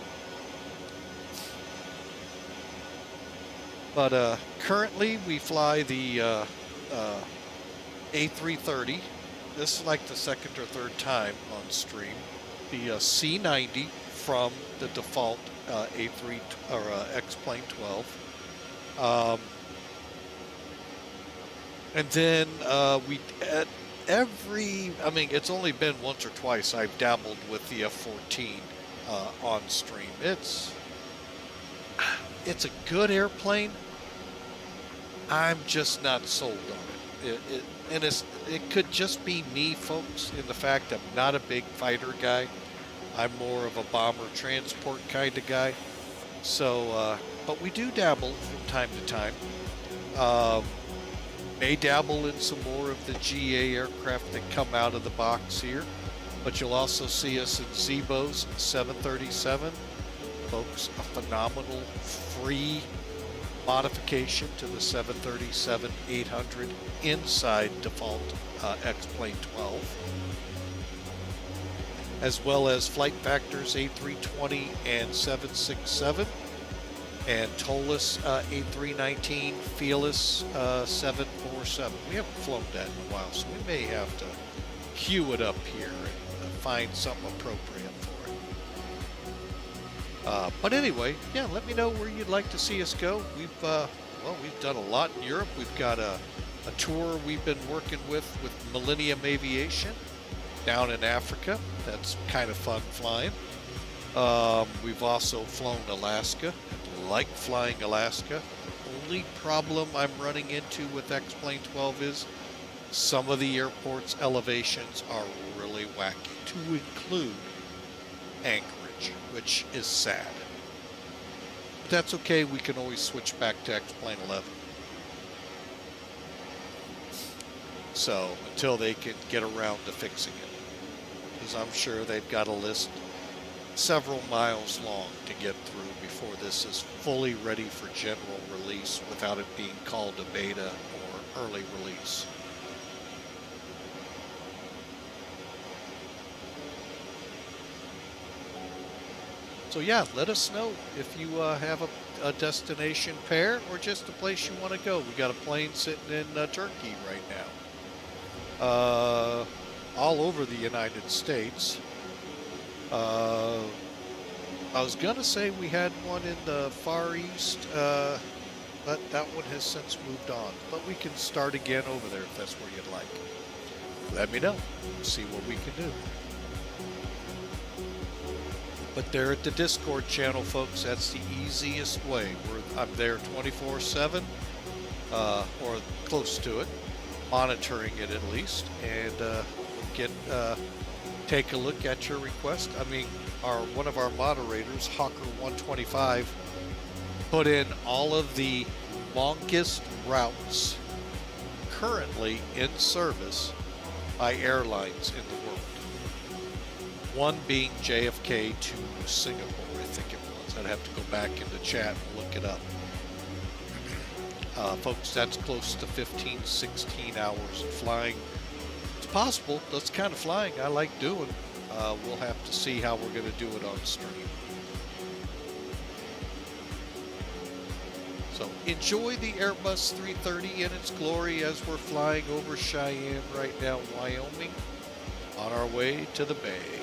But currently we fly the A330. This is like the second or third time on stream. The C90 from the default A3 or X-Plane 12. And then we at every, I mean, it's only been once or twice I've dabbled with the F-14 on stream. It's a good airplane. I'm just not sold on it. And it could just be me, folks, in the fact I'm not a big fighter guy. I'm more of a bomber transport kind of guy. So, but we do dabble from time to time. May dabble in some more of the GA aircraft that come out of the box here. But you'll also see us in Zebo's 737. Folks, a phenomenal free modification to the 737-800 inside default X-Plane 12, as well as Flight Factor's A320 and 767, and Tolis A319 Fearless 747. We haven't flown that in a while, so we may have to queue it up here and find something appropriate for it. But anyway, yeah, let me know where you'd like to see us go. We've done a lot in Europe. We've got a tour we've been working with Millennium Aviation down in Africa. That's kind of fun flying. We've also flown Alaska. Like flying Alaska. Only problem I'm running into with X-Plane 12 is some of the airport's elevations are really wacky, to include Anchorage, which is sad. But that's okay, we can always switch back to X-Plane 11. So, until they can get around to fixing it. Because I'm sure they've got a list several miles long to get through before this is fully ready for general release without it being called a beta or early release. So yeah, let us know if you have a destination pair or just a place you want to go. We got a plane sitting in Turkey right now. All over the United States. I was gonna say we had one in the Far East, but that one has since moved on. But we can start again over there if that's where you'd like. Let me know. See what we can do. But they're at the Discord channel, folks. That's the easiest way. I'm there 24/7, or close to it, monitoring it at least, and take a look at your request. I mean, one of our moderators, Hawker125, put in all of the longest routes currently in service by airlines in the world. One being JFK to Singapore, I think it was. I'd have to go back into chat and look it up. Folks, that's close to 15, 16 hours of flying. It's possible. That's the kind of flying I like doing. We'll have to see how we're going to do it on stream. So enjoy the Airbus 330 in its glory as we're flying over Cheyenne right now, Wyoming, on our way to the Bay.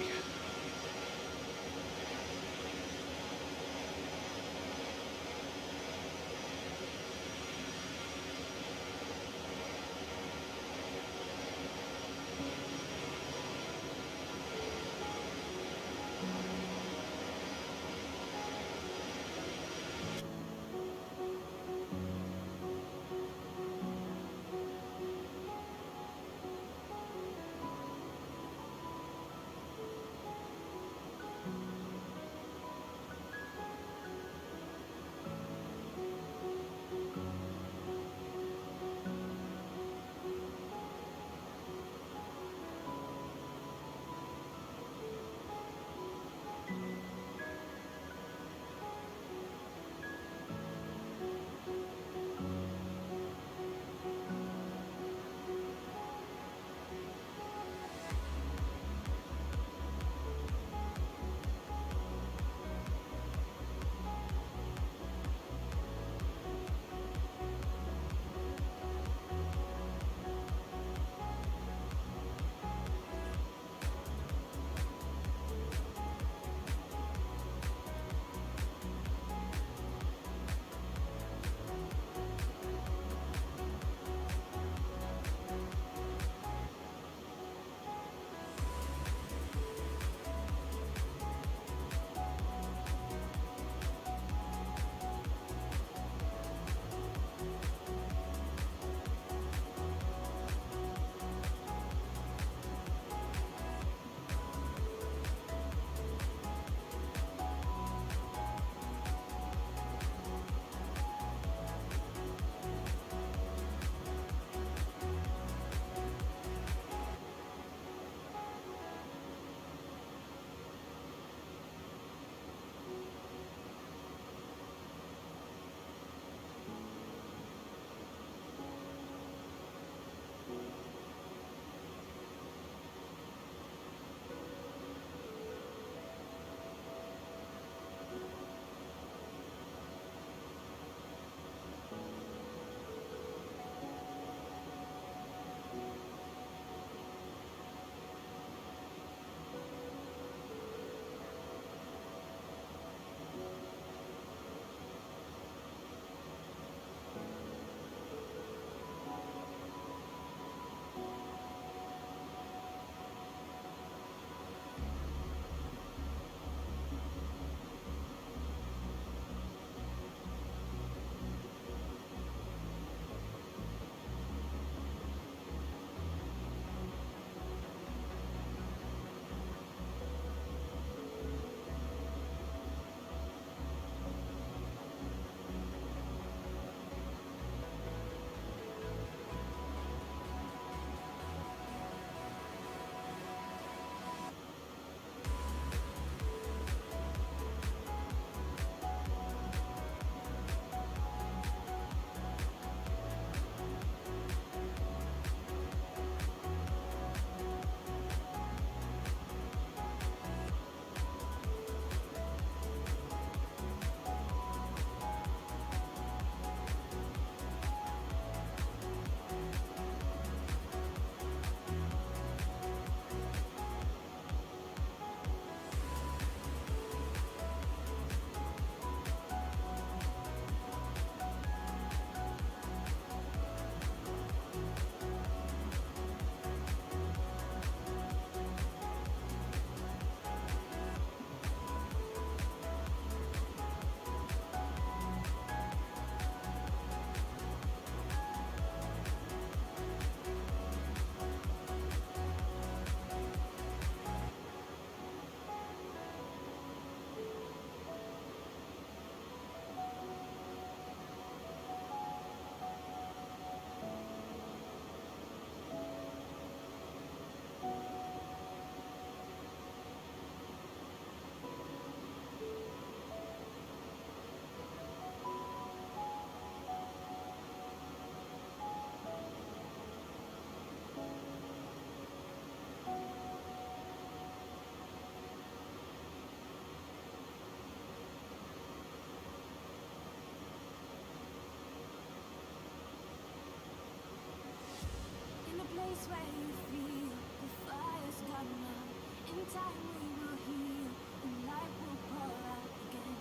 time we will heal, and light will pour out again,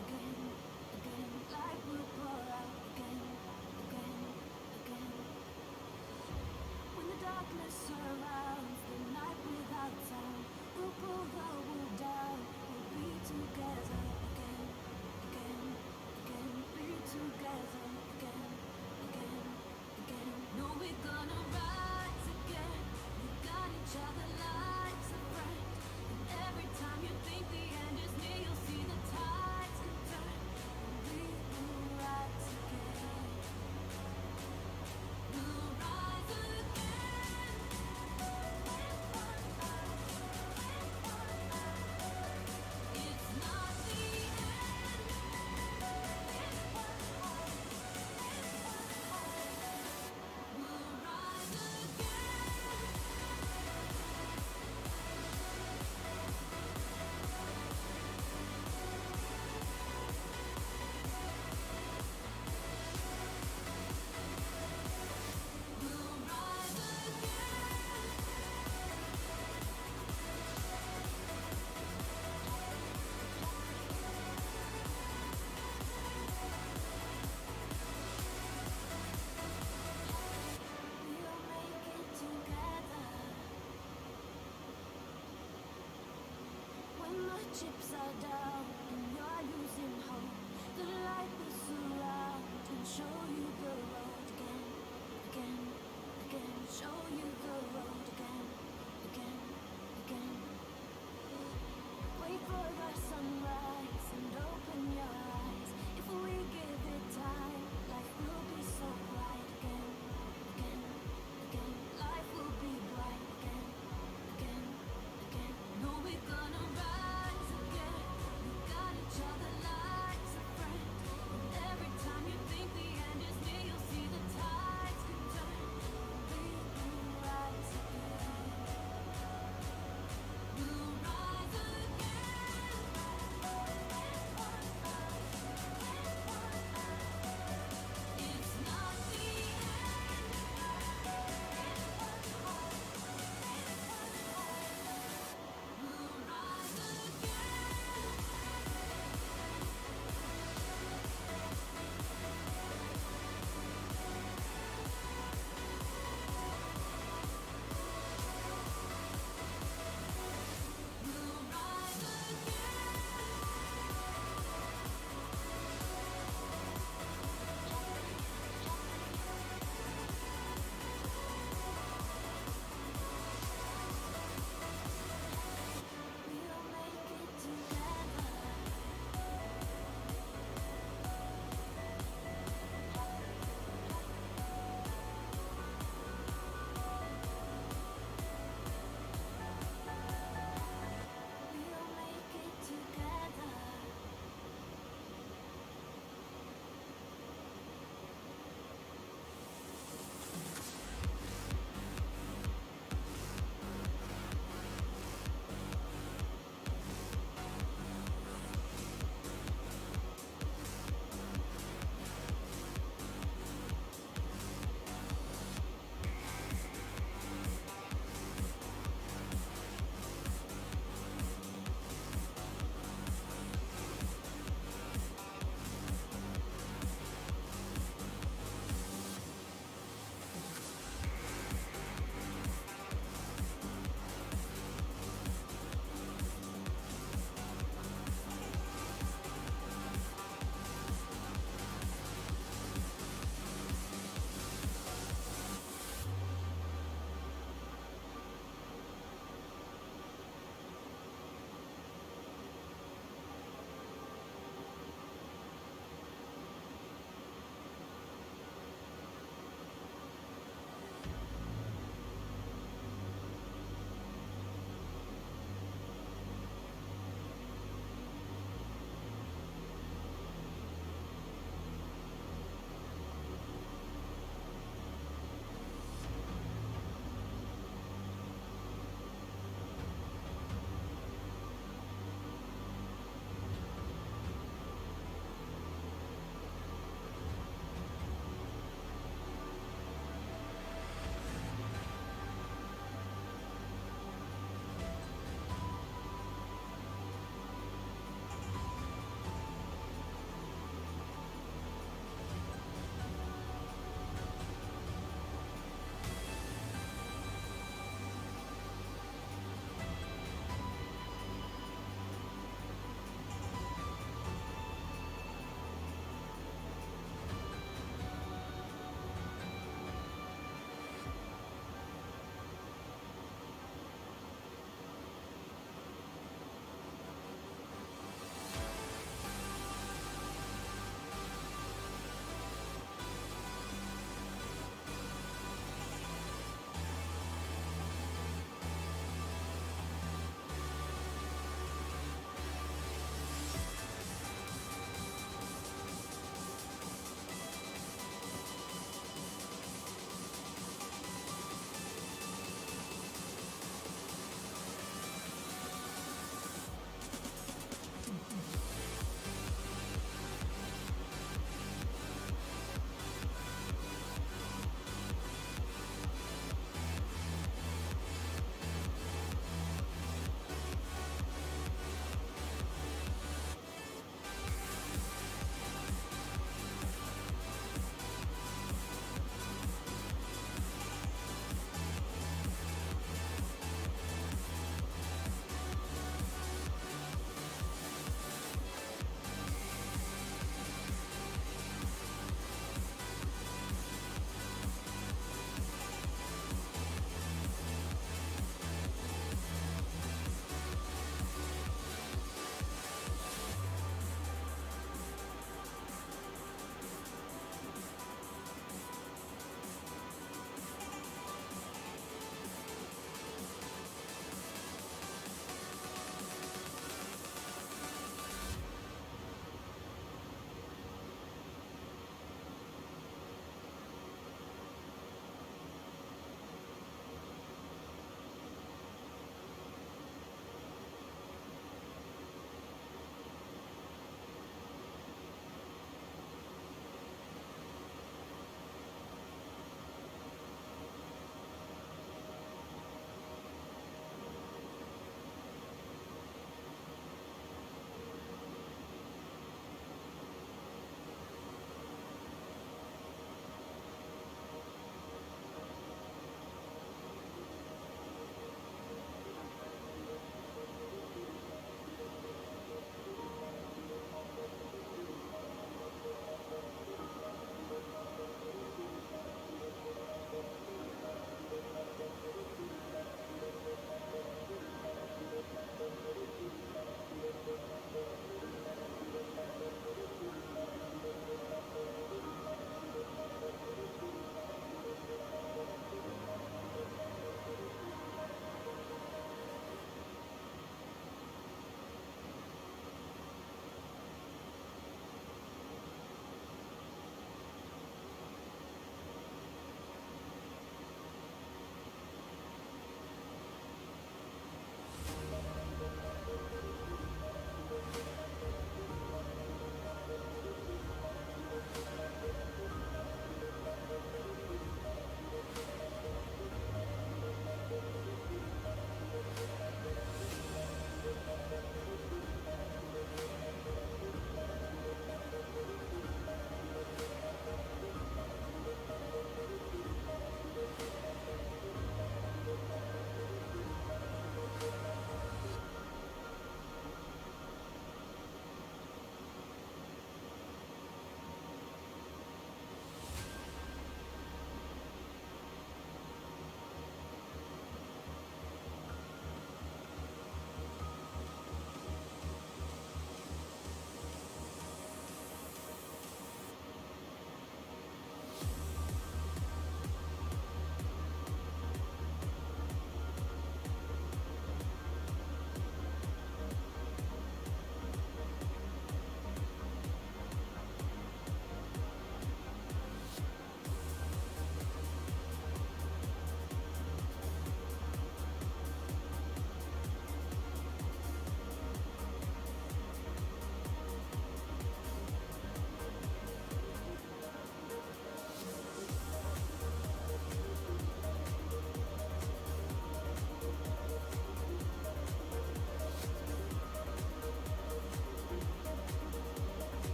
again, again. Light will pour out again, again, again. When the darkness surrounds the night without sound, we'll pull the wool down. We'll be together again, again, again. Be together again, again, again. No, we're gonna rise again. We got each other like a friend. And every time you think the end is near, you'll see the tides can turn. And we will rise again. We'll rise again. It's not the end. We'll rise again. We'll rise again. We'll make it together. When the chips are down and you're losing hope, the light will surround and show you the road again, again, again. Show you the road again, again, again. Wait for the sunrise and open your eyes. If we give it time, life will be so bright again, again, again. Life will be bright again, again, again. No, we're gonna rise again. We got each other like a friend. And every time you think the end is near, you'll see the tides can turn. We will rise again.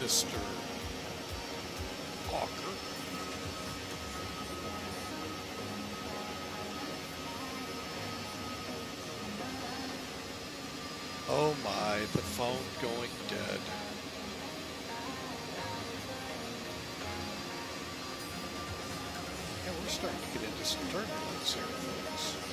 Mr. Hawker. Oh my, the phone going dead. Yeah, we're starting to get into some turbulence here, folks.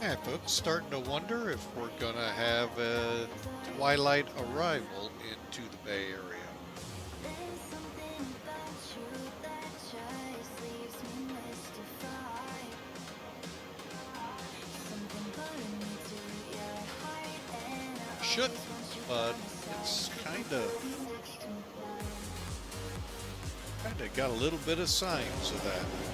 Yeah, folks, starting to wonder if we're gonna have a twilight arrival into the Bay Area. Shouldn't, but it's kinda got a little bit of signs of that.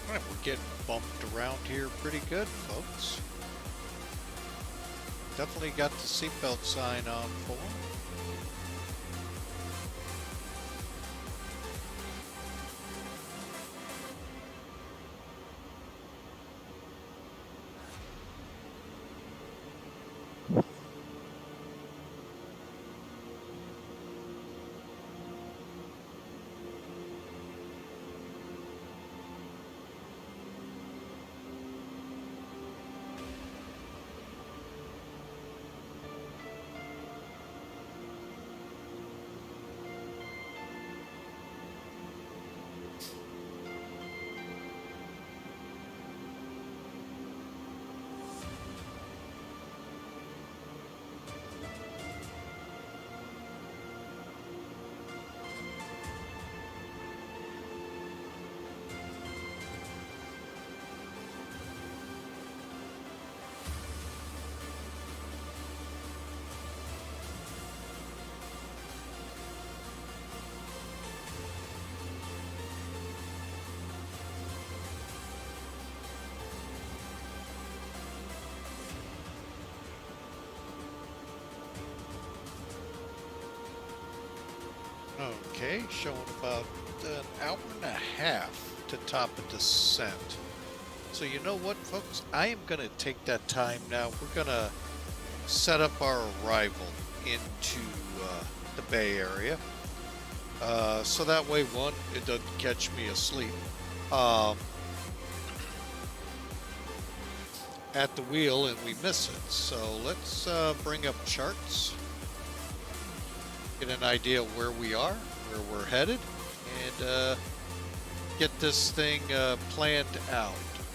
Alright, we're getting bumped around here pretty good, folks. Definitely got the seatbelt sign on for them. Okay, showing about an hour and a half to top a descent. So you know what, folks? I am going to take that time now. We're going to set up our arrival into the Bay Area. So that way, one, it doesn't catch me asleep at the wheel and we miss it. So let's bring up charts, get an idea of where we are, where we're headed, and get this thing planned out.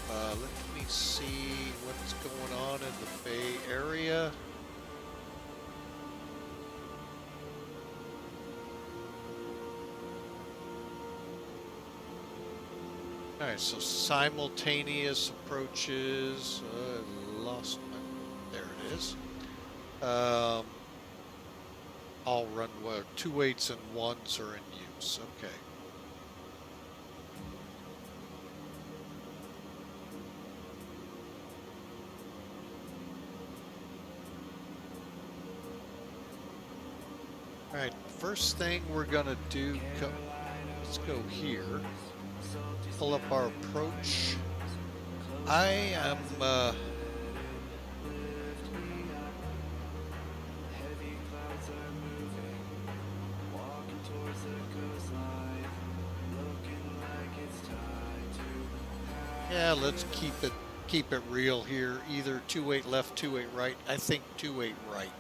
Let me see what's going on in the Bay Area. All right, so simultaneous approaches. Lost my. There it is. All run well. 2.8s and 1s are in use. Okay. All right. First thing we're gonna do. Let's go here. Pull up our approach. I am yeah, let's keep it real here. Either 2.8 left, 2.8 right. I think 2.8 right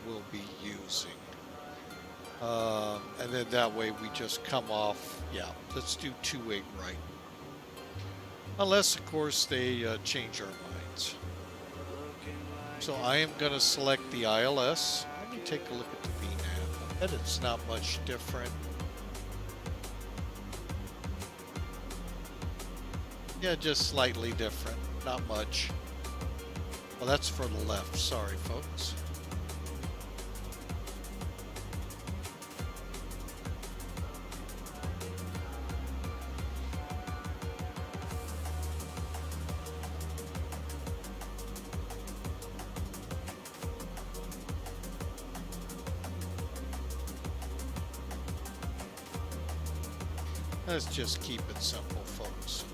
we'll be using. And then that way we just come off. Yeah, let's do 2.8 right. Unless, of course, they change our minds. So I am going to select the ILS. Let me take a look at the VNAV. I bet it's not much different. Yeah, just slightly different. Not much. Well, that's for the left. Sorry, folks. Let's just keep it simple, folks.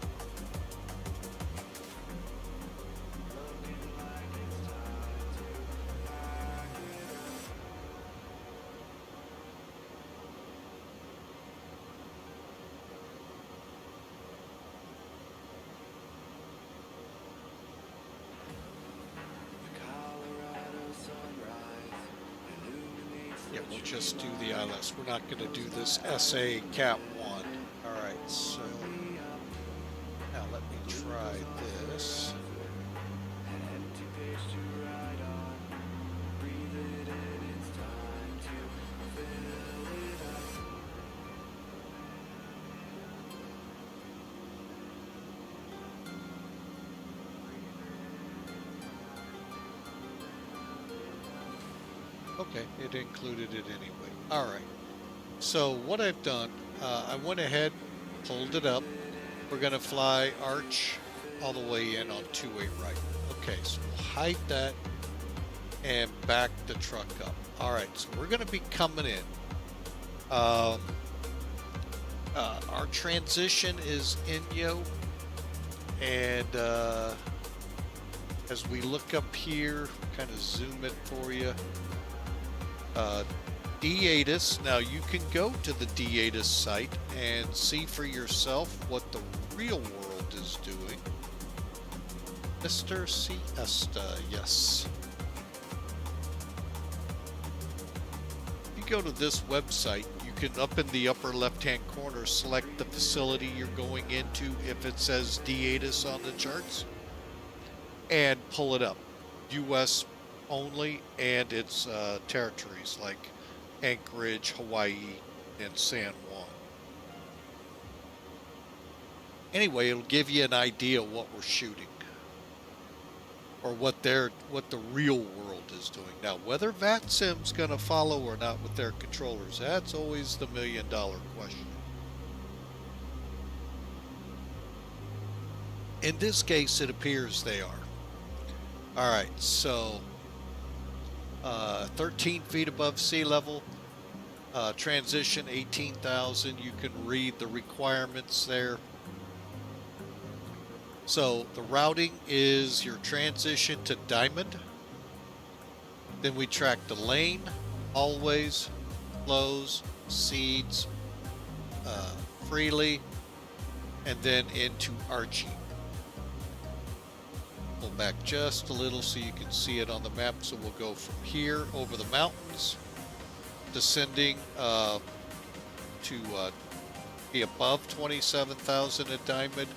Yeah, we'll just do the ILS. We're not going to do this SA Cat 1. Alright, so now let me try this. Okay, it included it anyway. Alright, so what I've done, I went ahead, pulled it up. We're going to fly arch all the way in on 2.8 right. Okay, so we'll hide that and back the truck up. Alright, so we're going to be coming in. Our transition is Inyo, and as we look up here, kind of zoom it for you. D8s. Now you can go to the D8s site and see for yourself what the real world is doing. Mr. Siesta, yes. If you go to this website, you can, up in the upper left-hand corner, select the facility you're going into if it says D8s on the charts, and pull it up. U.S. only, and its territories like Anchorage, Hawaii, and San Juan. Anyway, it'll give you an idea of what we're shooting, or what the real world is doing. Now, whether VATSIM's going to follow or not with their controllers, that's always the million-dollar question. In this case, it appears they are. All right, so 13 feet above sea level, transition 18,000. You can read the requirements there. So the routing is your transition to diamond. Then we track the lane, always, flows, seeds, freely, and then into arching. Pull back just a little so you can see it on the map. So we'll go from here over the mountains, descending to be above 27,000 at diamond,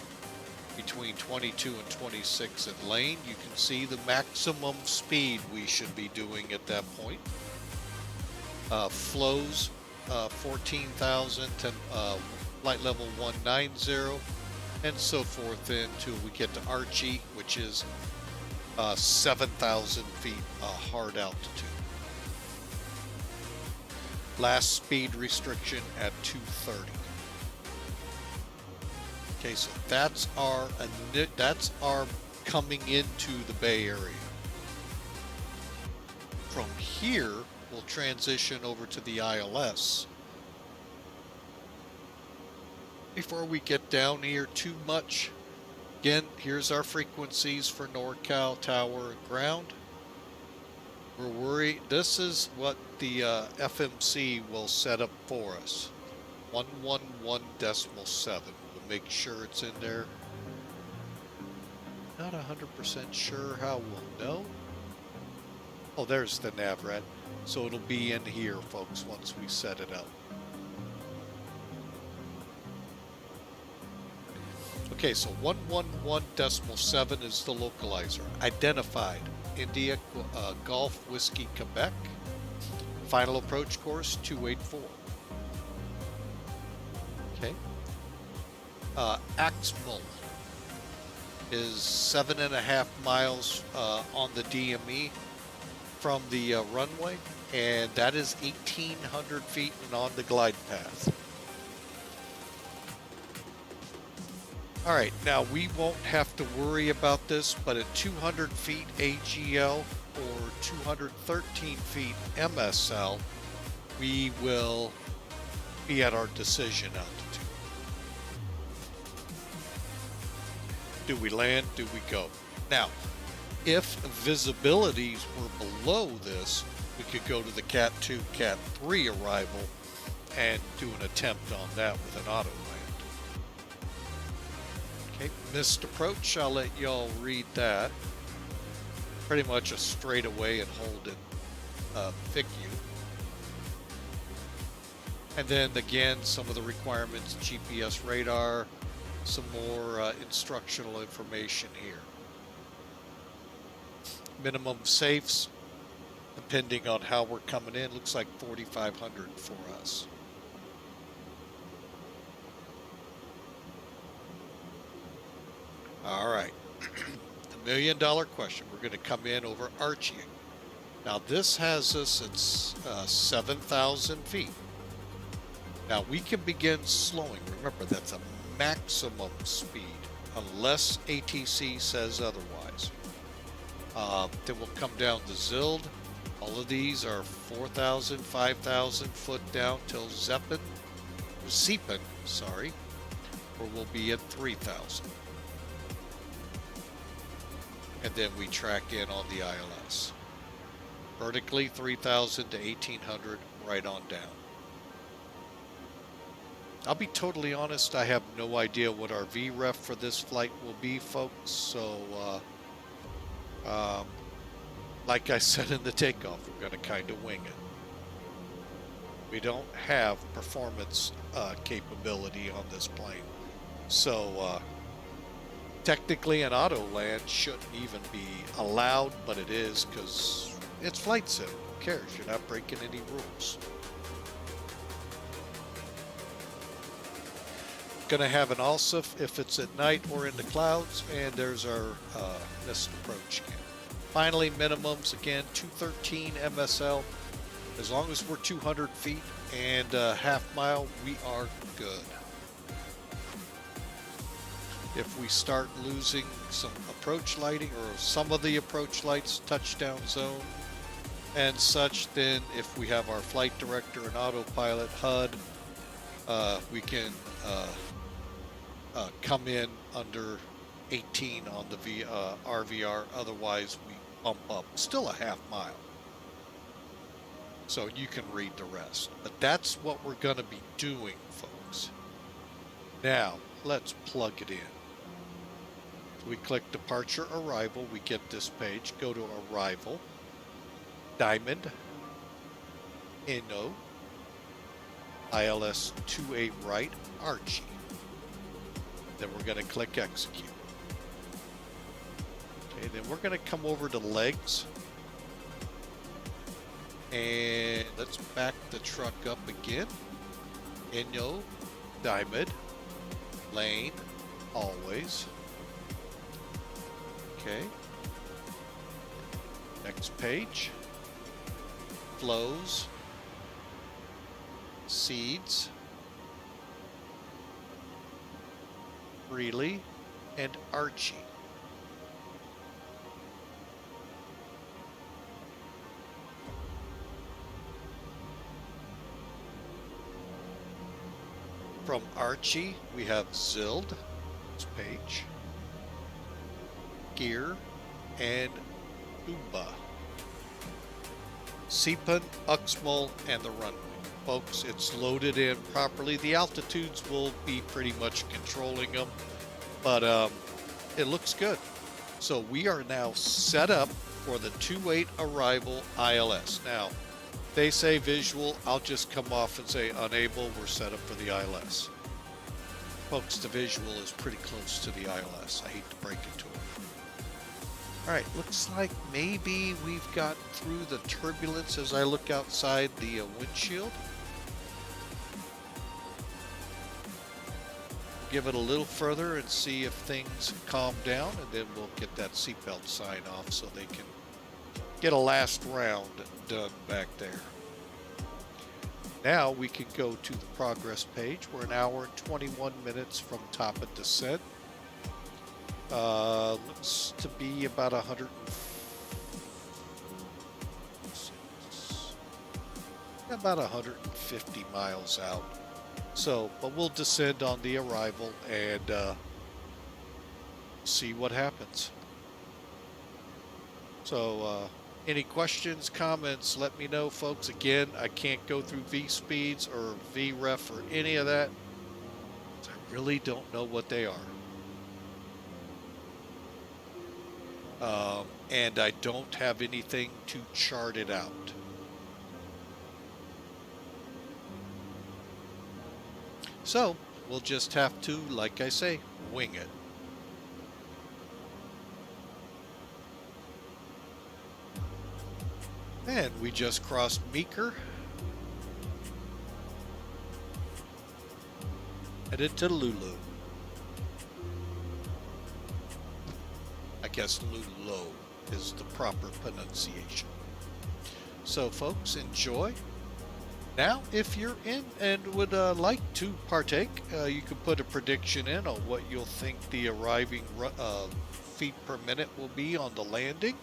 between 22 and 26 at lane. You can see the maximum speed we should be doing at that point. Flows 14,000 to flight level 190, and so forth until we get to Archie, which is 7,000 feet hard altitude. Last speed restriction at 230. Okay, so that's our coming into the Bay Area. From here, we'll transition over to the ILS. Before we get down here too much, again, here's our frequencies for NorCal, tower, and ground. We're worried, this is what the FMC will set up for us. 111.7. Make sure it's in there. Not 100% sure how we'll know. Oh, there's the NavRad. So it'll be in here, folks, once we set it up. Okay, so 111.7 is the localizer. Identified. India, Golf, Whiskey, Quebec. Final approach course, 284. Okay. Axmal is 7.5 miles on the DME from the runway, and that is 1,800 feet and on the glide path. All right, now we won't have to worry about this, but at 200 feet AGL or 213 feet MSL, we will be at our decision altitude. Do we land? Do we go? Now, if visibilities were below this, we could go to the Cat 2, Cat 3 arrival and do an attempt on that with an auto land. Okay, missed approach. I'll let y'all read that. Pretty much a straightaway and hold in thick U. And then again, some of the requirements, GPS radar, some more instructional information here. Minimum safes, depending on how we're coming in, looks like 4,500 for us. All right, the $1,000,000 question. We're going to come in over Archie. Now this has us at 7,000 feet. Now we can begin slowing. Remember, that's a maximum speed unless ATC says otherwise. Then we'll come down to Zild. All of these are 4,000, 5,000 foot down till Zeppen, sorry, where we'll be at 3,000. And then we track in on the ILS. Vertically 3,000 to 1,800, right on down. I'll be totally honest, I have no idea what our VREF for this flight will be, folks, so like I said in the takeoff, we're going to kind of wing it. We don't have performance capability on this plane, so technically an auto land shouldn't even be allowed, but it is because it's flight sim. Who cares? You're not breaking any rules. Going to have an ALSIF if it's at night or in the clouds, and there's our missed approach again. Finally, minimums again, 213 MSL. As long as we're 200 feet and half mile, we are good. If we start losing some approach lighting or some of the approach lights, touchdown zone, and such, then if we have our flight director and autopilot HUD, we can come in under 18 on the RVR. Otherwise, we bump up still a half mile. So you can read the rest. But that's what we're going to be doing, folks. Now, let's plug it in. So we click Departure Arrival. We get this page. Go to Arrival. Diamond. Inno. ILS 28 right. Archie. Then we're going to click Execute. Okay, then we're going to come over to Legs. And let's back the truck up again. Inno. Diamond. Lane. Always. Okay. Next page. Flows. Seeds. Freely. And Archie. From Archie, we have Zild, this page, Gear, and Oomba. Seapan, Uxmal, and the runway. Folks, it's loaded in properly. The altitudes will be pretty much controlling them, but it looks good. So we are now set up for the 28 arrival ILS. Now, they say visual, I'll just come off and say unable, we're set up for the ILS. Folks, the visual is pretty close to the ILS. I hate to break it to them. Alright, looks like maybe we've got through the turbulence as I look outside the windshield. Give it a little further and see if things calm down, and then we'll get that seatbelt sign off so they can get a last round done back there. Now we can go to the progress page. We're an hour and 21 minutes from top of descent. Looks to be about 150 miles out. So, but we'll descend on the arrival and see what happens. So, any questions, comments, let me know, folks. Again, I can't go through V-speeds or V-ref or any of that. I really don't know what they are. And I don't have anything to chart it out. So, we'll just have to, like I say, wing it. And we just crossed Meeker. Headed to Lulu. I guess Lulu is the proper pronunciation. So folks, enjoy. Now, if you're in and would like to partake, you can put a prediction in on what you'll think the arriving feet per minute will be on the landing.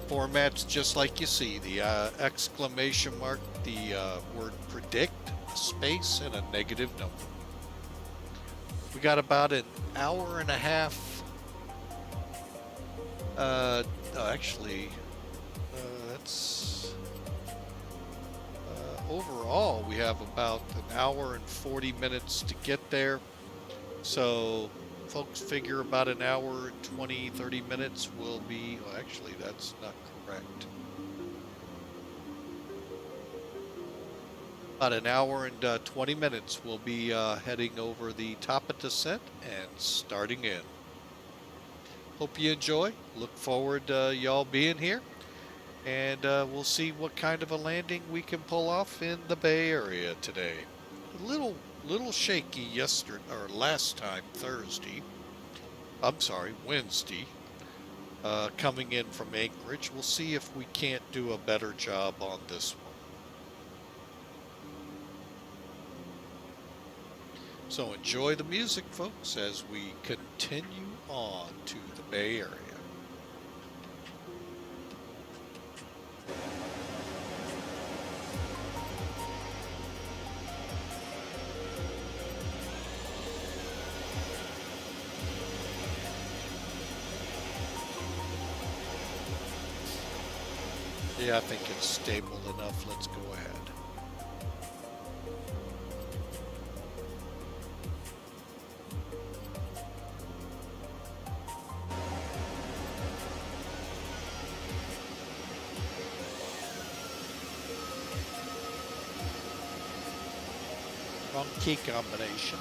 Formats just like you see, the exclamation mark, the word predict, a space, and a negative number. We got about an hour and a half. Actually, that's overall we have about an hour and 40 minutes to get there. So folks figure about an hour and 20-30 minutes will be, well, actually that's not correct. About an hour and 20 minutes we'll be heading over the top of descent and starting in. Hope you enjoy. Look forward to y'all being here, and we'll see what kind of a landing we can pull off in the Bay Area today. A little shaky yesterday, or last time, Wednesday, coming in from Anchorage. We'll see if we can't do a better job on this one. So enjoy the music, folks, as we continue on to the Bay Area. Yeah, I think it's stable enough. Let's go ahead. Wrong key combination.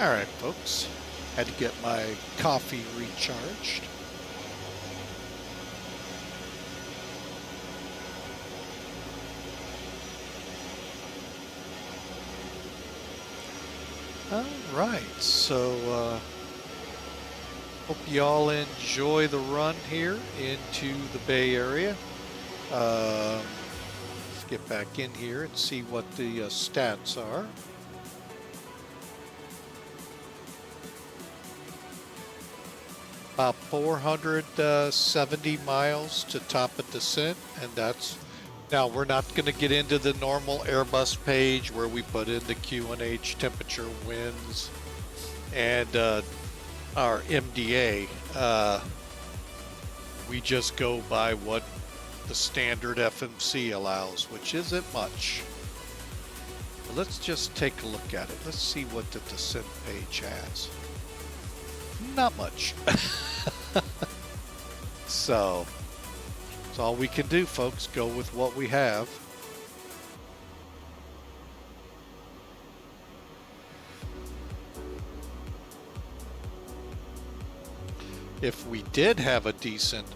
All right, folks. Had to get my coffee recharged. All right, so hope you all enjoy the run here into the Bay Area. Let's get back in here and see what the stats are. About 470 miles to top of descent, and that's, now we're not going to get into the normal Airbus page where we put in the QNH temperature, winds, and our MDA. We just go by what the standard FMC allows, which isn't much. But let's just take a look at it. Let's see what the descent page has. Not much. So that's all we can do, folks. Go with what we have. If we did have a decent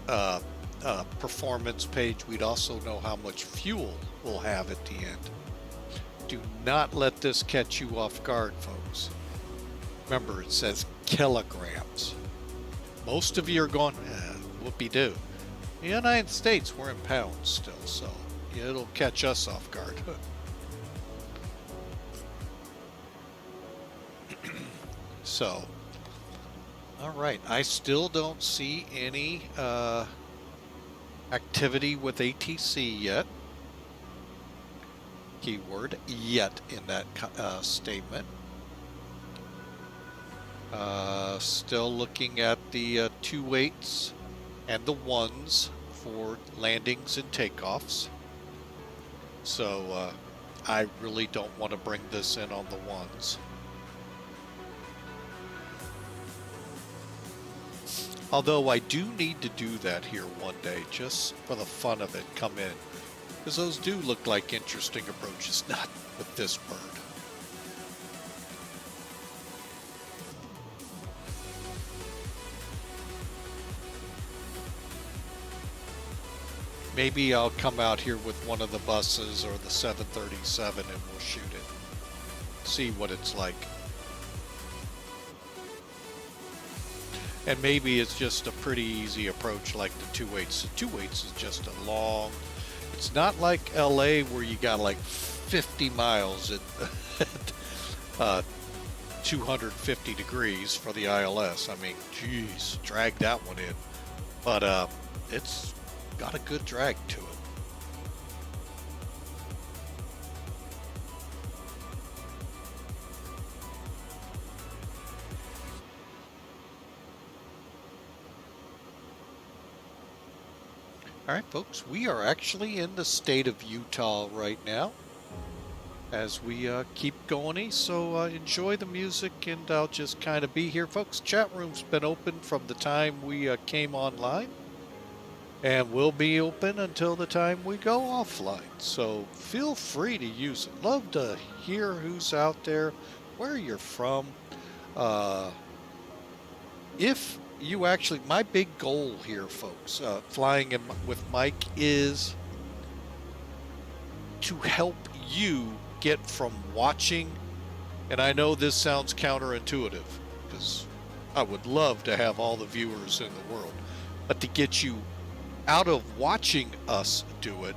performance page, we'd also know how much fuel we'll have at the end. Do not let this catch you off guard, folks. Remember, it says kilograms. Most of you are going, whoopee-doo. The United States, we're in pounds still, so it'll catch us off guard. So, all right, I still don't see any activity with ATC yet. Keyword yet in that statement. Still looking at the 2.8s and the 1s for landings and takeoffs. So I really don't want to bring this in on the 1s. Although I do need to do that here one day, just for the fun of it, come in. Because those do look like interesting approaches, not with this bird. Maybe I'll come out here with one of the buses or the 737 and we'll shoot it. See what it's like. And maybe it's just a pretty easy approach like the 2.8s. The 2.8s is just a long, it's not like LA where you got like 50 miles at 250 degrees for the ILS. I mean, geez, drag that one in. But it's got a good drag to it. All right, folks, we are actually in the state of Utah right now as we keep going east, so enjoy the music, and I'll just kind of be here. Folks, chat room's been open from the time we came online, and will be open until the time we go offline, so feel free to use it. Love to hear who's out there, where you're from. If you actually, my big goal here, folks, flying with Mike, is to help you get from watching, and I know this sounds counterintuitive because I would love to have all the viewers in the world, but to get you out of watching us do it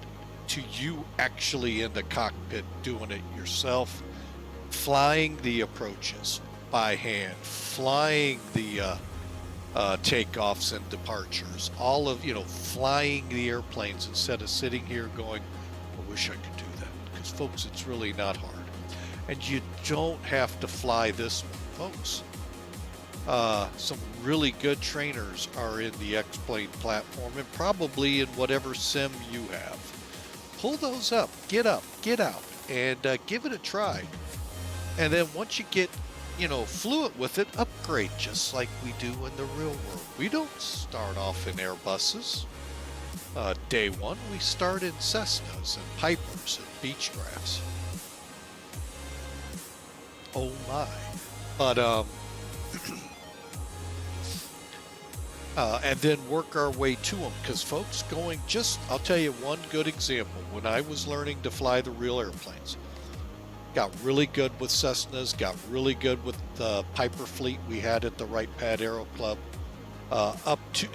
to you actually in the cockpit doing it yourself, flying the approaches by hand, flying the takeoffs and departures, all of, flying the airplanes instead of sitting here going, I wish I could do that. Because folks, it's really not hard. And you don't have to fly this one, folks. Some really good trainers are in the X-Plane platform and probably in whatever sim you have. Pull those up, get out, and give it a try. And then once you get fluent with it, upgrade just like we do in the real world. We don't start off in Airbuses. Day one, we start in Cessnas and Pipers and Beechcrafts. Oh my. But and then work our way to them, because folks, I'll tell you one good example. When I was learning to fly the real airplanes, got really good with Cessnas, got really good with the Piper fleet we had at the Wright Pad Aero Club, up to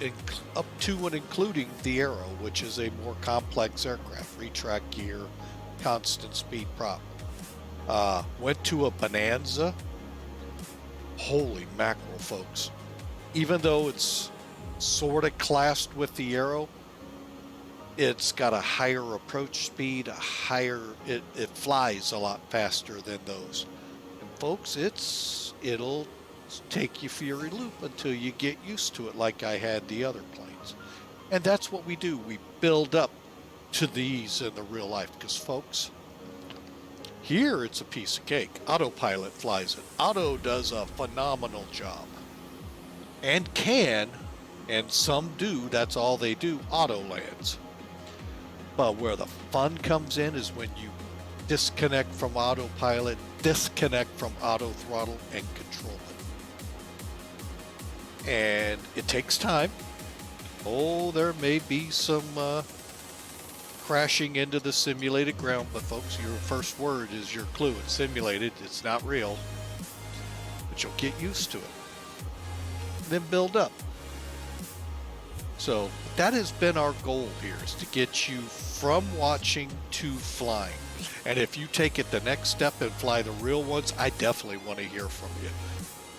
and including the Aero, which is a more complex aircraft, retract gear, constant speed prop. Went to a Bonanza. Holy mackerel, folks. Even though it's sort of classed with the Aero, it's got a higher approach speed, it flies a lot faster than those. And folks, it'll take you for your loop until you get used to it, like I had the other planes. And that's what we do. We build up to these in the real life, because folks, here it's a piece of cake. Autopilot flies it. Auto does a phenomenal job. And some do, that's all they do, auto lands. But where the fun comes in is when you disconnect from autopilot, disconnect from auto throttle, and control it. And it takes time. Oh, there may be some crashing into the simulated ground, but folks, your first word is your clue. It's simulated, it's not real. But you'll get used to it. Then build up. So that has been our goal here, is to get you from watching to flying. And if you take it the next step and fly the real ones, I definitely want to hear from you,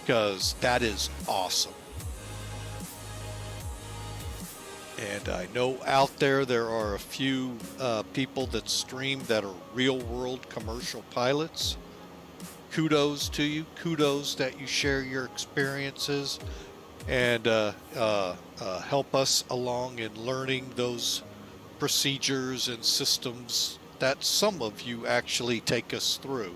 because that is awesome. And I know out there are a few people that stream that are real world commercial pilots. Kudos to you. Kudos that you share your experiences and help us along in learning those procedures and systems that some of you actually take us through.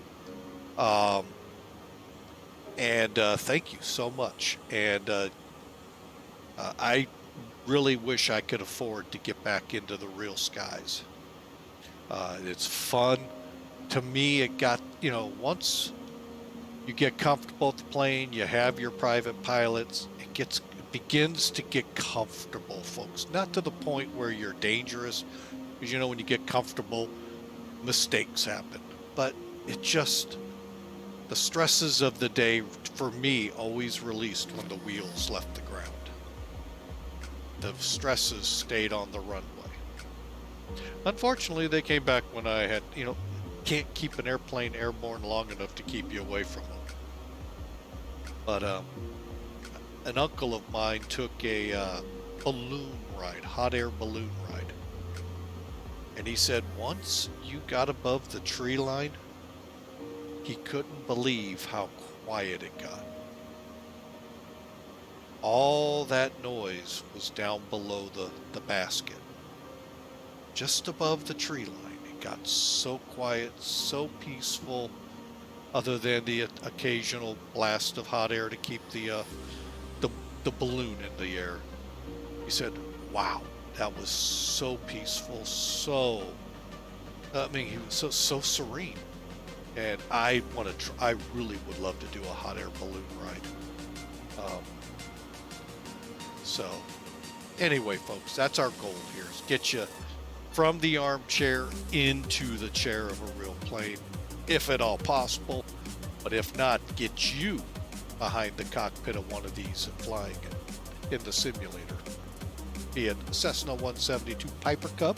And thank you so much. And I really wish I could afford to get back into the real skies. It's fun. To me, it got, once you get comfortable with the plane, you have your private pilots, it begins to get comfortable, folks. Not to the point where you're dangerous, because when you get comfortable, mistakes happen. But it just, the stresses of the day, for me, always released when the wheels left the ground. The stresses stayed on the runway. Unfortunately, they came back when I had, can't keep an airplane airborne long enough to keep you away from them. But an uncle of mine took a balloon ride, hot air balloon ride. And he said once you got above the tree line, he couldn't believe how quiet it got. All that noise was down below the basket. Just above the tree line, it got so quiet, so peaceful, other than the occasional blast of hot air to keep the balloon in the air. He said, wow, that was so peaceful, he was so serene. And I really would love to do a hot air balloon ride. So anyway, folks, that's our goal here, is get you from the armchair into the chair of a real plane, if at all possible. But if not, get you behind the cockpit of one of these and flying it in the simulator, be it Cessna 172 Piper Cub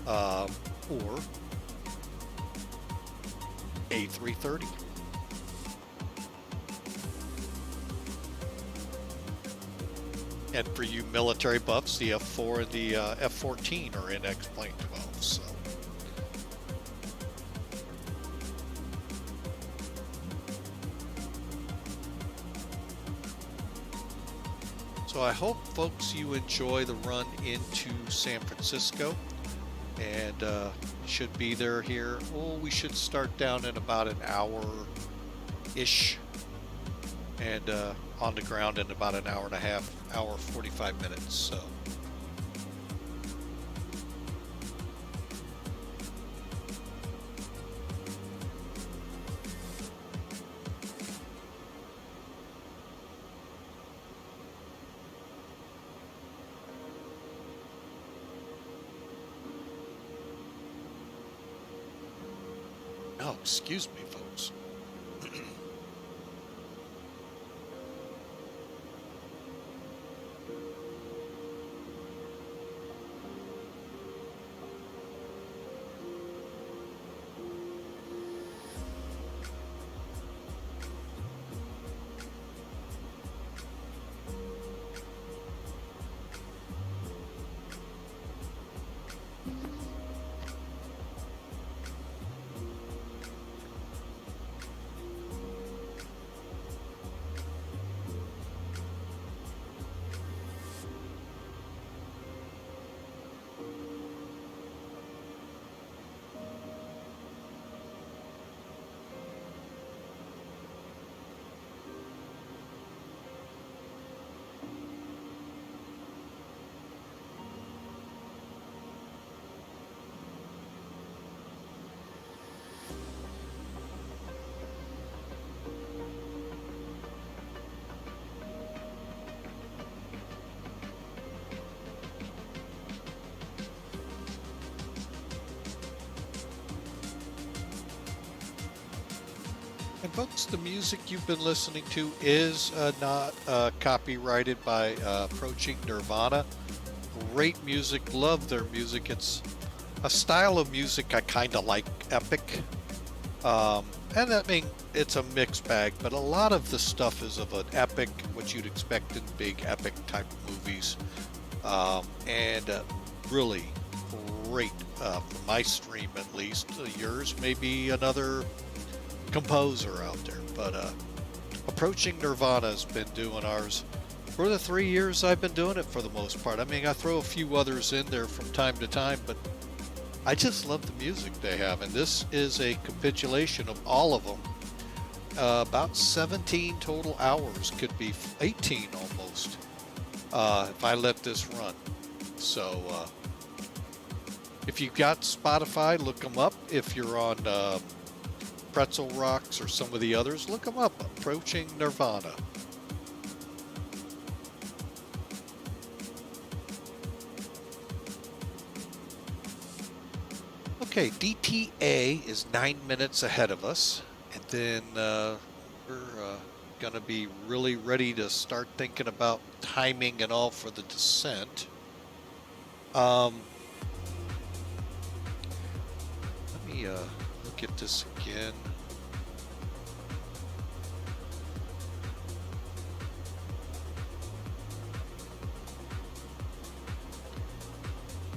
or A330. And for you military buffs, the F4 and the F14 are in X-Plane 12. So I hope, folks, you enjoy the run into San Francisco, and should be there here. Oh, we should start down in about an hour-ish, and on the ground in about an hour and a half, hour 45 minutes. Oh, excuse me, folks. And folks, the music you've been listening to is not copyrighted by Approaching Nirvana. Great music, love their music. It's a style of music I kind of like, epic. And I mean, it's a mixed bag, but a lot of the stuff is of an epic, what you'd expect in big epic type movies. And really great, for my stream at least. Yours may be another composer out there, but Approaching Nirvana has been doing ours for the 3 years I've been doing it for the most part. I mean, I throw a few others in there from time to time, but I just love the music they have, and this is a compilation of all of them. About 17 total hours, could be 18 almost, if I let this run. So if you've got Spotify, look them up. If you're on Pretzel Rocks or some of the others, look them up. Approaching Nirvana. Okay, DTA is 9 minutes ahead of us, and then we're going to be really ready to start thinking about timing and all for the descent. Let me look at this again.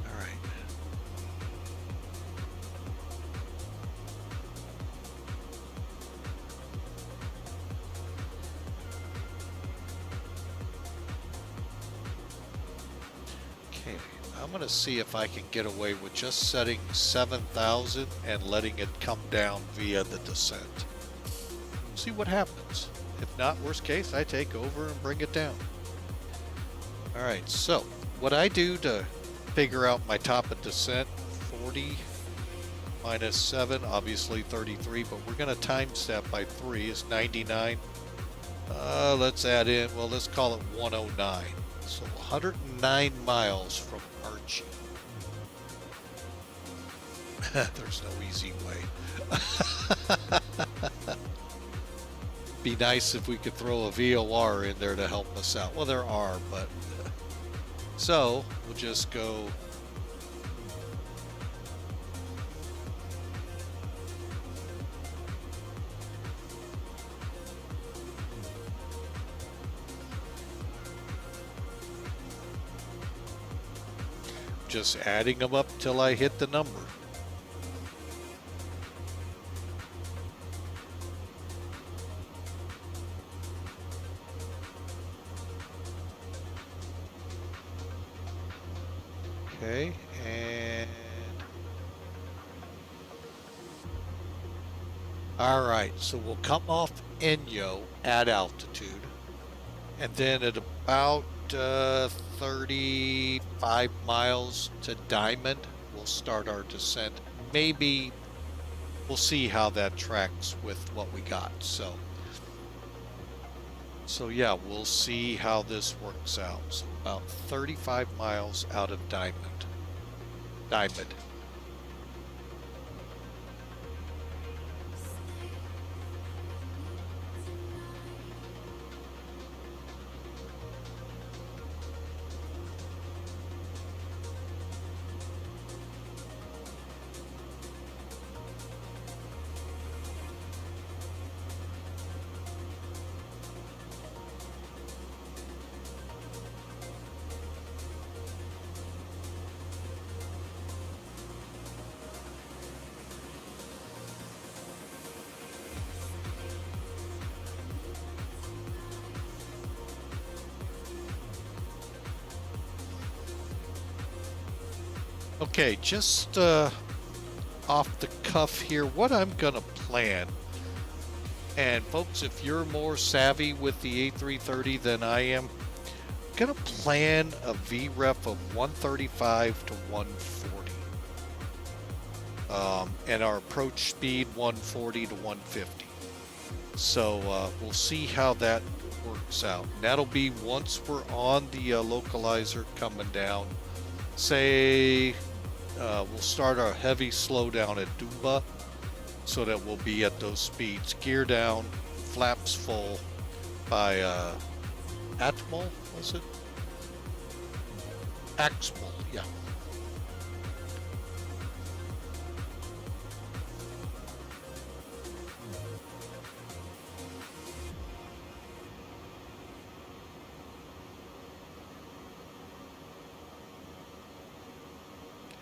All right. Okay, I'm going to see if I can get away with just setting 7,000 and letting it come down via the descent. See what happens. If not, worst case, I take over and bring it down. Alright, so what I do to figure out my top of descent, 40 minus 7, obviously 33, but we're going to times that by 3 is 99. Let's add in, well, let's call it 109. So 109 miles from Archie. There's no easy way. Be nice if we could throw a VOR in there to help us out. Well, there are, but so we'll just go just adding them up till I hit the number. Okay, and all right, so we'll come off Inyo at altitude, and then at about 35 miles to Diamond, we'll start our descent. Maybe we'll see how that tracks with what we got. So yeah, we'll see how this works out. So about 35 miles out of Diamond. Okay, just off the cuff here, what I'm gonna plan. And folks, if you're more savvy with the A330 than I am, I'm gonna plan a VREF of 135 to 140. And our approach speed 140 to 150. So we'll see how that works out. And that'll be once we're on the localizer coming down. Say we'll start our heavy slowdown at Dumba, so that we'll be at those speeds. Gear down, flaps full by Atmol, was it? Axmol, yeah.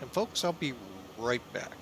And folks, I'll be right back.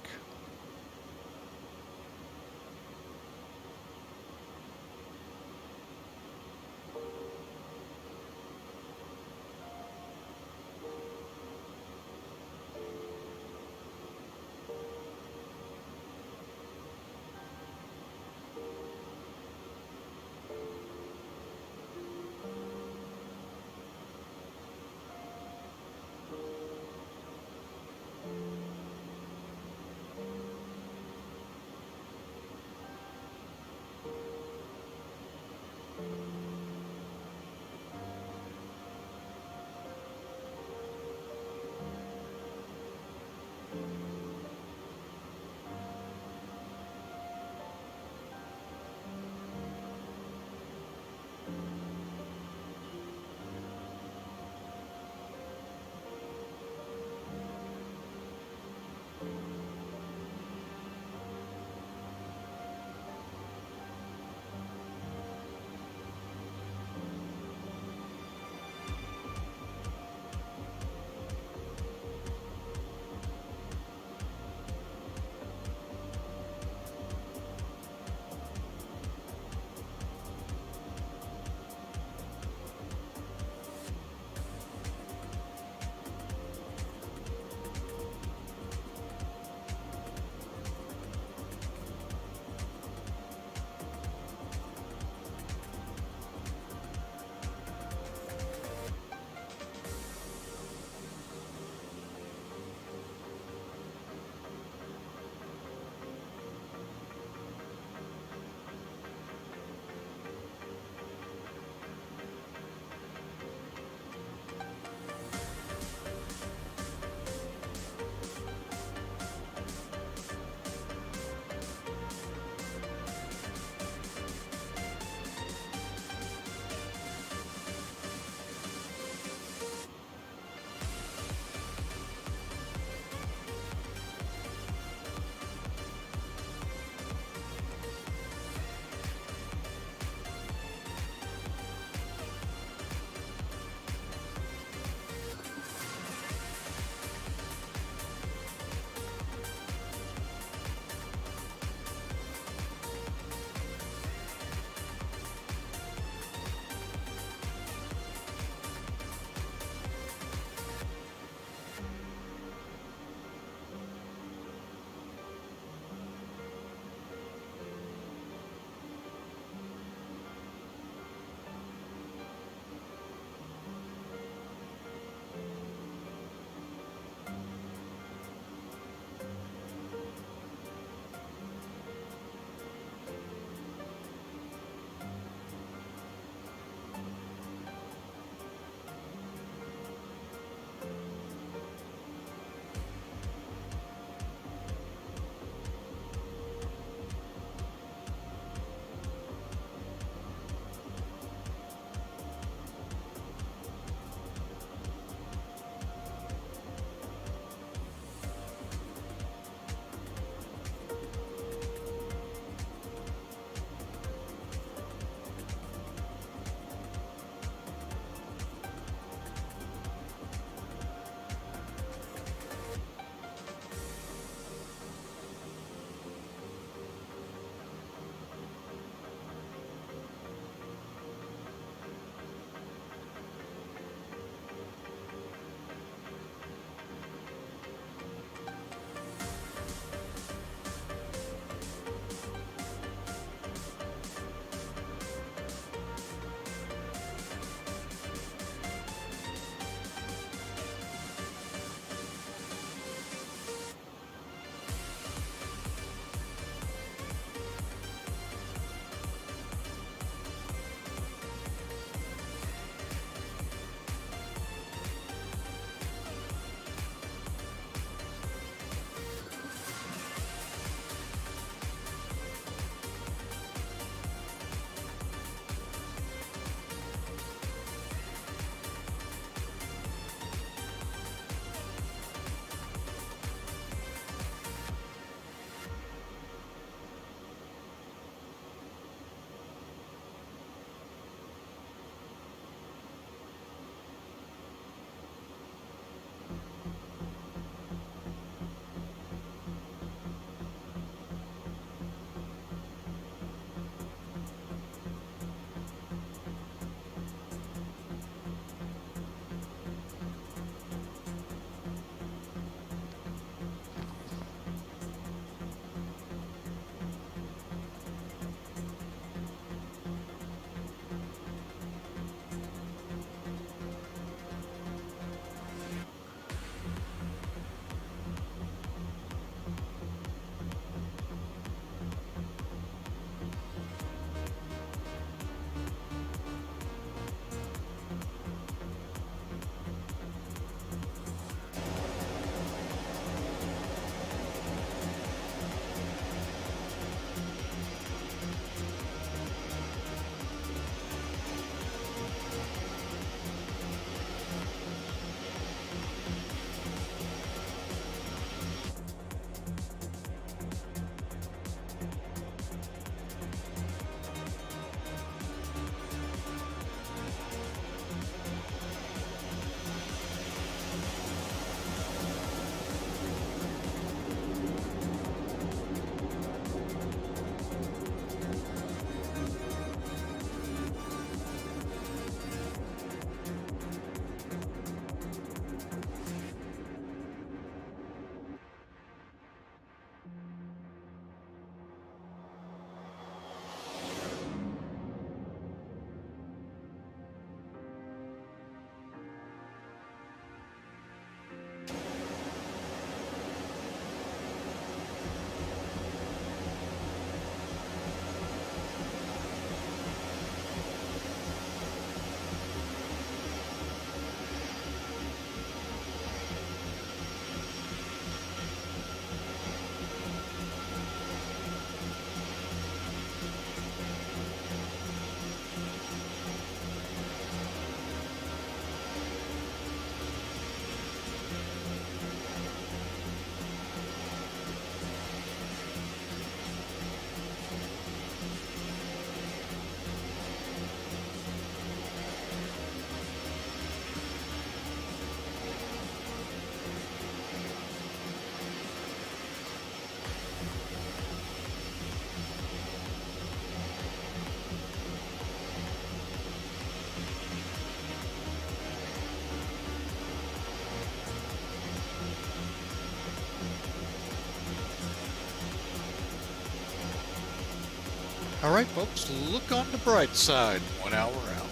All right, folks, look on the bright side. 1 hour out.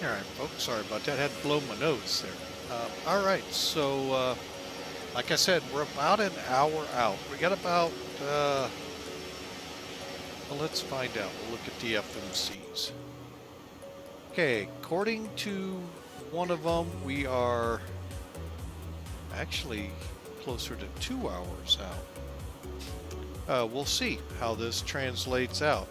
All right, folks, sorry about that. I had to blow my nose there. All right, so like I said, we're about an hour out. We got about, well, let's find out. We'll look at the FMCs. Okay, according to one of them, we are actually closer to 2 hours out. We'll see how this translates out.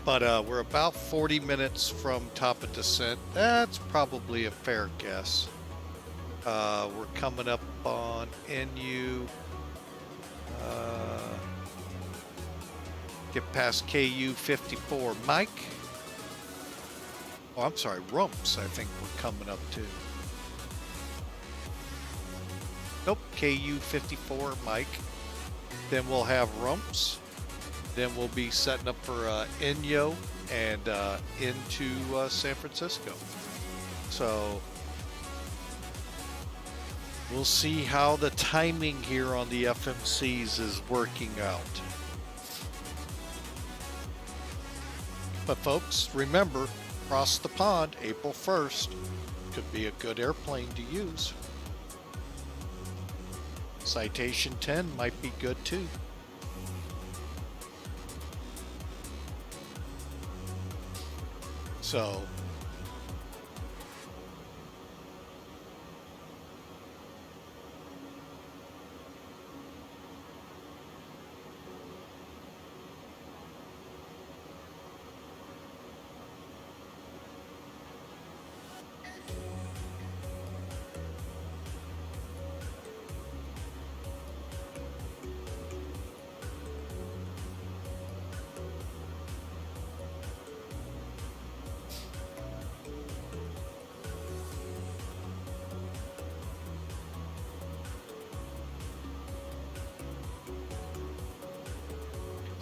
But we're about 40 minutes from top of descent. That's probably a fair guess. We're coming up on NU. Get past KU54. Mike? Oh, I'm sorry, Rumps, I think we're coming up to. Nope, KU54, Mike. Then we'll have Rumps. Then we'll be setting up for Inyo and into San Francisco. So we'll see how the timing here on the FMCs is working out. But folks, remember, across the pond, April 1st, could be a good airplane to use. Citation 10 might be good too. So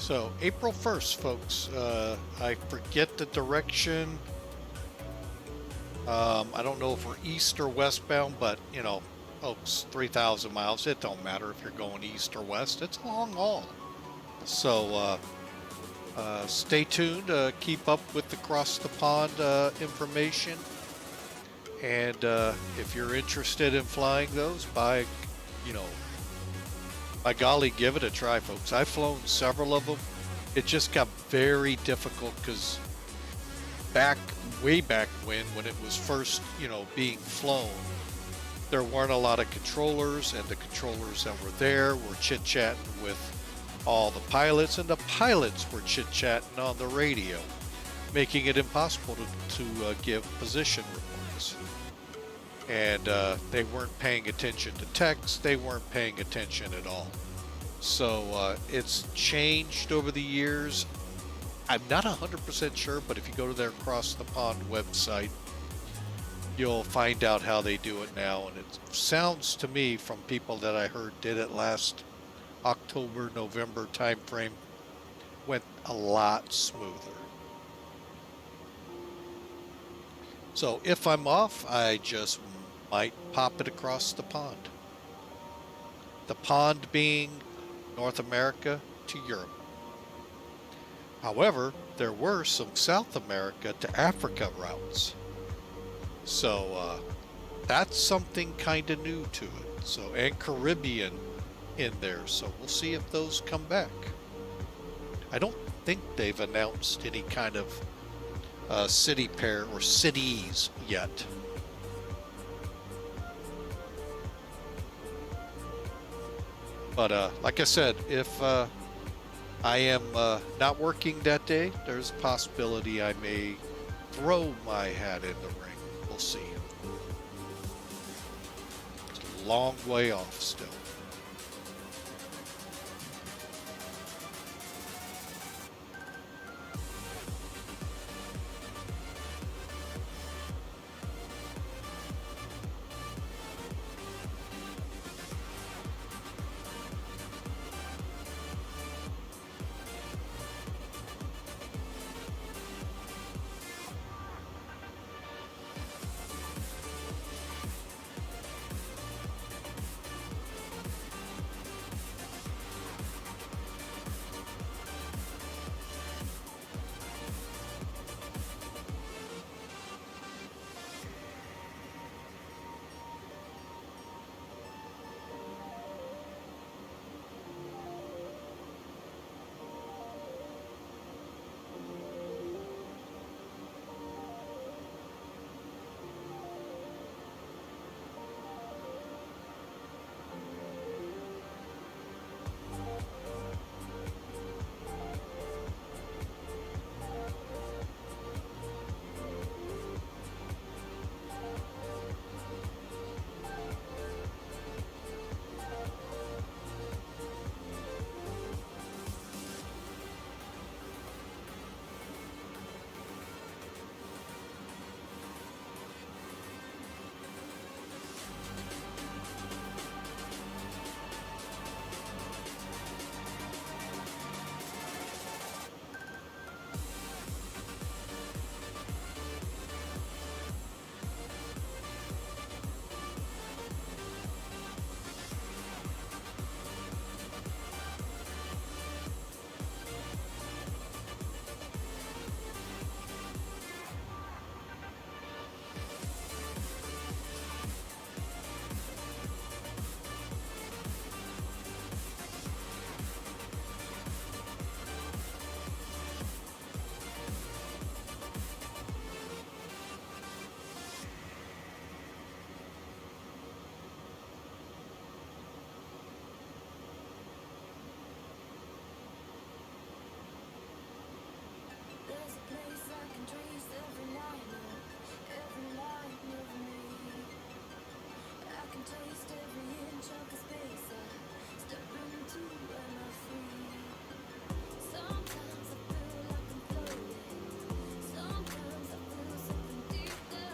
So April 1st, folks, I forget the direction. I don't know if we're east or westbound, but you know, folks, 3,000 miles, it don't matter if you're going east or west. It's a long haul. So stay tuned, keep up with the cross the pond information. And if you're interested in flying those, by golly, give it a try, folks. I've flown several of them. It just got very difficult because way back when it was first, being flown, there weren't a lot of controllers, and the controllers that were there were chit-chatting with all the pilots, and the pilots were chit-chatting on the radio, making it impossible to give position reports. And they weren't paying attention to text. They weren't paying attention at all. So it's changed over the years. I'm not 100% sure, but if you go to their Cross the Pond website, you'll find out how they do it now. And it sounds to me, from people that I heard did it last October, November timeframe, went a lot smoother. So if I'm off, I just might pop it across the pond. The pond being North America to Europe. However, there were some South America to Africa routes. So that's something kind of new to it. So, and Caribbean in there. So we'll see if those come back. I don't think they've announced any kind of city pair or cities yet. But like I said, if I am not working that day, there's a possibility I may throw my hat in the ring. We'll see. It's a long way off still. There's a place I can trace every line of me. I can taste every inch of the space I step into when I'm free. Sometimes I feel like I'm floating. Sometimes I feel something deeper.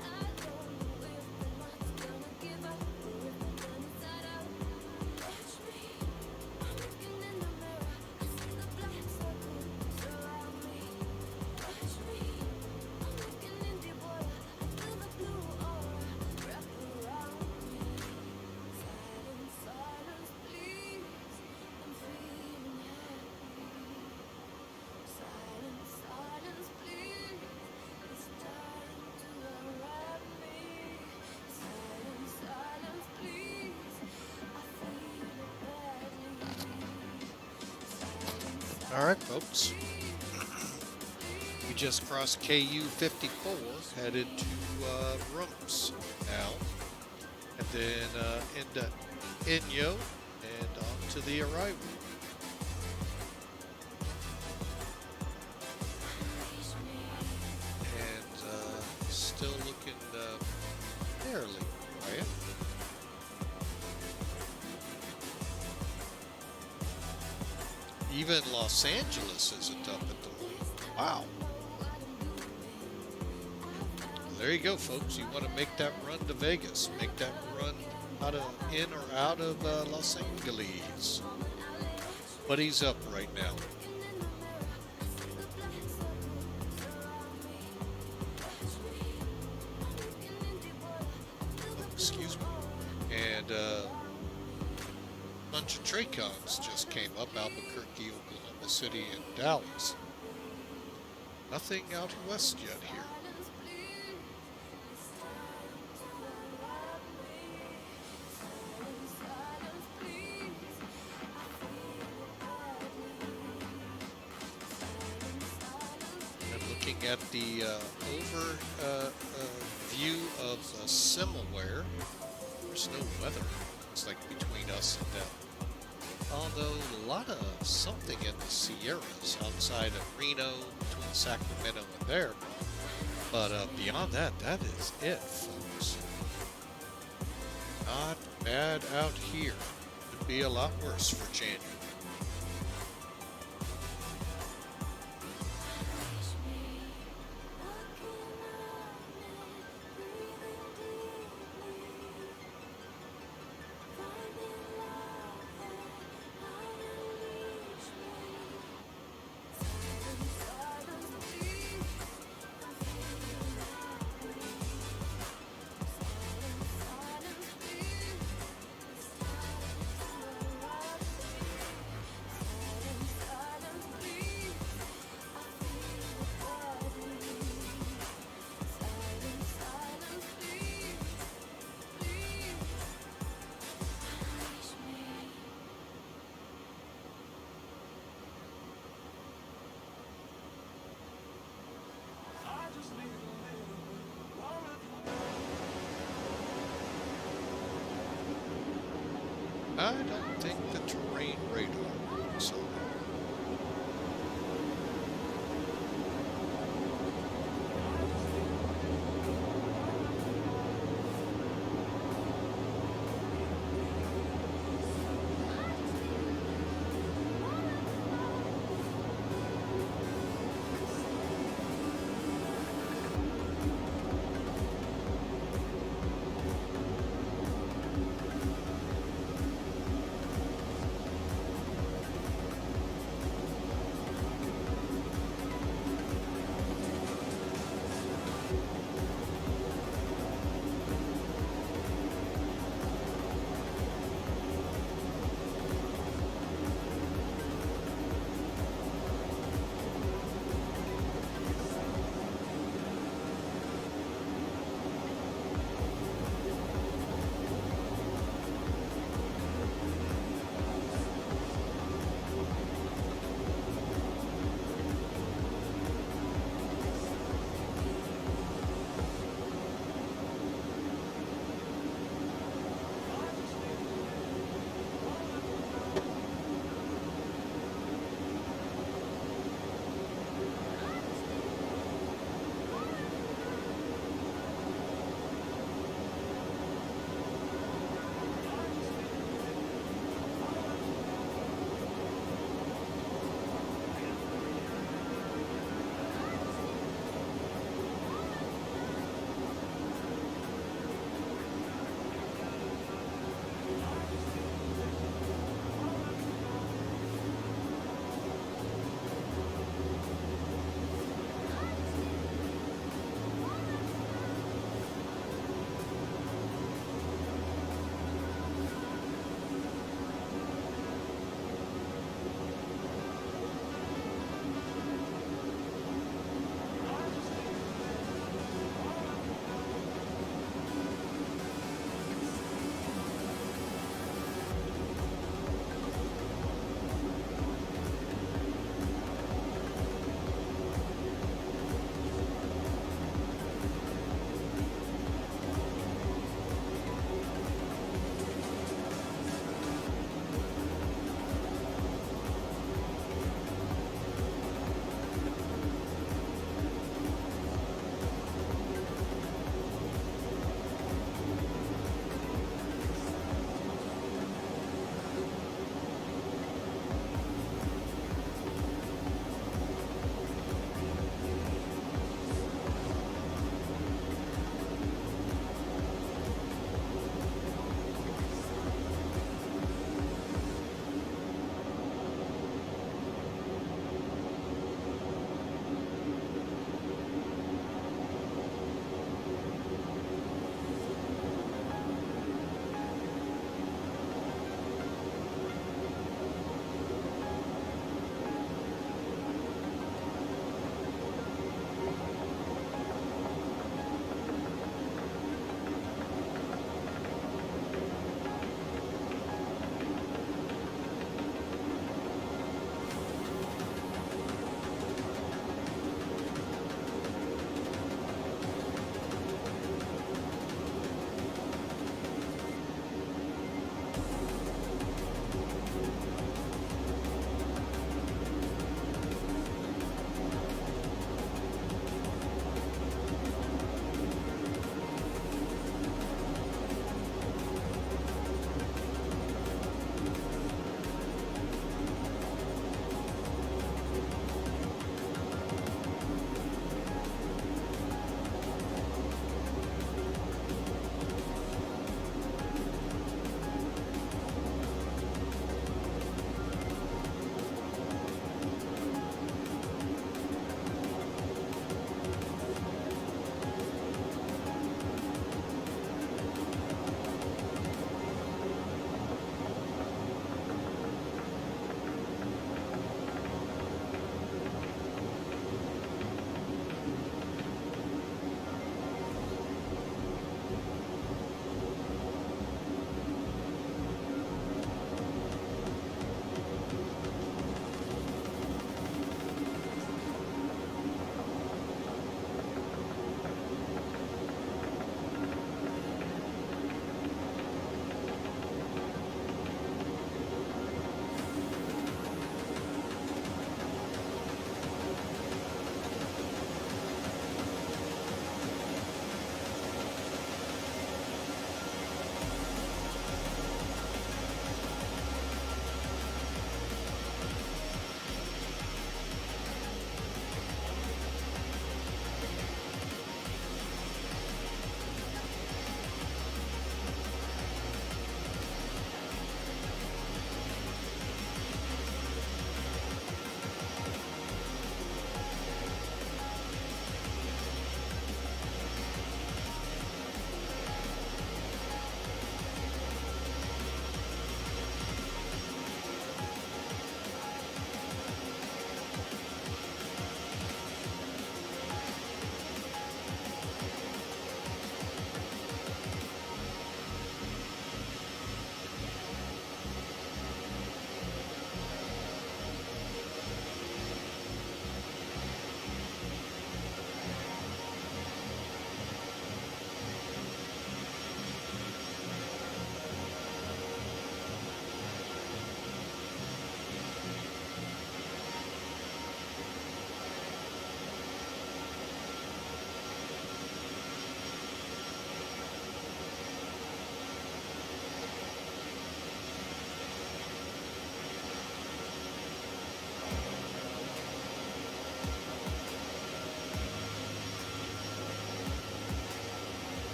I don't know if the night's gonna give up or if I'm done inside out. Watch me. I'm looking in the mirror. I see the black circle surround me. Watch me. I'm looking in deep water. I feel the blue aura wrap around me. Silence, silence, please. I'm feeling happy. Silence, silence, please. It's time to unwrap me. Silence, silence, please. I feel it badly. Silence, All right, folks. We just crossed KU 54, headed to Rumps now, and then into Inyo and on to the arrival. And still looking fairly quiet. Even Los Angeles isn't up at the moment. Wow. There you go, folks. You want to make that run to Vegas. Make that run in or out of Los Angeles. But he's up right now. Oh, excuse me. And bunch of Tracons just came up, Albuquerque, Oklahoma City, and Dallas. Nothing out west yet here. And looking at the view of Similar, there's no weather. It's like between us and them. Although a lot of something in the Sierras outside of Reno, between Sacramento and there. But beyond that, that is it, folks. Not bad out here. Could be a lot worse for January. I don't think the terrain radar works.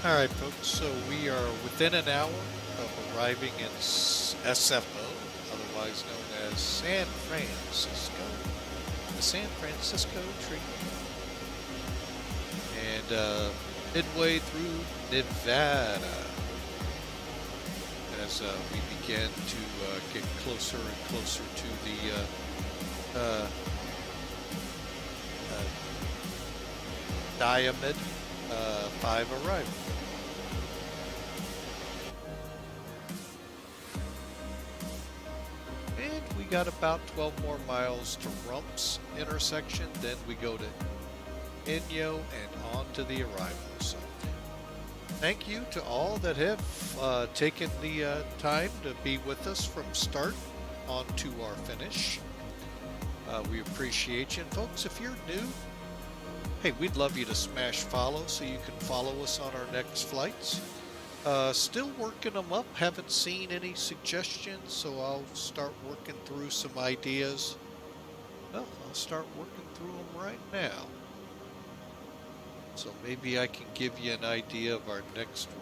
All right, folks, so we are within an hour of arriving in SFO, otherwise known as San Francisco, the San Francisco tree. And midway through Nevada, as we begin to get closer and closer to the Diamond 5 arrival. And we got about 12 more miles to Rump's intersection, then we go to Inyo and on to the arrival. So thank you to all that have taken the time to be with us from start on to our finish. We appreciate you. And folks, if you're new, hey, we'd love you to smash follow so you can follow us on our next flights. Still working them up. Haven't seen any suggestions, so I'll start working through some ideas. Well, I'll start working through them right now. So maybe I can give you an idea of our next run.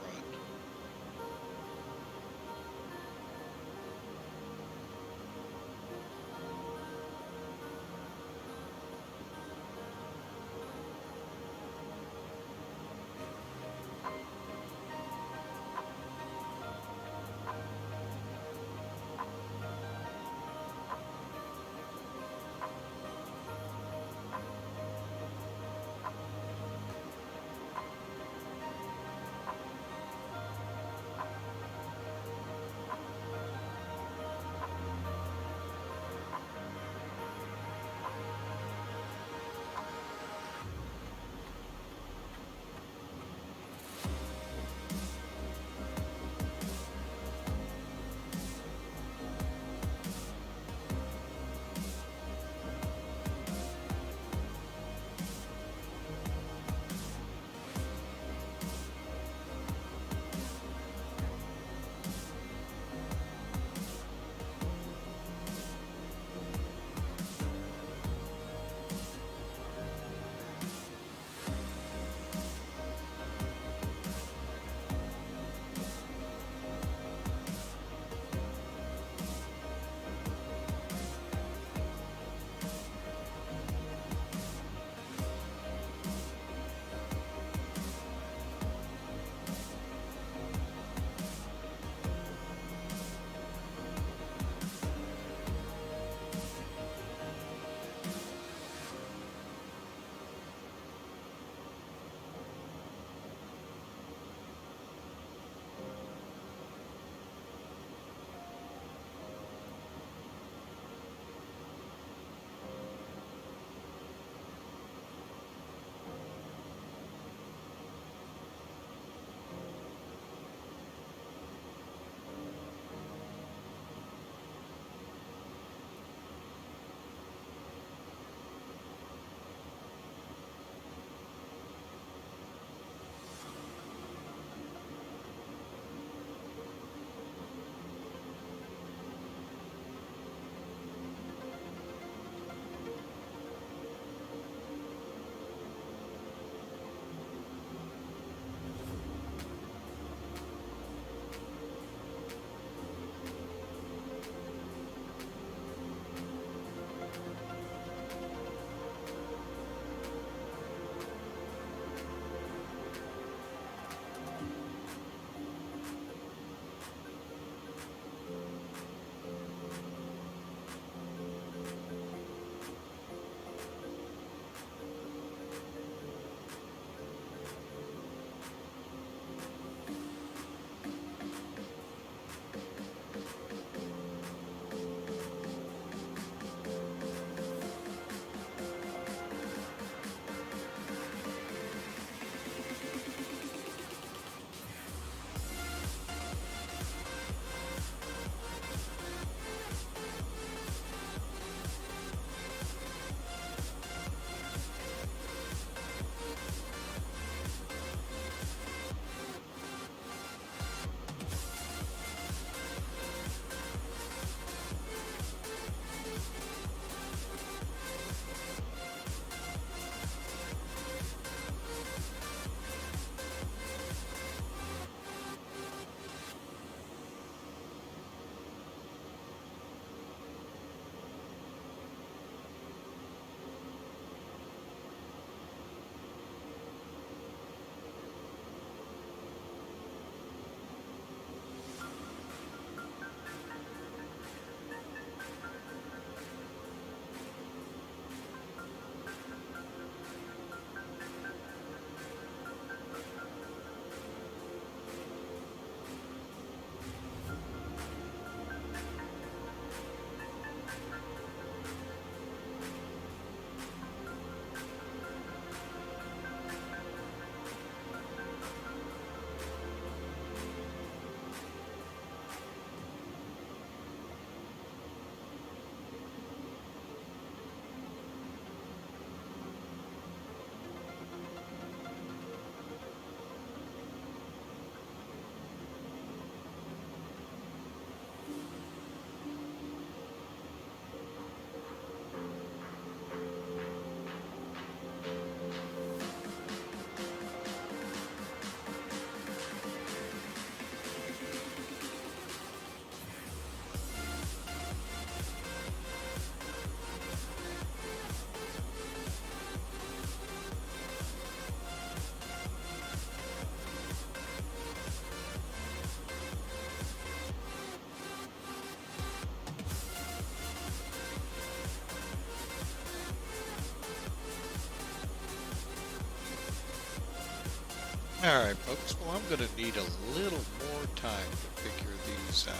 Alright, folks, well, I'm going to need a little more time to figure these out.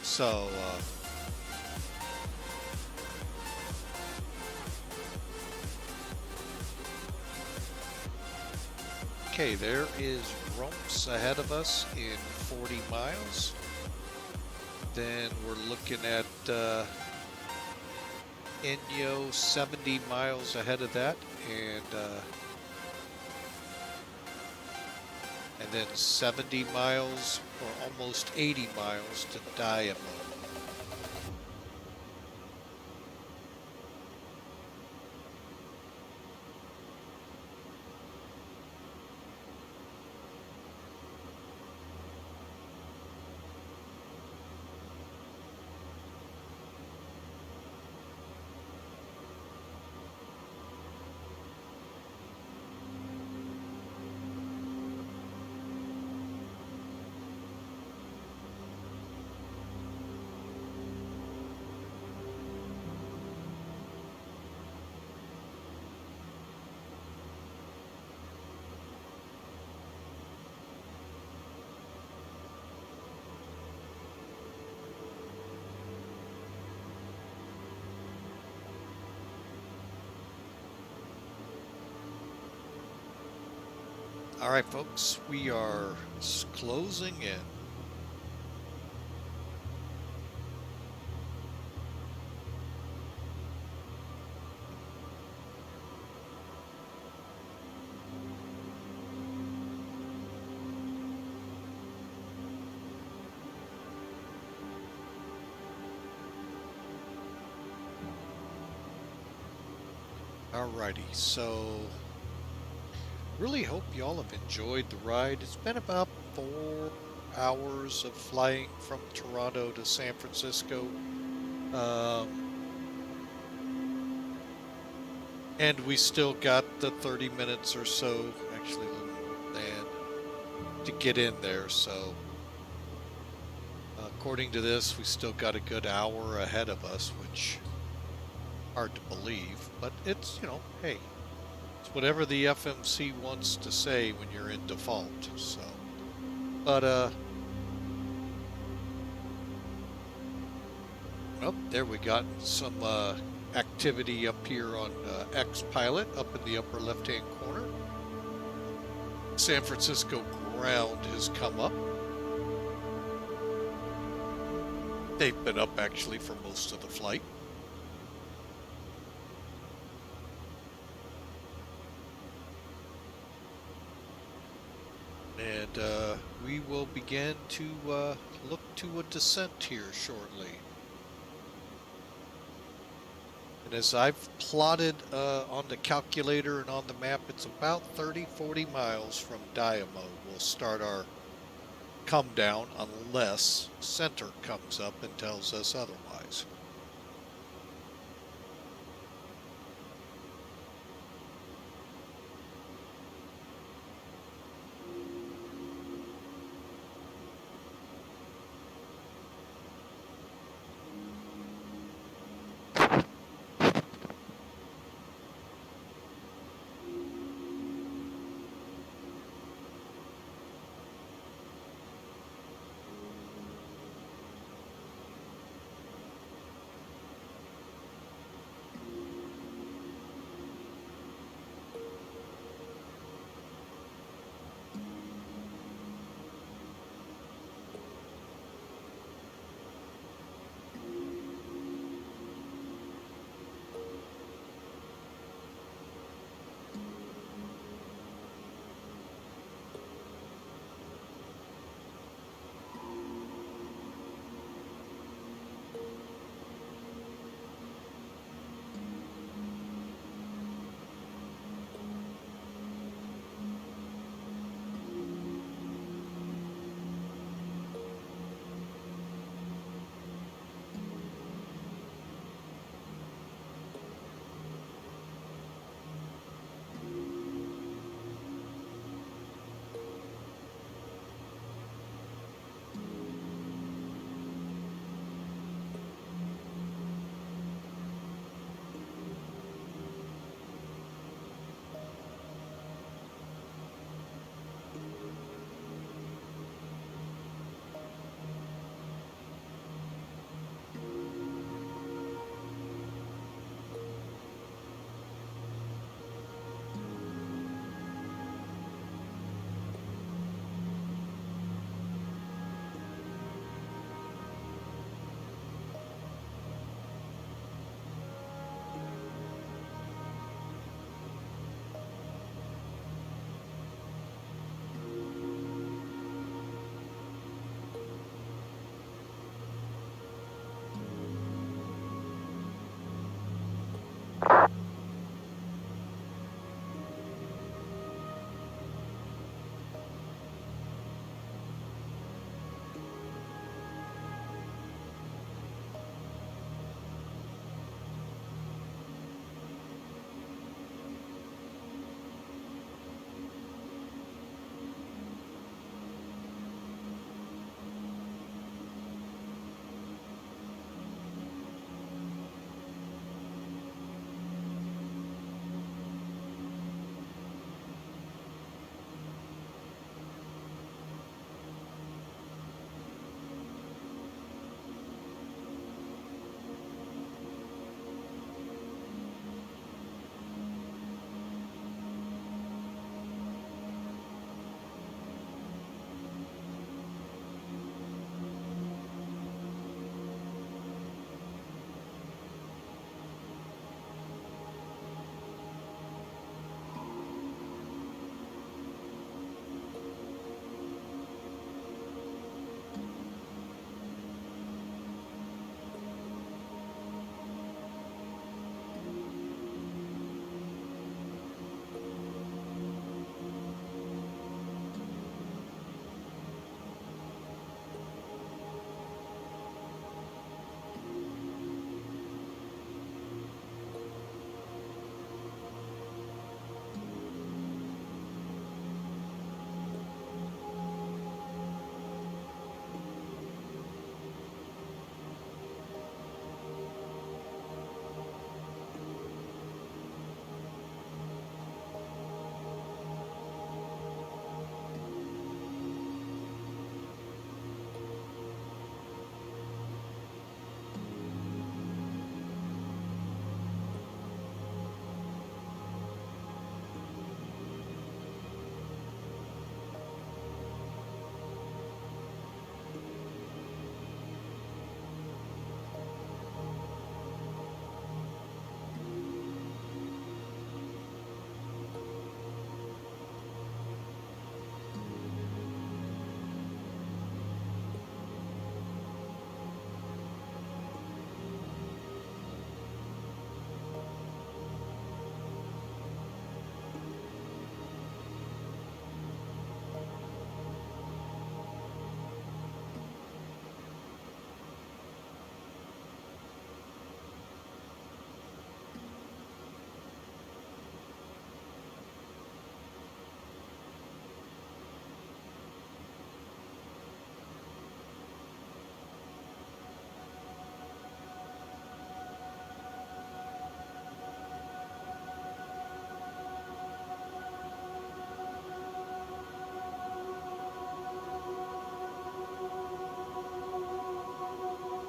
So, okay, there is Rumps ahead of us in 40 miles. Then we're looking at Inyo 70 miles ahead of that, and then 70 miles or almost 80 miles to Diamond. All right, folks, we are closing in. Alrighty, so really hope y'all have enjoyed the ride. It's been about 4 hours of flying from Toronto to San Francisco. And we still got the 30 minutes or so, actually a little more than, to get in there. So according to this, we still got a good hour ahead of us, which hard to believe, but it's, you know, hey, it's whatever the FMC wants to say when you're in default. So, but oh, there we got some activity up here on X Pilot up in the upper left-hand corner. San Francisco ground has come up. They've been up actually for most of the flight. And we will begin to look to a descent here shortly. And as I've plotted on the calculator and on the map, it's about 30-40 miles from Diamo. We'll start our come down unless center comes up and tells us otherwise.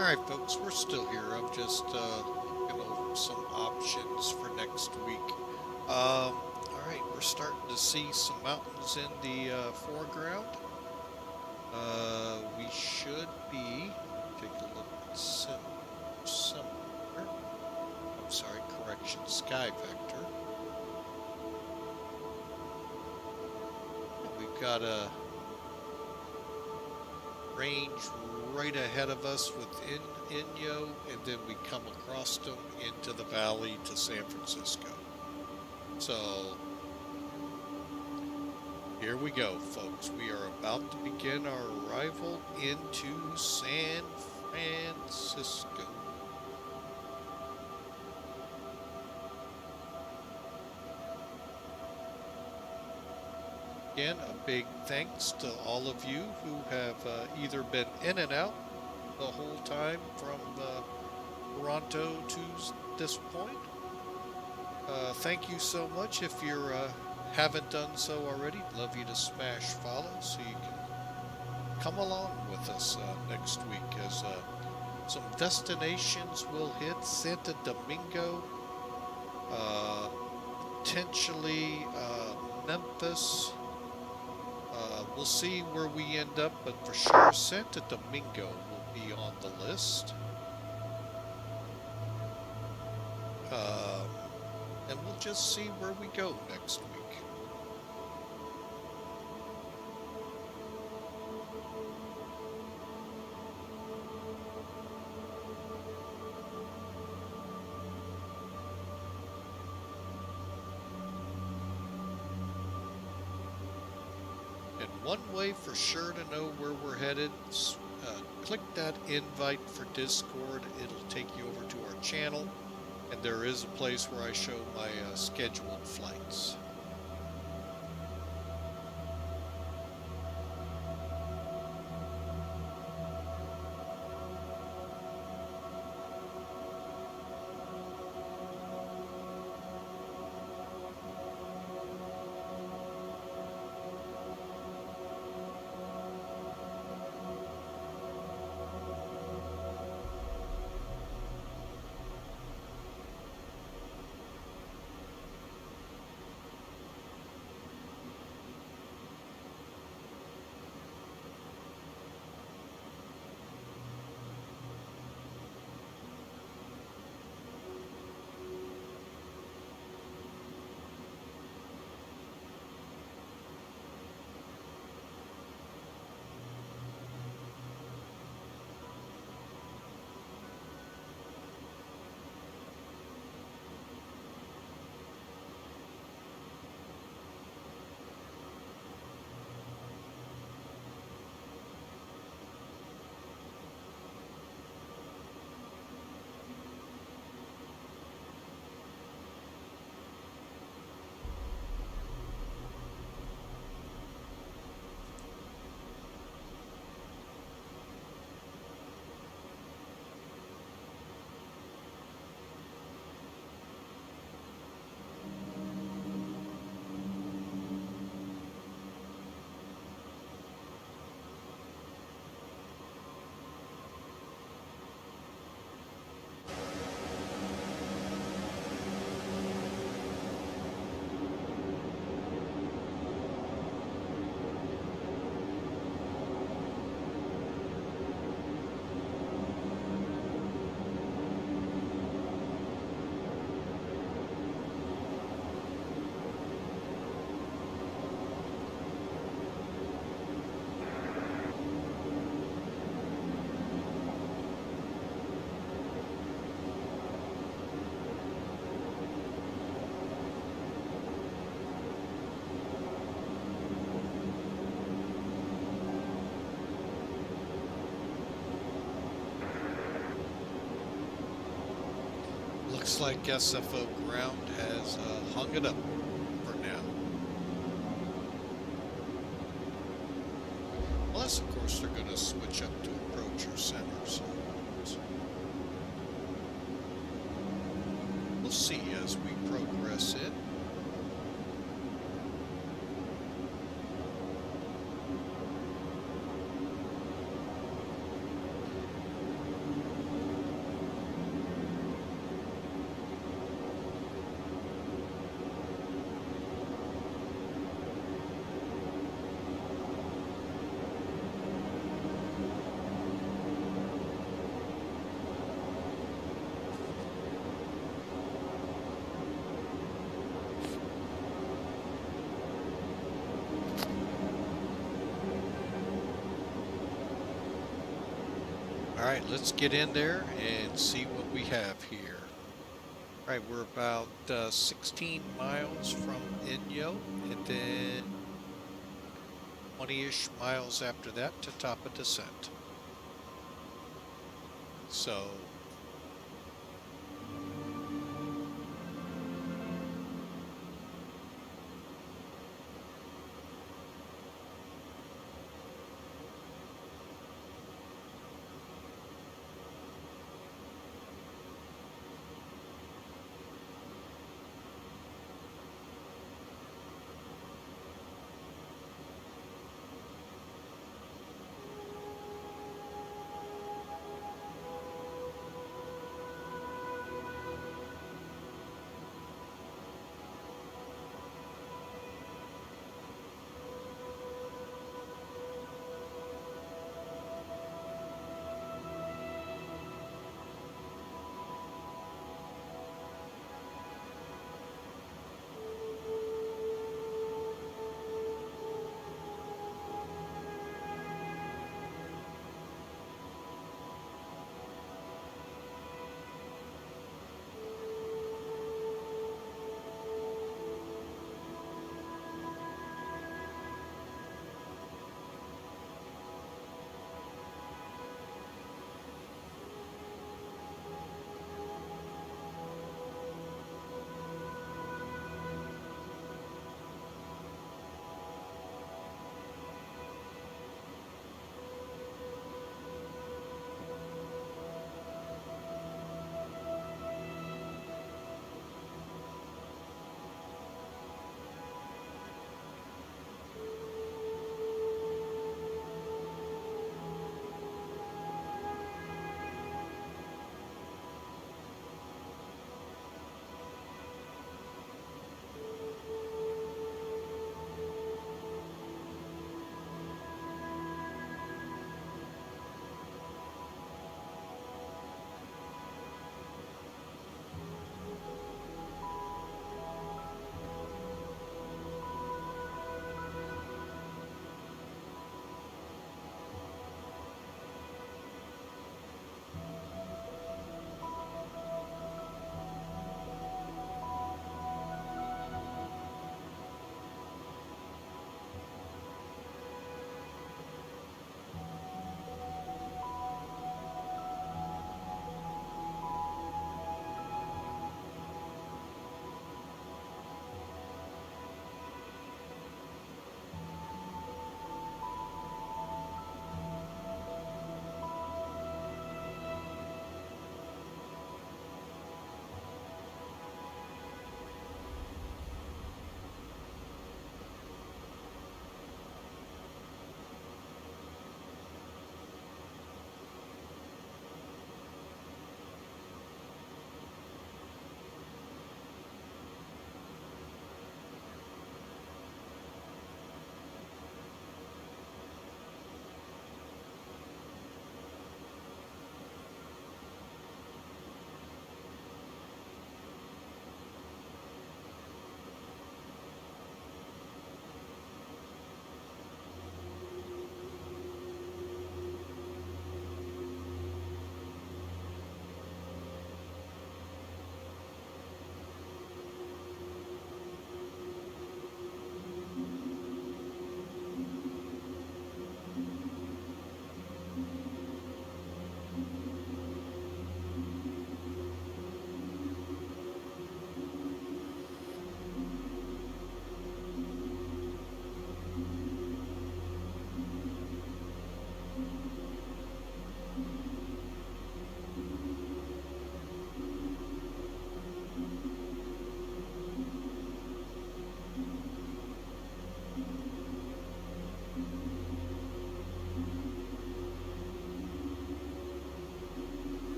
Alright folks, we're still here. I'm just looking over some options for next week. Alright, we're starting to see some mountains in the foreground. We should be, take a look at similar. I'm sorry, correction, sky vector. And we've got a range right ahead of us with Inyo, and then we come across them into the valley to San Francisco. So here we go, folks. We are about to begin our arrival into San Francisco. Again, a big thanks to all of you who have either been in and out the whole time from Toronto to this point. Thank you so much. If you haven't done so already, love you to smash follow so you can come along with us next week as some destinations will hit. Santo Domingo, potentially Memphis. We'll see where we end up, but for sure Santo Domingo will be on the list. And we'll just see where we go next week. And one way for sure to know where we're headed, click that invite for Discord. It'll take you over to our channel, and there is a place where I show my scheduled flights. Looks like SFO ground has hung it up for now. Unless, of course, they're going to switch up to approach or center. So we'll see as we progress in. All right, let's get in there and see what we have here. All right, we're about 16 miles from Inyo, and then 20-ish miles after that to top of descent. So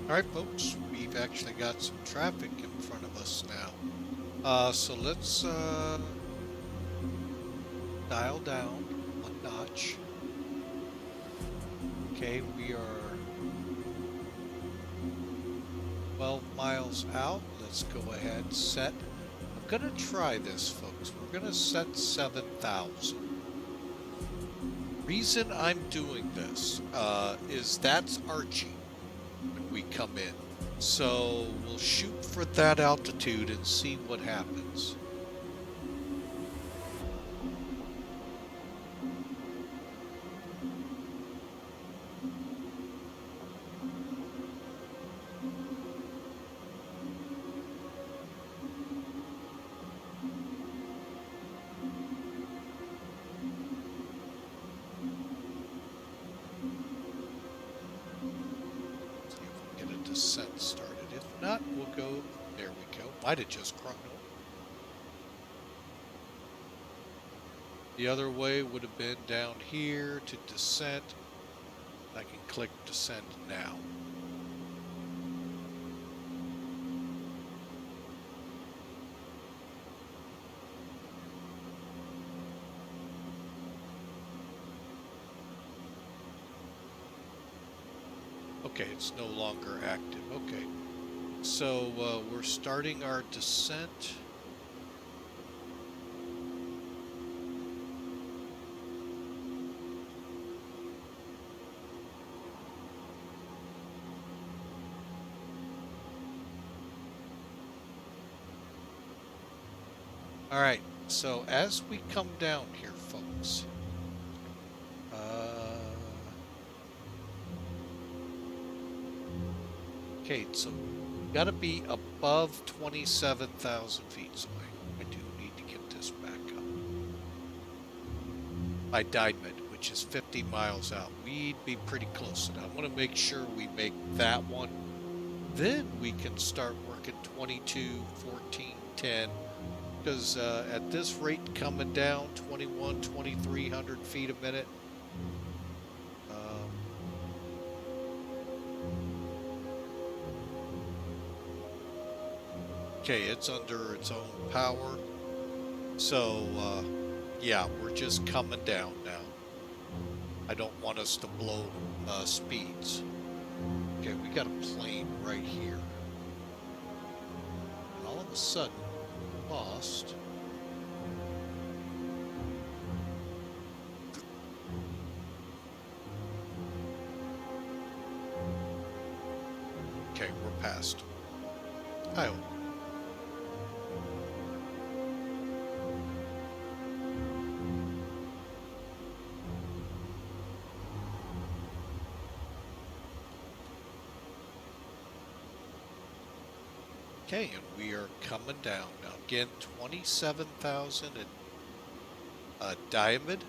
all right, folks, we've actually got some traffic in front of us now. So let's dial down one notch. Okay, we are 12 miles out. Let's go ahead and set. I'm going to try this, folks. We're going to set 7,000. Reason I'm doing this is that's arching when we come in. So we'll shoot for that altitude and see what happens. Descent started. If not, we'll go. There we go. Might have just crossed. The other way would have been down here to descent. I can click descend now. Okay, it's no longer active. Okay, so we're starting our descent. All right, so as we come down here, folks, okay, so got to be above 27,000 feet, so I do need to get this back up. By Diamond, which is 50 miles out, we'd be pretty close to that. I want to make sure we make that one. Then we can start working 22, 14, 10, because at this rate coming down 21, 2,300 feet a minute, okay, it's under its own power. So, yeah, we're just coming down now. I don't want us to blow speeds. Okay, we got a plane right here. And all of a sudden, lost. Okay, we're past. I hope. Okay, and we are coming down now. Again, 27,000 at Diamond,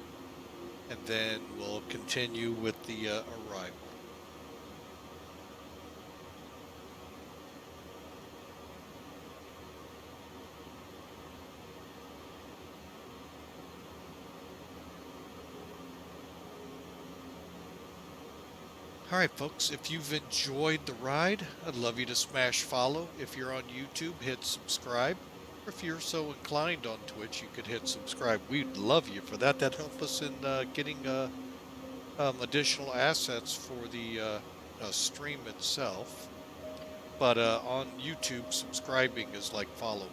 and then we'll continue with the arrival. Alright folks, if you've enjoyed the ride, I'd love you to smash follow. If you're on YouTube, hit subscribe. Or if you're so inclined on Twitch, you could hit subscribe. We'd love you for that. That'd help us in getting additional assets for the stream itself. But on YouTube, subscribing is like following.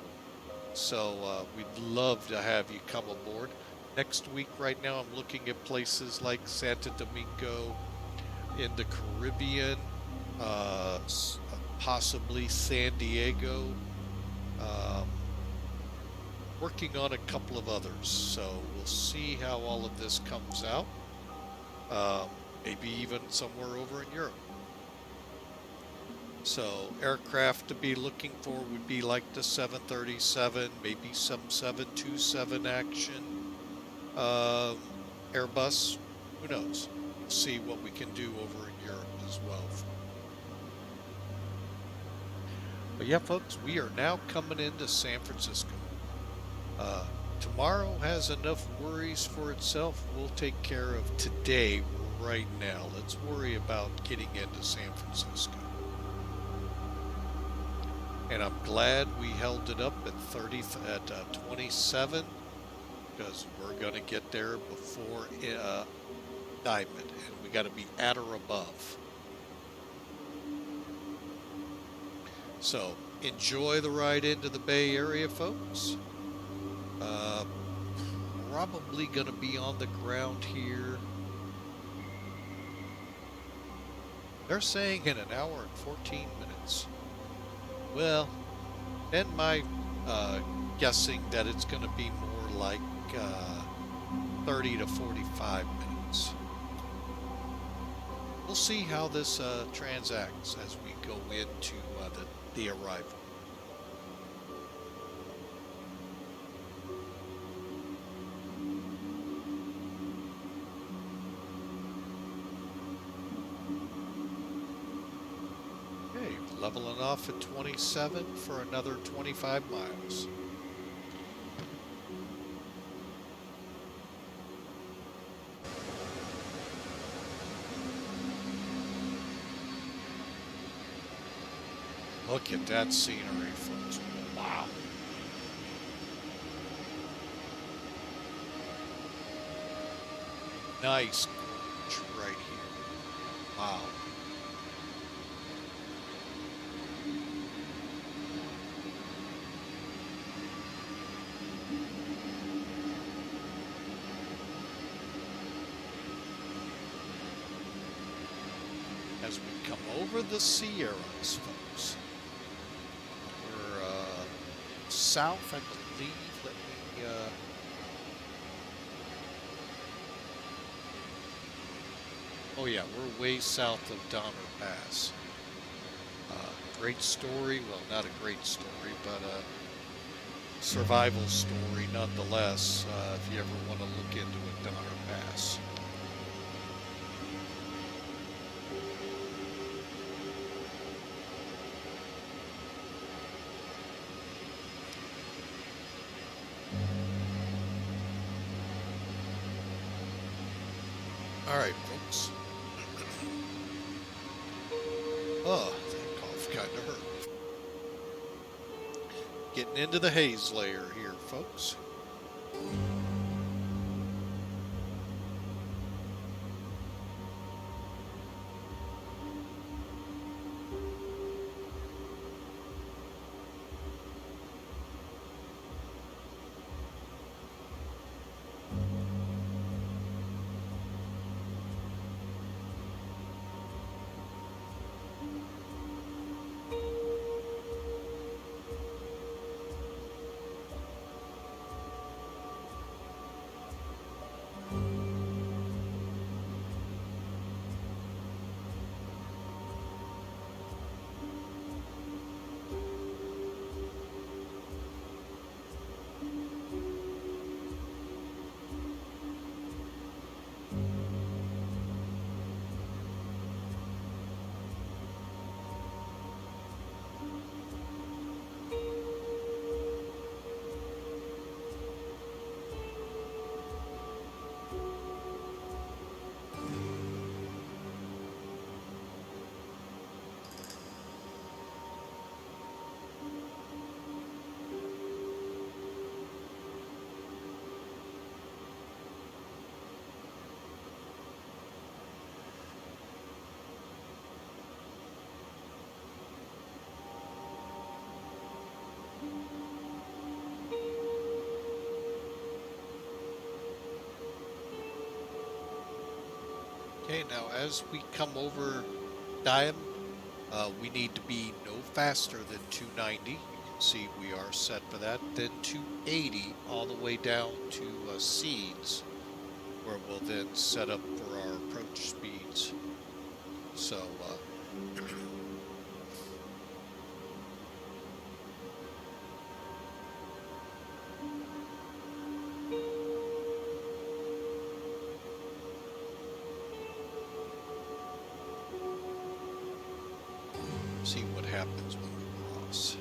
So we'd love to have you come aboard. Next week, right now, I'm looking at places like Santo Domingo, in the Caribbean, possibly San Diego, working on a couple of others, so we'll see how all of this comes out, maybe even somewhere over in Europe. So aircraft to be looking for would be like the 737, maybe some 727 action, Airbus, who knows. See what we can do over in Europe as well. But yeah, folks, we are now coming into San Francisco. Tomorrow has enough worries for itself. We'll take care of today right now. Let's worry about getting into San Francisco. And I'm glad we held it up at 27, because we're going to get there before Diamond, and we got to be at or above. So enjoy the ride into the Bay Area, folks. Probably going to be on the ground here. They're saying in an hour and 14 minutes. Well, and my guessing that it's going to be more like 30 to 45 minutes. We'll see how this transacts as we go into the arrival. Okay, leveling off at 27 for another 25 miles. Look at that scenery, folks. Wow. Nice gorge right here. Wow. As we come over the Sierras, folks. South, I believe. Let me oh yeah, we're way south of Donner Pass. Great story. Well, not a great story, but a survival story nonetheless. If you ever want to look into it, Donner Pass. All right, folks. Oh, that cough kind of hurt. Getting into the haze layer here, folks. Okay, now as we come over Diam, we need to be no faster than 290. You can see we are set for that. Then 280 all the way down to Seeds, where we'll then set up for our approach speeds. So, see what happens when we cross.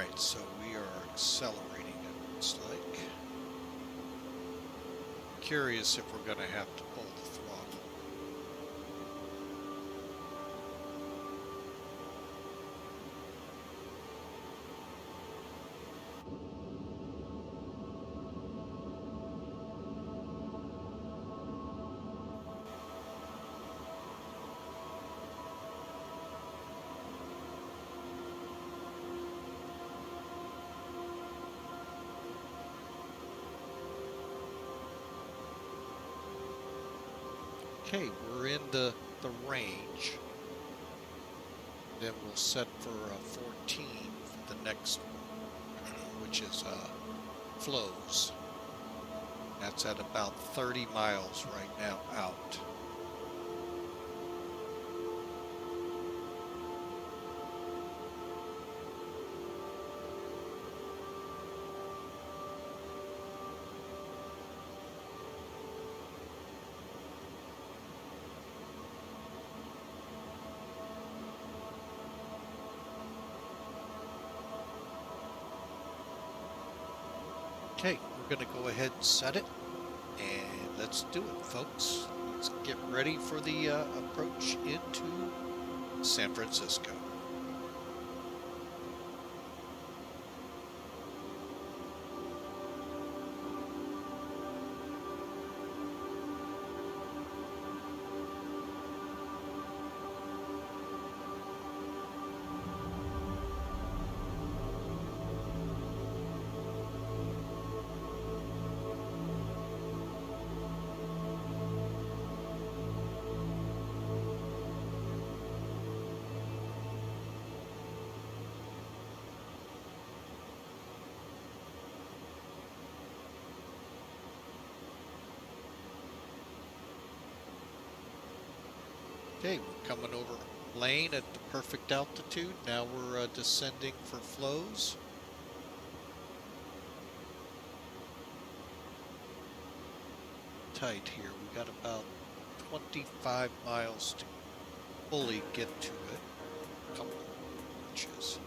Alright, so we are accelerating, it looks like. Curious if we're going to have to pull the throttle. Okay, we're in the range. Then we'll set for 14 for the next one, which is flows. That's at about 30 miles right now out. Okay, we're going to go ahead and set it, and let's do it, folks. Let's get ready for the approach into San Francisco. Okay, we're coming over lane at the perfect altitude. Now we're descending for flows. Tight here. We got about 25 miles to fully get to it. A couple more inches.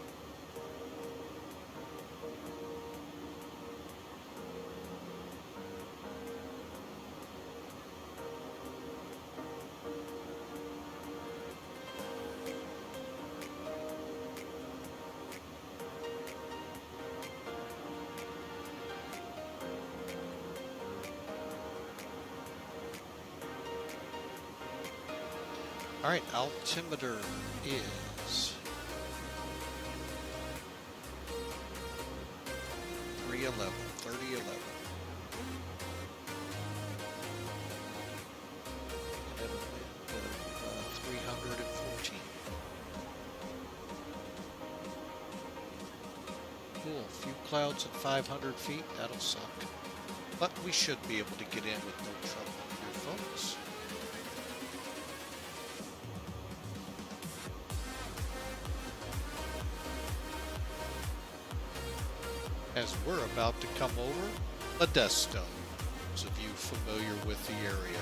All right, altimeter is 311, 3011. And then 314. Cool, a few clouds at 500 feet, that'll suck. But we should be able to get in with no trouble here, folks. As we're about to come over Modesto, those of you familiar with the area.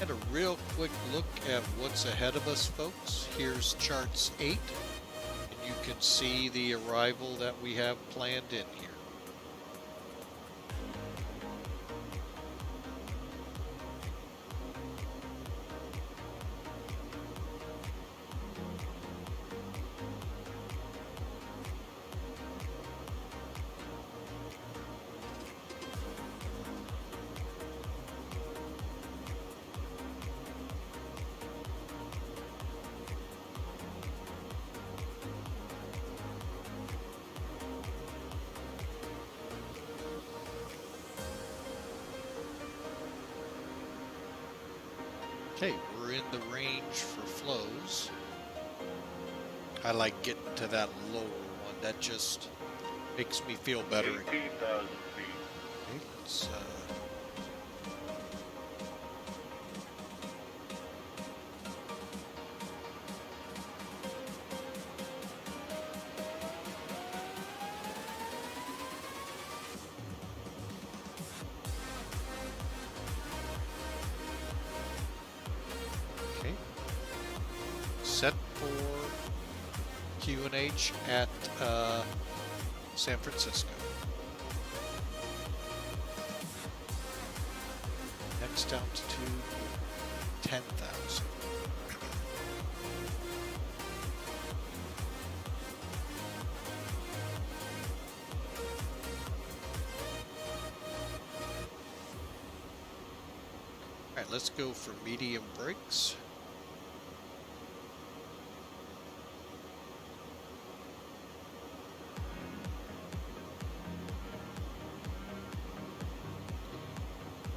And a real quick look at what's ahead of us, folks. Here's charts 8, and you can see the arrival that we have planned in here. Okay, we're in the range for flows. I like getting to that lower one. That just makes me feel better. 18,000 feet. Okay, let's, set for QNH at San Francisco. Next altitude 10,000. All right, let's go for medium brakes.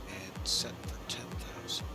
And set for 10,000.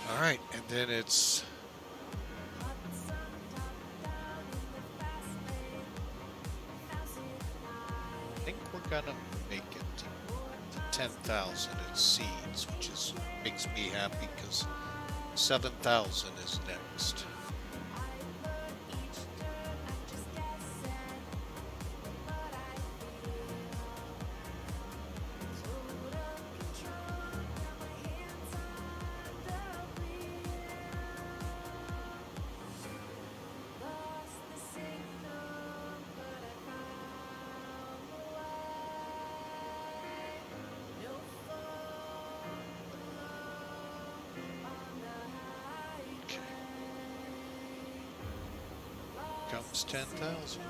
All right, and then it's I think we're gonna make it to 10,000 at seeds, which is makes me happy because 7,000 is next. Comes 10,000.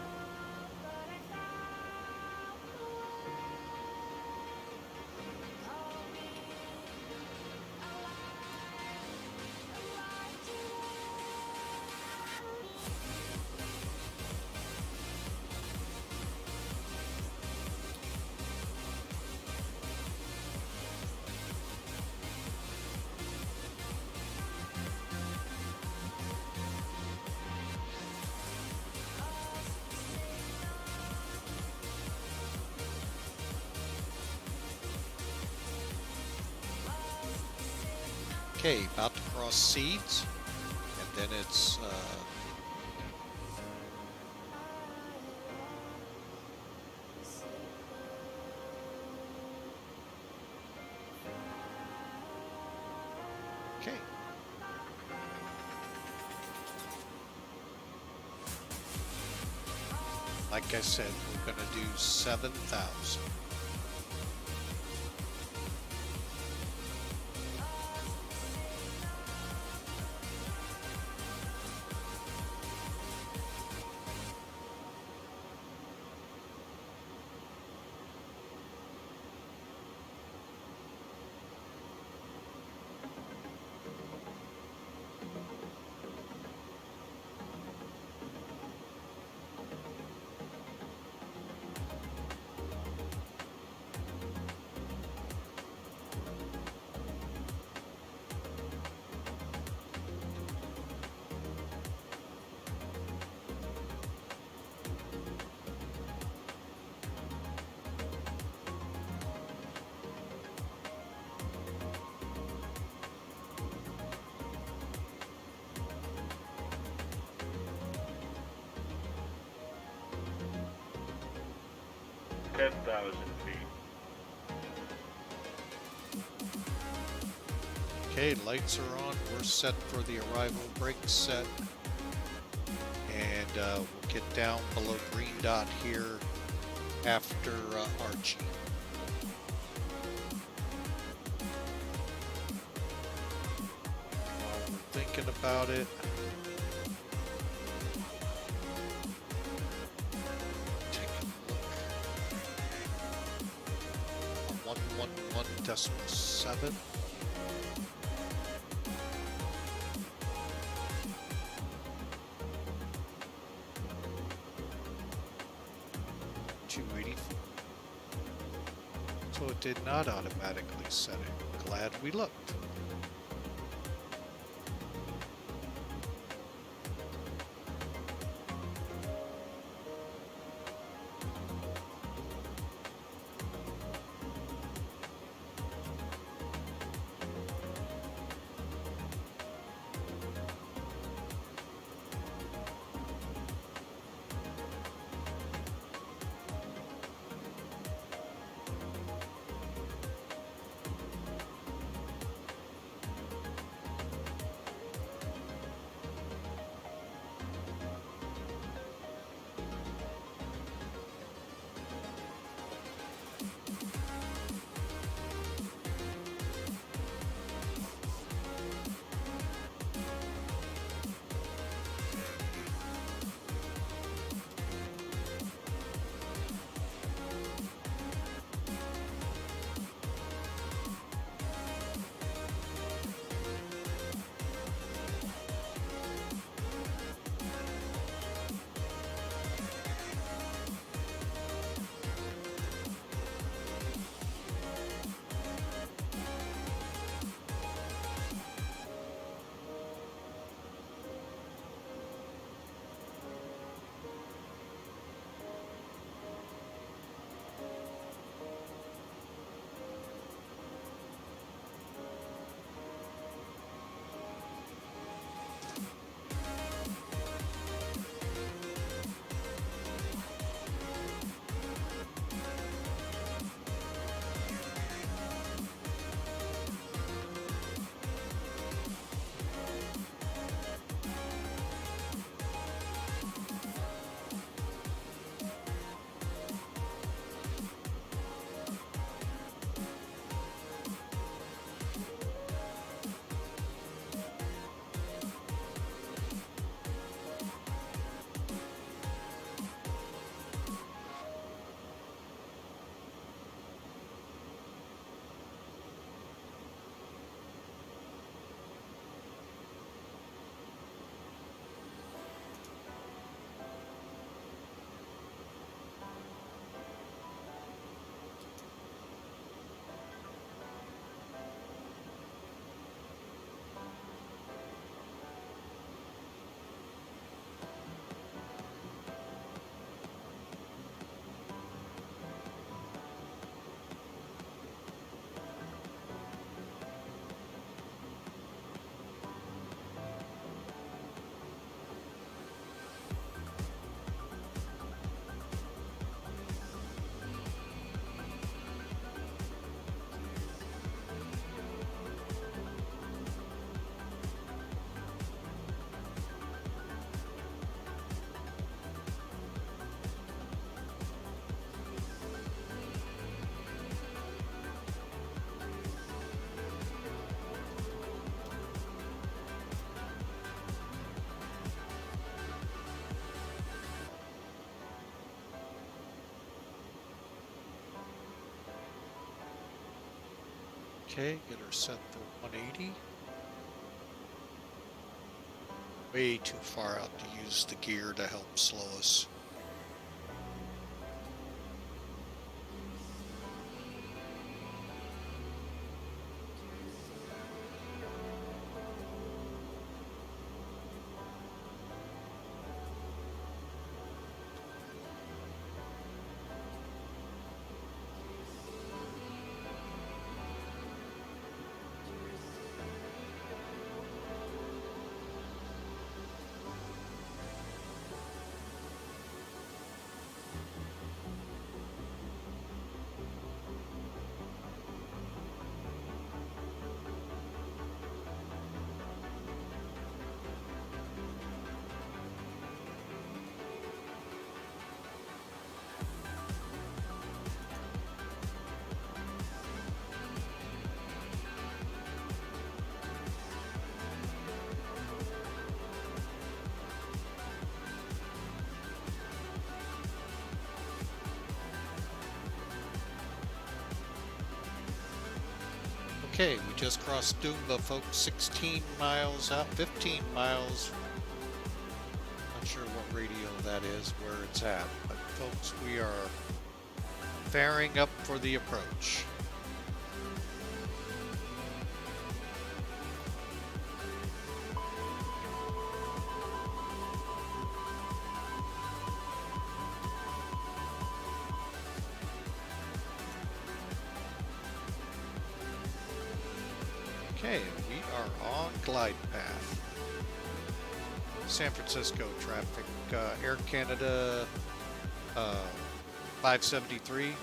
Okay, about to cross seeds, and then it's okay. Like I said, we're gonna do 7,000. 10,000 feet. Okay, lights are on. We're set for the arrival. Brakes set. And we'll get down below green dot here after Archie. While we're thinking about it, take a look. 111.7. So it did not automatically set it. Glad we looked. Okay, get her set for 180. Way too far out to use the gear to help slow us. Okay, we just crossed Doomba, folks. 16 miles out, 15 miles. Not sure what radio that is, where it's at, but folks, we are fairing up for the approach. Okay, we are on glide path. San Francisco traffic, Air Canada 573,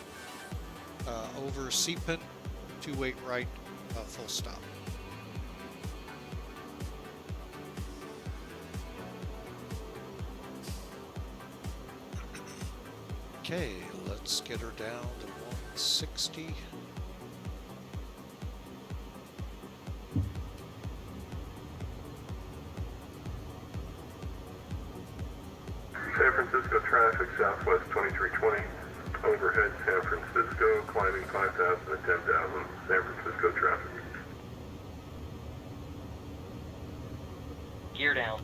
over Seapen, 28 right, full stop. Okay, let's get her down to 160. San Francisco traffic, Southwest 2320. Overhead San Francisco, climbing 5,000 to 10,000. San Francisco traffic. Gear down.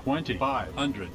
$2,500.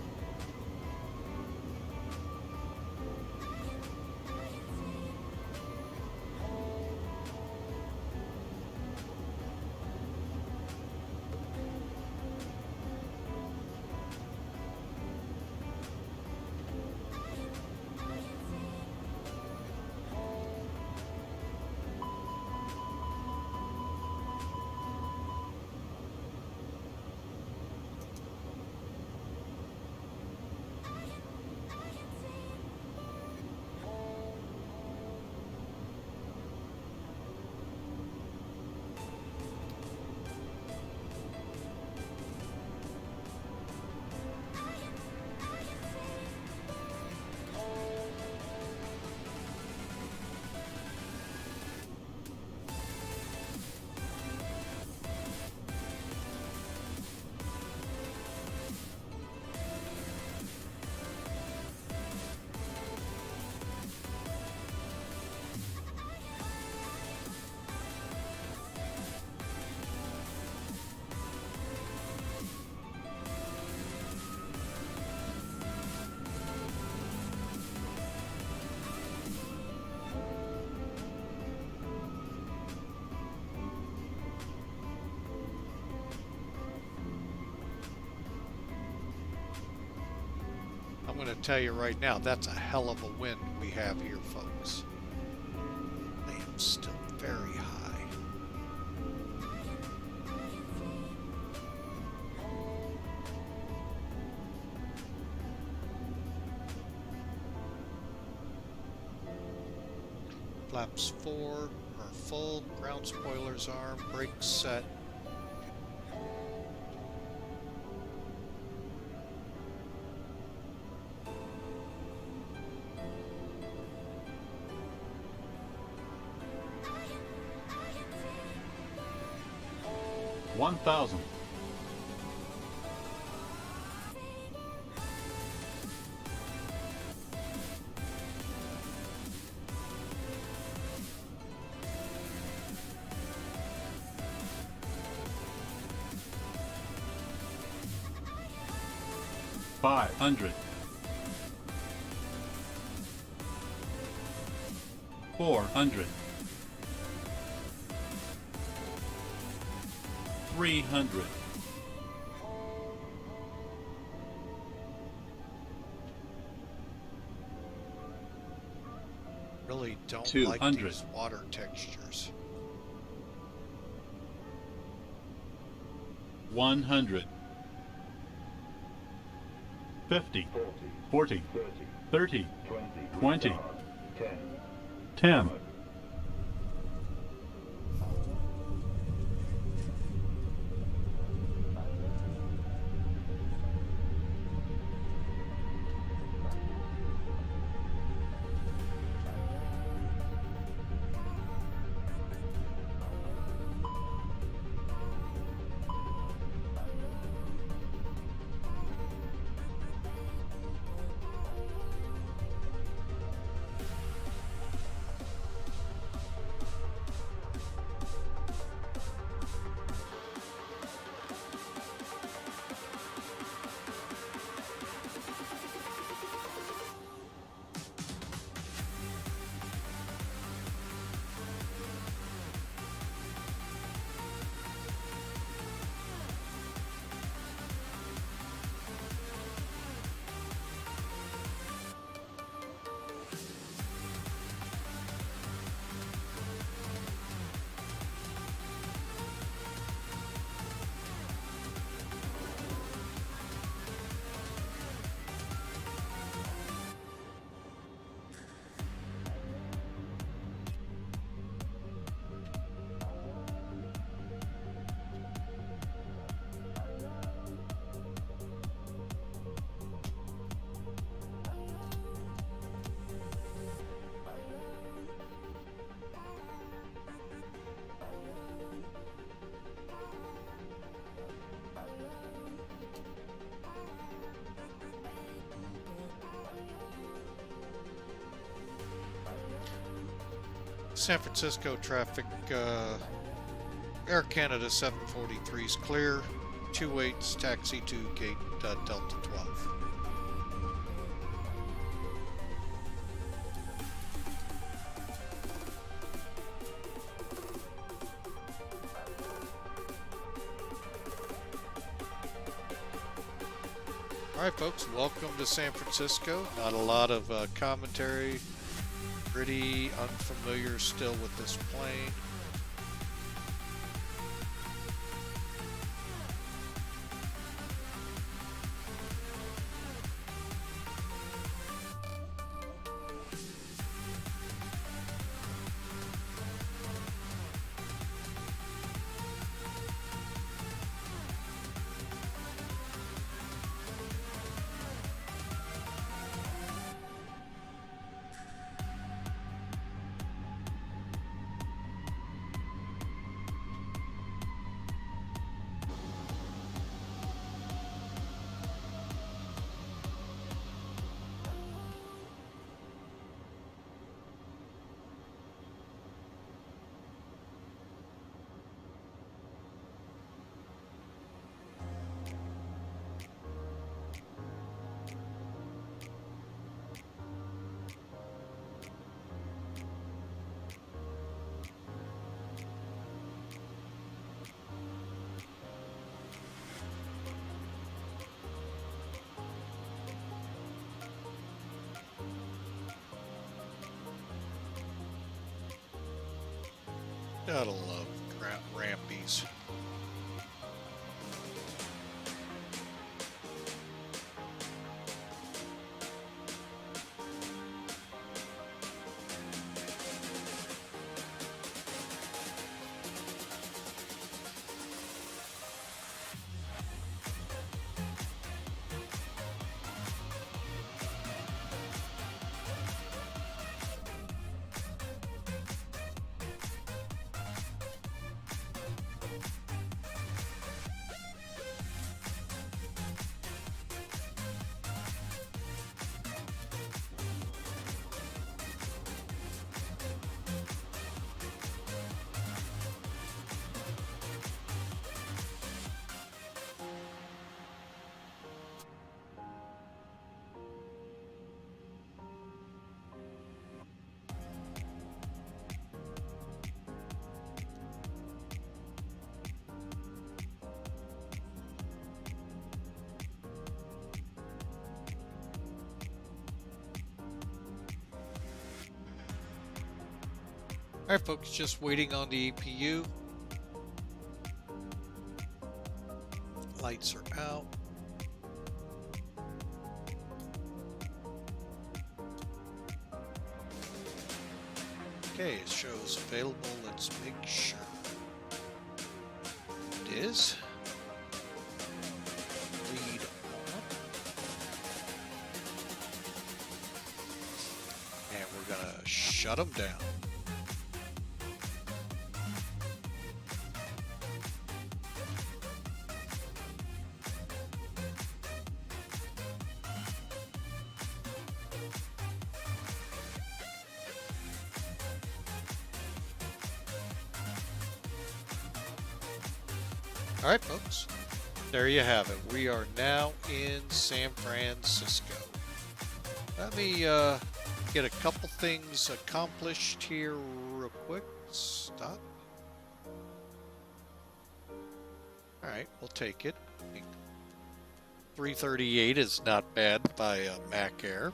I'm going to tell you right now, that's a hell of a wind we have here, folks. I am still very high. Flaps 4 are full, ground spoilers arm, brakes set. $1,000. $500. $400. $300. Really don't like 200. these water textures. 100. 50. 40. 30. 20. 10. San Francisco traffic, Air Canada 743 is clear. 28's taxi to gate Delta 12. Alright folks, welcome to San Francisco. Not a lot of commentary. Pretty unfamiliar still with this plane. Gotta love rampies. Alright folks, just waiting on the EPU. Lights are out. Okay, it shows available. Let's make sure. It is. Lead on. And we're gonna shut them down. All right, folks, there you have it. We are now in San Francisco. Let me get a couple things accomplished here real quick. Stop. All right, we'll take it. 338 is not bad by Mac Air.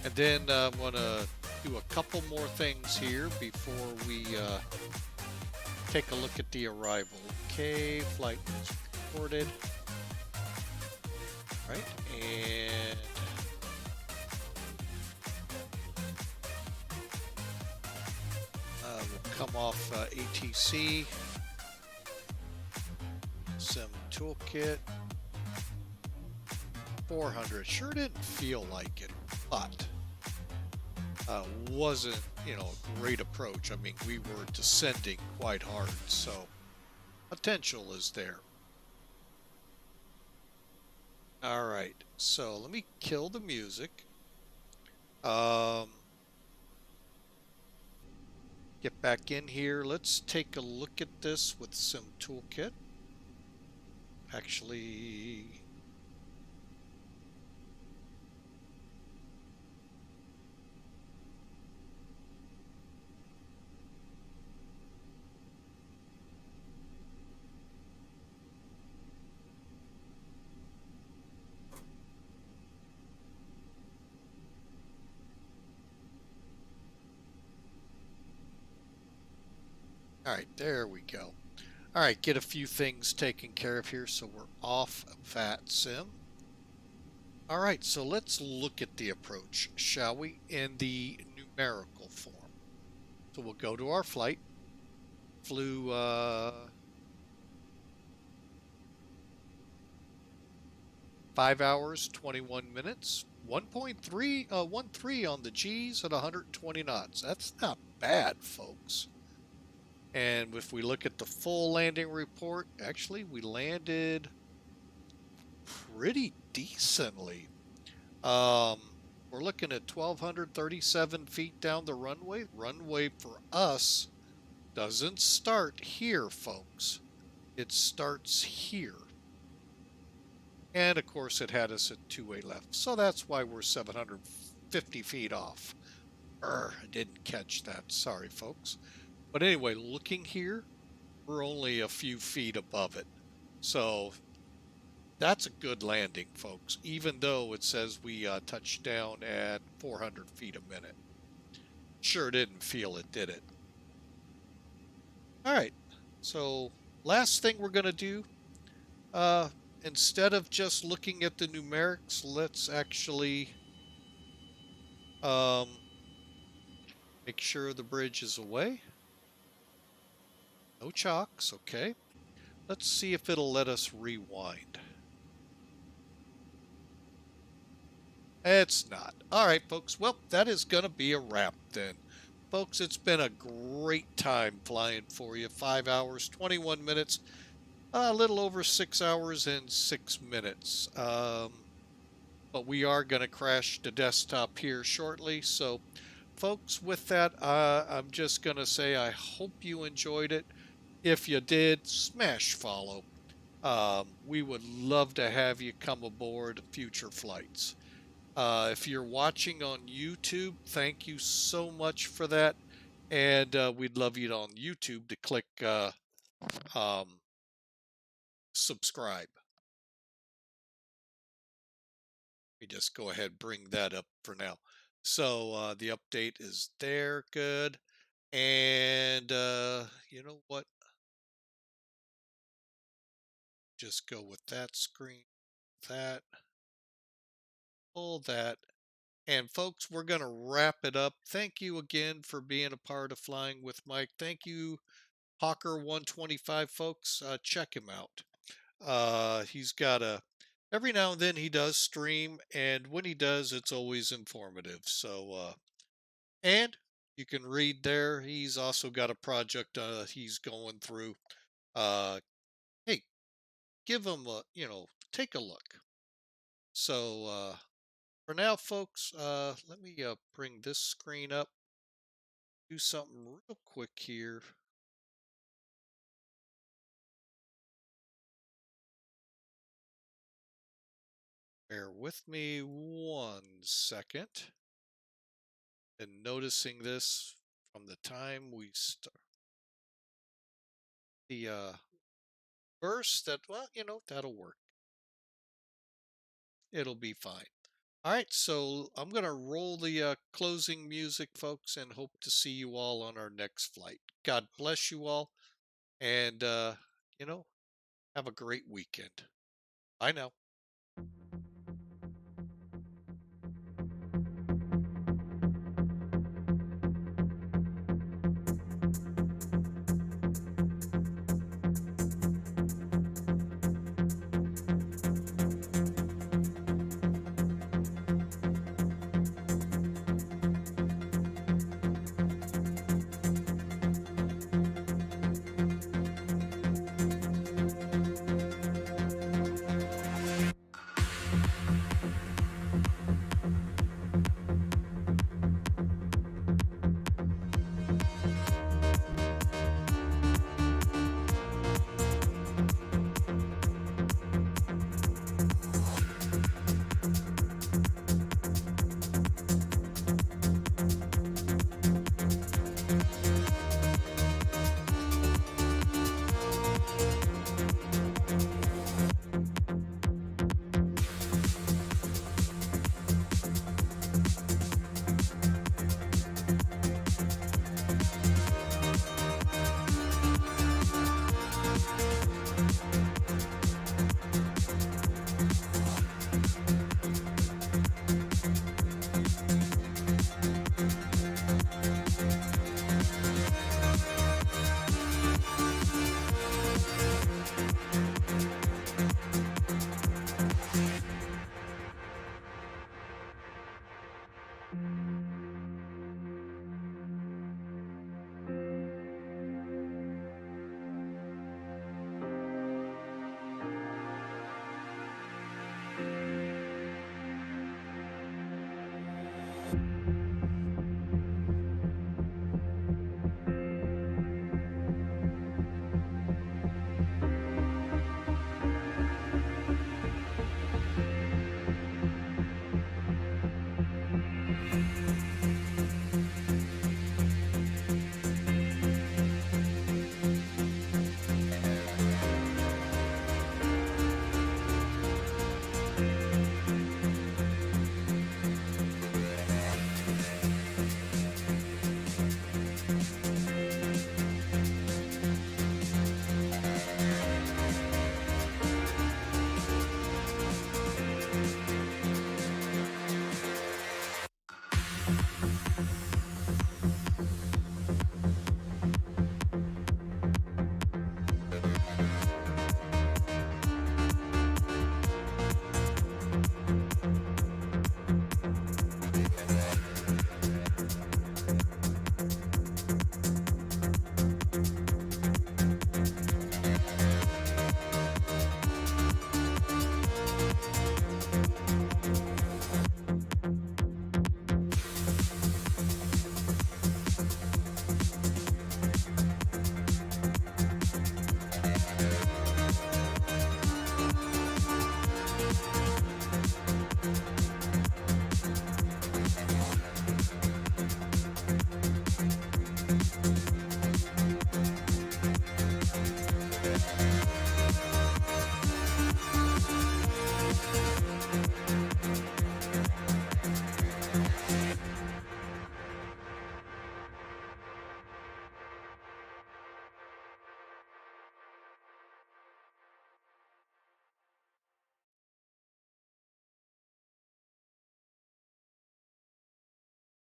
And then I'm going to do a couple more things here before we take a look at the arrival. Okay, flight was reported. Right, and we'll come off ATC. Sim toolkit. 400. Sure didn't feel like it, but wasn't, you know, a great approach. I mean, we were descending quite hard, so potential is there. All right, so let me kill the music. Get back in here. Let's take a look at this with Sim Toolkit. Actually, all right, there we go. All right, get a few things taken care of here. So we're off VATSIM. All right, so let's look at the approach, shall we, in the numerical form. So we'll go to our flight. Flew 5 hours, 21 minutes, 1.13 on the G's at 120 knots. That's not bad, folks. And if we look at the full landing report, actually we landed pretty decently. We're looking at 1,237 feet down the runway. Runway for us doesn't start here, folks. It starts here. And of course it had us at 2-way left. So that's why we're 750 feet off. I didn't catch that. Sorry, folks. But anyway, looking here, we're only a few feet above it. So that's a good landing, folks, even though it says we touched down at 400 feet a minute. Sure didn't feel it, did it? All right, so last thing we're going to do, instead of just looking at the numerics, let's actually make sure the bridge is away. No chocks, okay. Let's see if it'll let us rewind. It's not. All right, folks. Well, that is going to be a wrap then. Folks, it's been a great time flying for you. 5 hours, 21 minutes, a little over 6 hours and 6 minutes. But we are going to crash the desktop here shortly. So, folks, with that, I'm just going to say I hope you enjoyed it. If you did, smash follow. We would love to have you come aboard future flights. If you're watching on YouTube, thank you so much for that. And we'd love you on YouTube to click subscribe. Let me just go ahead and bring that up for now. So the update is there. Good. And you know what? Just go with that screen. That. Pull that. And folks, we're going to wrap it up. Thank you again for being a part of Flying with Mike. Thank you, Hawker125, folks. Check him out. He's got every now and then he does stream, and when he does, it's always informative. So, and you can read there. He's also got a project he's going through. Hey, give him take a look. So, for now, folks, let me bring this screen up. Do something real quick here. Bear with me 1 second. And noticing this from the time we start. The burst that, well, that'll work. It'll be fine. All right, so I'm going to roll the closing music, folks, and hope to see you all on our next flight. God bless you all, and, have a great weekend. Bye now.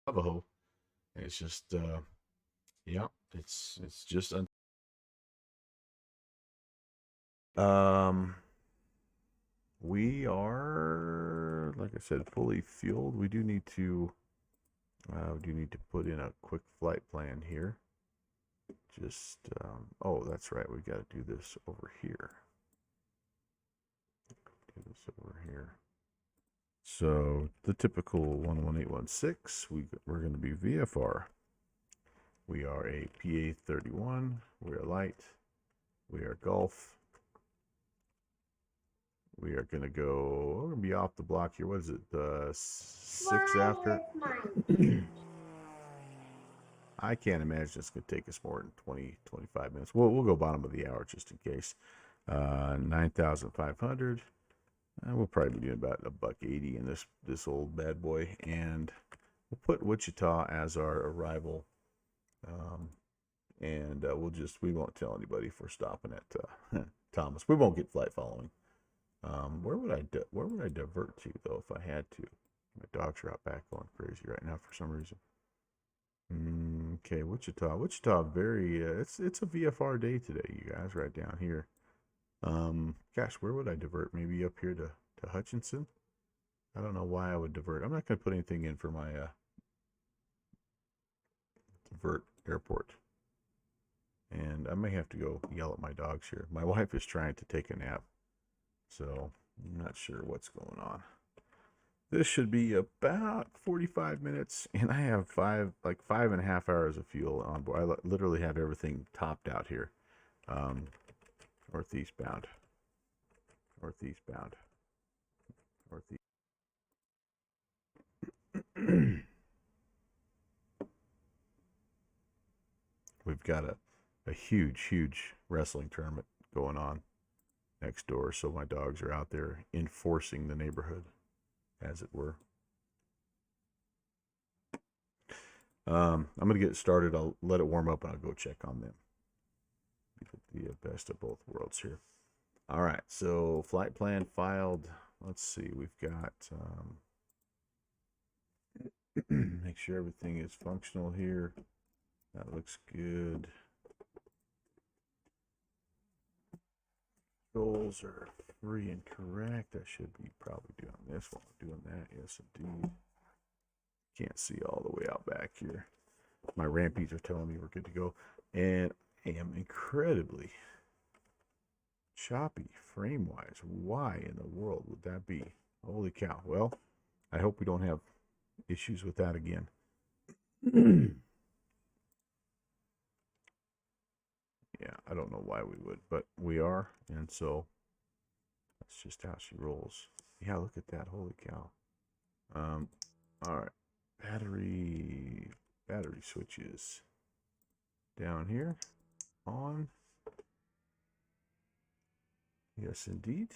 Navajo. And it's just, yeah, it's just, we are, like I said, fully fueled. We do need to put in a quick flight plan here. Just, oh, that's right. We got to do this over here. Do this over here. So the typical 11816, we're going to be VFR. We are a PA31. We are light. We are Gulf. We are going to go, we're going to be off the block here. What is it? 6 after? I can't imagine it's going to take us more than 20, 25 minutes. We'll go bottom of the hour just in case. 9,500. We'll probably be doing about $1.80 in this old bad boy. And we'll put Wichita as our arrival. And we won't tell anybody if we're stopping at Thomas. We won't get flight following. Where would I divert to though if I had to? My dogs are out back going crazy right now for some reason. Okay, Wichita, very it's a VFR day today, you guys, right down here. Gosh, where would I divert? Maybe up here to Hutchinson. I don't know why I would divert. I'm not going to put anything in for my divert airport. And I may have to go yell at my dogs here. My wife is trying to take a nap, so I'm not sure what's going on. This should be about 45 minutes, and I have 5.5 hours of fuel on board. I literally have everything topped out here. Northeast bound. We've got a huge wrestling tournament going on next door, so my dogs are out there enforcing the neighborhood, as it were. I'm going to get started. I'll let it warm up and I'll go check on them. The best of both worlds here. All right, so flight plan filed. Let's see, we've got, make sure everything is functional here. That looks good. Goals are free and correct. I should be probably doing this while I'm doing that. Yes, indeed. Can't see all the way out back here. My rampies are telling me we're good to go. And I am incredibly choppy frame-wise. Why in the world would that be? Holy cow. Well, I hope we don't have issues with that again. Yeah, I don't know why we would, but we are, and so that's just how she rolls. Yeah, look at that. Holy cow. All right. Battery switches down here. On. Yes, indeed.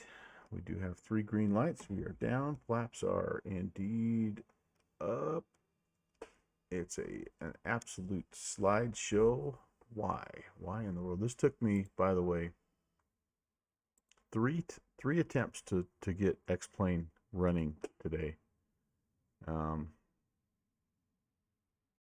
We do have 3 green lights. We are down. Flaps are indeed up. It's an absolute slideshow. Why in the world? This took me, by the way, three attempts to get X-Plane running today.